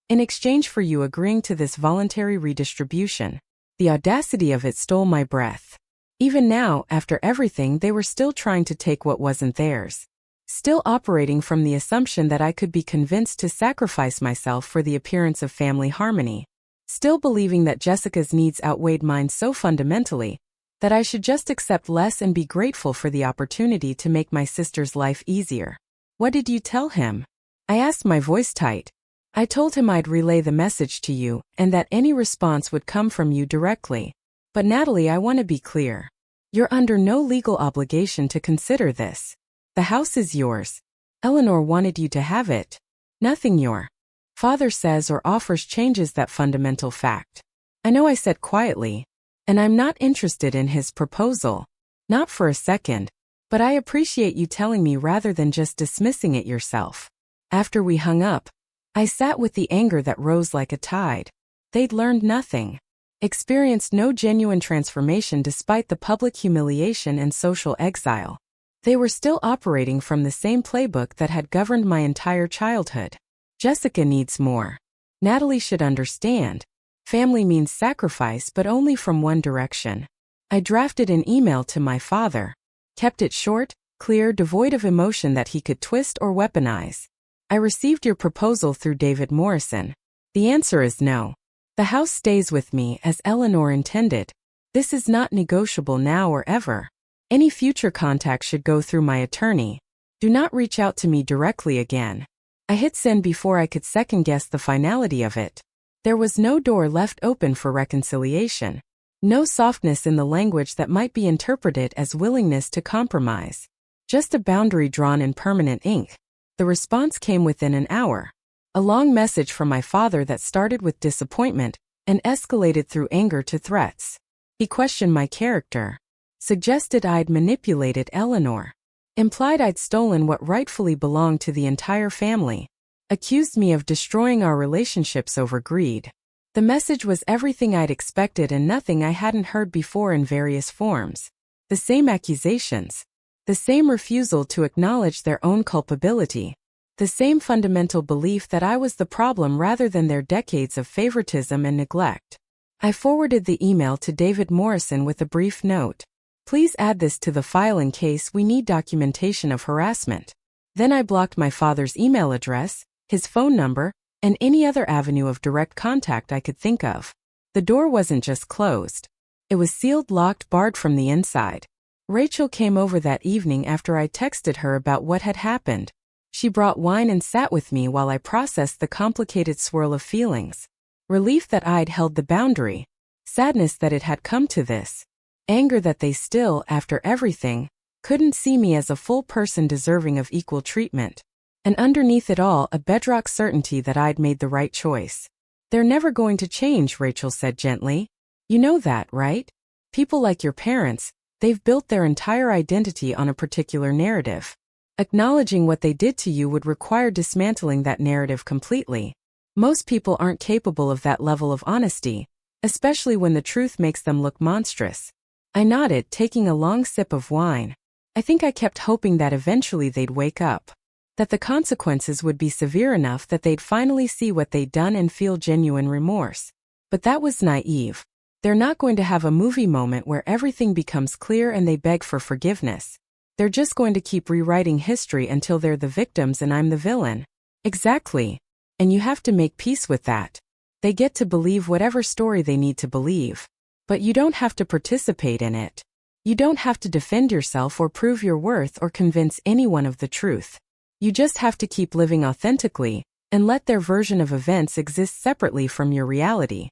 in exchange for you agreeing to this voluntary redistribution." The audacity of it stole my breath. Even now, after everything, they were still trying to take what wasn't theirs. Still operating from the assumption that I could be convinced to sacrifice myself for the appearance of family harmony. Still believing that Jessica's needs outweighed mine so fundamentally that I should just accept less and be grateful for the opportunity to make my sister's life easier. "What did you tell him?" I asked, my voice tight. "I told him I'd relay the message to you and that any response would come from you directly. But Natalie, I want to be clear. You're under no legal obligation to consider this. The house is yours. Eleanor wanted you to have it. Nothing your father says or offers changes that fundamental fact." I know, I said quietly. "And I'm not interested in his proposal. Not for a second. But I appreciate you telling me rather than just dismissing it yourself." After we hung up, I sat with the anger that rose like a tide. They'd learned nothing. Experienced no genuine transformation despite the public humiliation and social exile. They were still operating from the same playbook that had governed my entire childhood. Jessica needs more. Natalie should understand. Family means sacrifice, but only from one direction. I drafted an email to my father. Kept it short, clear, devoid of emotion that he could twist or weaponize. "I received your proposal through David Morrison. The answer is no. The house stays with me as Eleanor intended. This is not negotiable now or ever. Any future contact should go through my attorney. Do not reach out to me directly again." I hit send before I could second-guess the finality of it. There was no door left open for reconciliation. No softness in the language that might be interpreted as willingness to compromise. Just a boundary drawn in permanent ink. The response came within an hour. A long message from my father that started with disappointment and escalated through anger to threats. He questioned my character. Suggested I'd manipulated Eleanor. Implied I'd stolen what rightfully belonged to the entire family. Accused me of destroying our relationships over greed. The message was everything I'd expected and nothing I hadn't heard before in various forms. The same accusations. The same refusal to acknowledge their own culpability. The same fundamental belief that I was the problem rather than their decades of favoritism and neglect. I forwarded the email to David Morrison with a brief note. Please add this to the file in case we need documentation of harassment. Then I blocked my father's email address, his phone number, and any other avenue of direct contact I could think of. The door wasn't just closed. It was sealed, locked, barred from the inside. Rachel came over that evening after I texted her about what had happened. She brought wine and sat with me while I processed the complicated swirl of feelings. Relief that I'd held the boundary. Sadness that it had come to this. Anger that they still, after everything, couldn't see me as a full person deserving of equal treatment. And underneath it all, a bedrock certainty that I'd made the right choice. They're never going to change, Rachel said gently. You know that, right? People like your parents, they've built their entire identity on a particular narrative. Acknowledging what they did to you would require dismantling that narrative completely. Most people aren't capable of that level of honesty, especially when the truth makes them look monstrous. I nodded, taking a long sip of wine. I think I kept hoping that eventually they'd wake up. That the consequences would be severe enough that they'd finally see what they'd done and feel genuine remorse. But that was naive. They're not going to have a movie moment where everything becomes clear and they beg for forgiveness. They're just going to keep rewriting history until they're the victims and I'm the villain. Exactly. And you have to make peace with that. They get to believe whatever story they need to believe. But you don't have to participate in it. You don't have to defend yourself or prove your worth or convince anyone of the truth. You just have to keep living authentically, and let their version of events exist separately from your reality.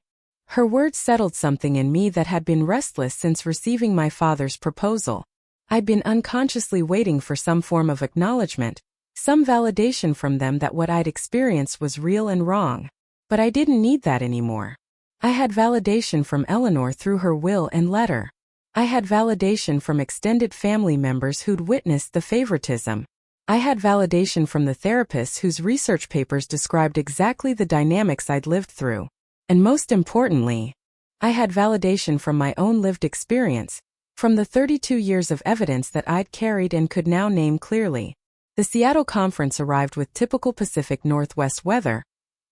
Her words settled something in me that had been restless since receiving my father's proposal. I'd been unconsciously waiting for some form of acknowledgement, some validation from them that what I'd experienced was real and wrong. But I didn't need that anymore. I had validation from Eleanor through her will and letter. I had validation from extended family members who'd witnessed the favoritism. I had validation from the therapists whose research papers described exactly the dynamics I'd lived through. And most importantly, I had validation from my own lived experience, from the 32 years of evidence that I'd carried and could now name clearly. The Seattle conference arrived with typical Pacific Northwest weather.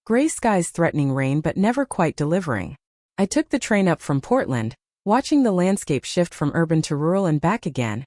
Gray skies threatening rain but never quite delivering. I took the train up from Portland, watching the landscape shift from urban to rural and back again,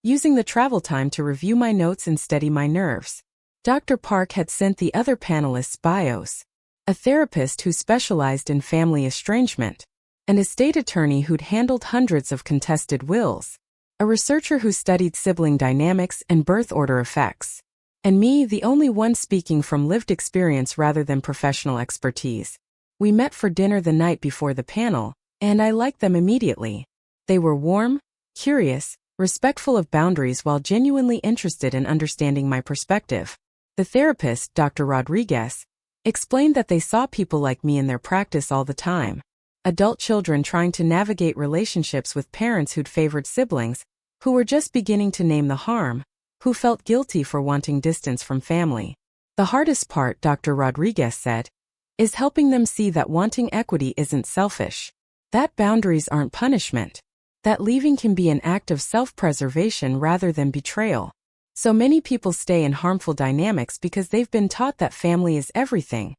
using the travel time to review my notes and steady my nerves. Dr. Park had sent the other panelists bios. A therapist who specialized in family estrangement. An estate attorney who'd handled hundreds of contested wills. A researcher who studied sibling dynamics and birth order effects. And me, the only one speaking from lived experience rather than professional expertise. We met for dinner the night before the panel, and I liked them immediately. They were warm, curious, respectful of boundaries while genuinely interested in understanding my perspective. The therapist, Dr. Rodriguez, explained that they saw people like me in their practice all the time. Adult children trying to navigate relationships with parents who'd favored siblings, who were just beginning to name the harm, who felt guilty for wanting distance from family. The hardest part, Dr. Rodriguez said, is helping them see that wanting equity isn't selfish. That boundaries aren't punishment. That leaving can be an act of self-preservation rather than betrayal. So many people stay in harmful dynamics because they've been taught that family is everything.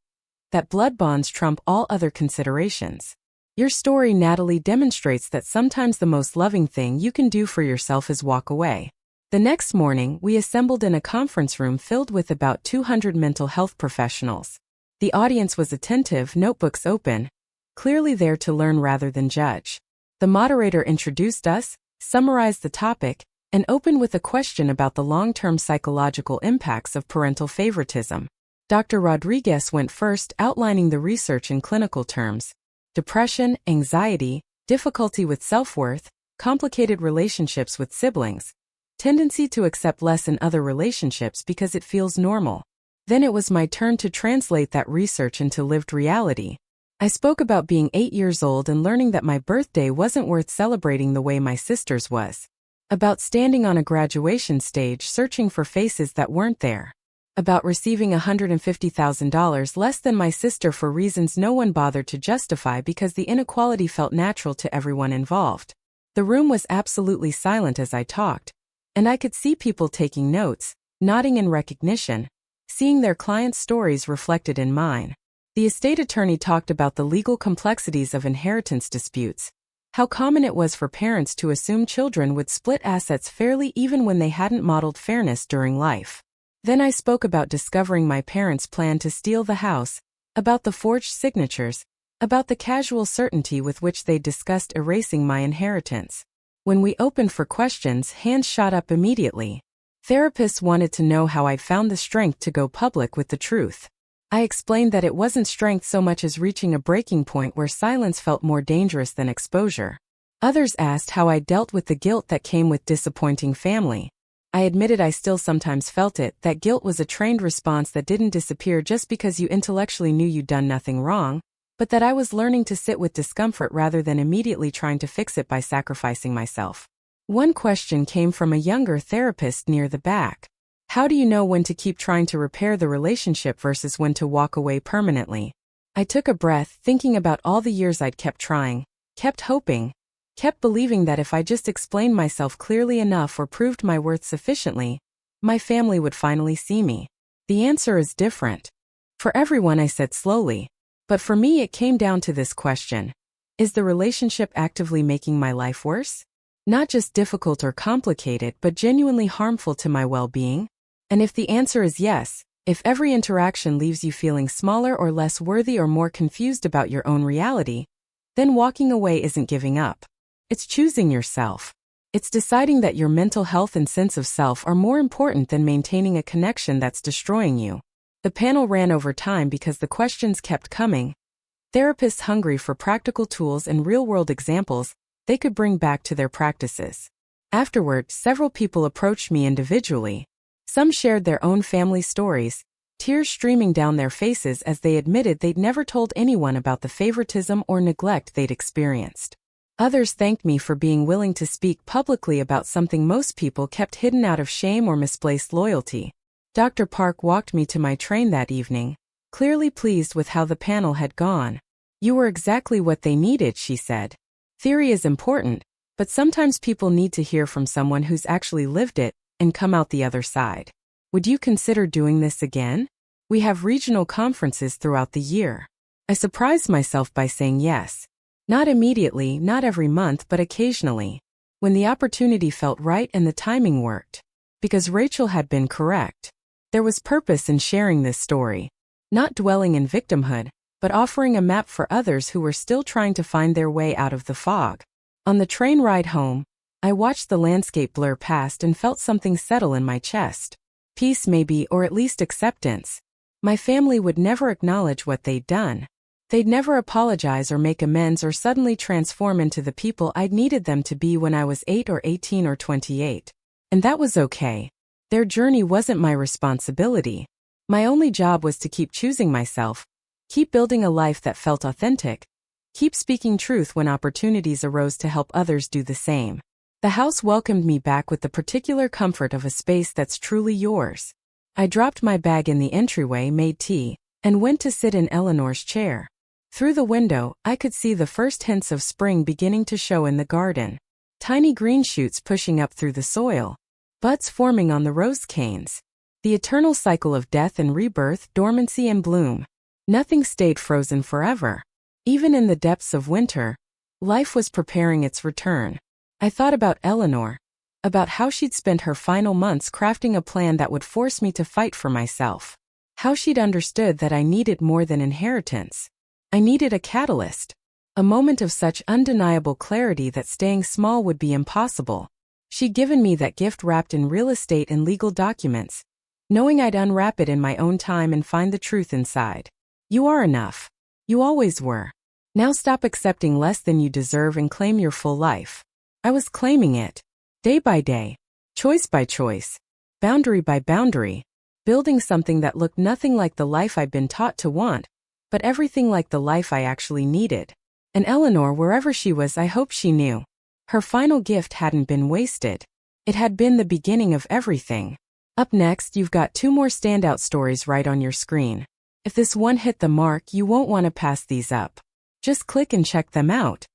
That blood bonds trump all other considerations. Your story, Natalie, demonstrates that sometimes the most loving thing you can do for yourself is walk away. The next morning, we assembled in a conference room filled with about 200 mental health professionals. The audience was attentive, notebooks open, clearly there to learn rather than judge. The moderator introduced us, summarized the topic, and opened with a question about the long-term psychological impacts of parental favoritism. Dr. Rodriguez went first, outlining the research in clinical terms: depression, anxiety, difficulty with self-worth, complicated relationships with siblings, tendency to accept less in other relationships because it feels normal. Then it was my turn to translate that research into lived reality. I spoke about being 8 years old and learning that my birthday wasn't worth celebrating the way my sister's was. About standing on a graduation stage searching for faces that weren't there. About receiving $150,000 less than my sister for reasons no one bothered to justify because the inequality felt natural to everyone involved. The room was absolutely silent as I talked, and I could see people taking notes, nodding in recognition, seeing their clients' stories reflected in mine. The estate attorney talked about the legal complexities of inheritance disputes, how common it was for parents to assume children would split assets fairly even when they hadn't modeled fairness during life. Then I spoke about discovering my parents' plan to steal the house, about the forged signatures, about the casual certainty with which they discussed erasing my inheritance. When we opened for questions, hands shot up immediately. Therapists wanted to know how I'd found the strength to go public with the truth. I explained that it wasn't strength so much as reaching a breaking point where silence felt more dangerous than exposure. Others asked how I dealt with the guilt that came with disappointing family. I admitted I still sometimes felt it, that guilt was a trained response that didn't disappear just because you intellectually knew you'd done nothing wrong, but that I was learning to sit with discomfort rather than immediately trying to fix it by sacrificing myself. One question came from a younger therapist near the back. How do you know when to keep trying to repair the relationship versus when to walk away permanently? I took a breath, thinking about all the years I'd kept trying, kept hoping, kept believing that if I just explained myself clearly enough or proved my worth sufficiently, my family would finally see me. The answer is different. For everyone, I said slowly. But for me, it came down to this question: is the relationship actively making my life worse? Not just difficult or complicated, but genuinely harmful to my well-being? And if the answer is yes, if every interaction leaves you feeling smaller or less worthy or more confused about your own reality, then walking away isn't giving up. It's choosing yourself. It's deciding that your mental health and sense of self are more important than maintaining a connection that's destroying you. The panel ran over time because the questions kept coming. Therapists hungry for practical tools and real-world examples they could bring back to their practices. Afterward, several people approached me individually. Some shared their own family stories, tears streaming down their faces as they admitted they'd never told anyone about the favoritism or neglect they'd experienced. Others thanked me for being willing to speak publicly about something most people kept hidden out of shame or misplaced loyalty. Dr. Park walked me to my train that evening, clearly pleased with how the panel had gone. "You were exactly what they needed," she said. "Theory is important, but sometimes people need to hear from someone who's actually lived it and come out the other side. Would you consider doing this again? We have regional conferences throughout the year." I surprised myself by saying yes. Not immediately, not every month, but occasionally, when the opportunity felt right and the timing worked. Because Rachel had been correct. There was purpose in sharing this story. Not dwelling in victimhood, but offering a map for others who were still trying to find their way out of the fog. On the train ride home, I watched the landscape blur past and felt something settle in my chest. Peace maybe, or at least acceptance. My family would never acknowledge what they'd done. They'd never apologize or make amends or suddenly transform into the people I'd needed them to be when I was 8 or 18 or 28. And that was okay. Their journey wasn't my responsibility. My only job was to keep choosing myself, keep building a life that felt authentic, keep speaking truth when opportunities arose to help others do the same. The house welcomed me back with the particular comfort of a space that's truly yours. I dropped my bag in the entryway, made tea, and went to sit in Eleanor's chair. Through the window, I could see the first hints of spring beginning to show in the garden. Tiny green shoots pushing up through the soil, buds forming on the rose canes. The eternal cycle of death and rebirth, dormancy and bloom. Nothing stayed frozen forever. Even in the depths of winter, life was preparing its return. I thought about Eleanor, about how she'd spent her final months crafting a plan that would force me to fight for myself. How she'd understood that I needed more than inheritance. I needed a catalyst. A moment of such undeniable clarity that staying small would be impossible. She'd given me that gift wrapped in real estate and legal documents. knowing I'd unwrap it in my own time and find the truth inside. You are enough. You always were. Now stop accepting less than you deserve and claim your full life. I was claiming it. Day by day. Choice by choice. Boundary by boundary. Building something that looked nothing like the life I'd been taught to want, but everything like the life I actually needed. And Eleanor, wherever she was, I hope she knew. Her final gift hadn't been wasted. It had been the beginning of everything. Up next, you've got 2 more standout stories right on your screen. If this one hit the mark, you won't want to pass these up. Just click and check them out.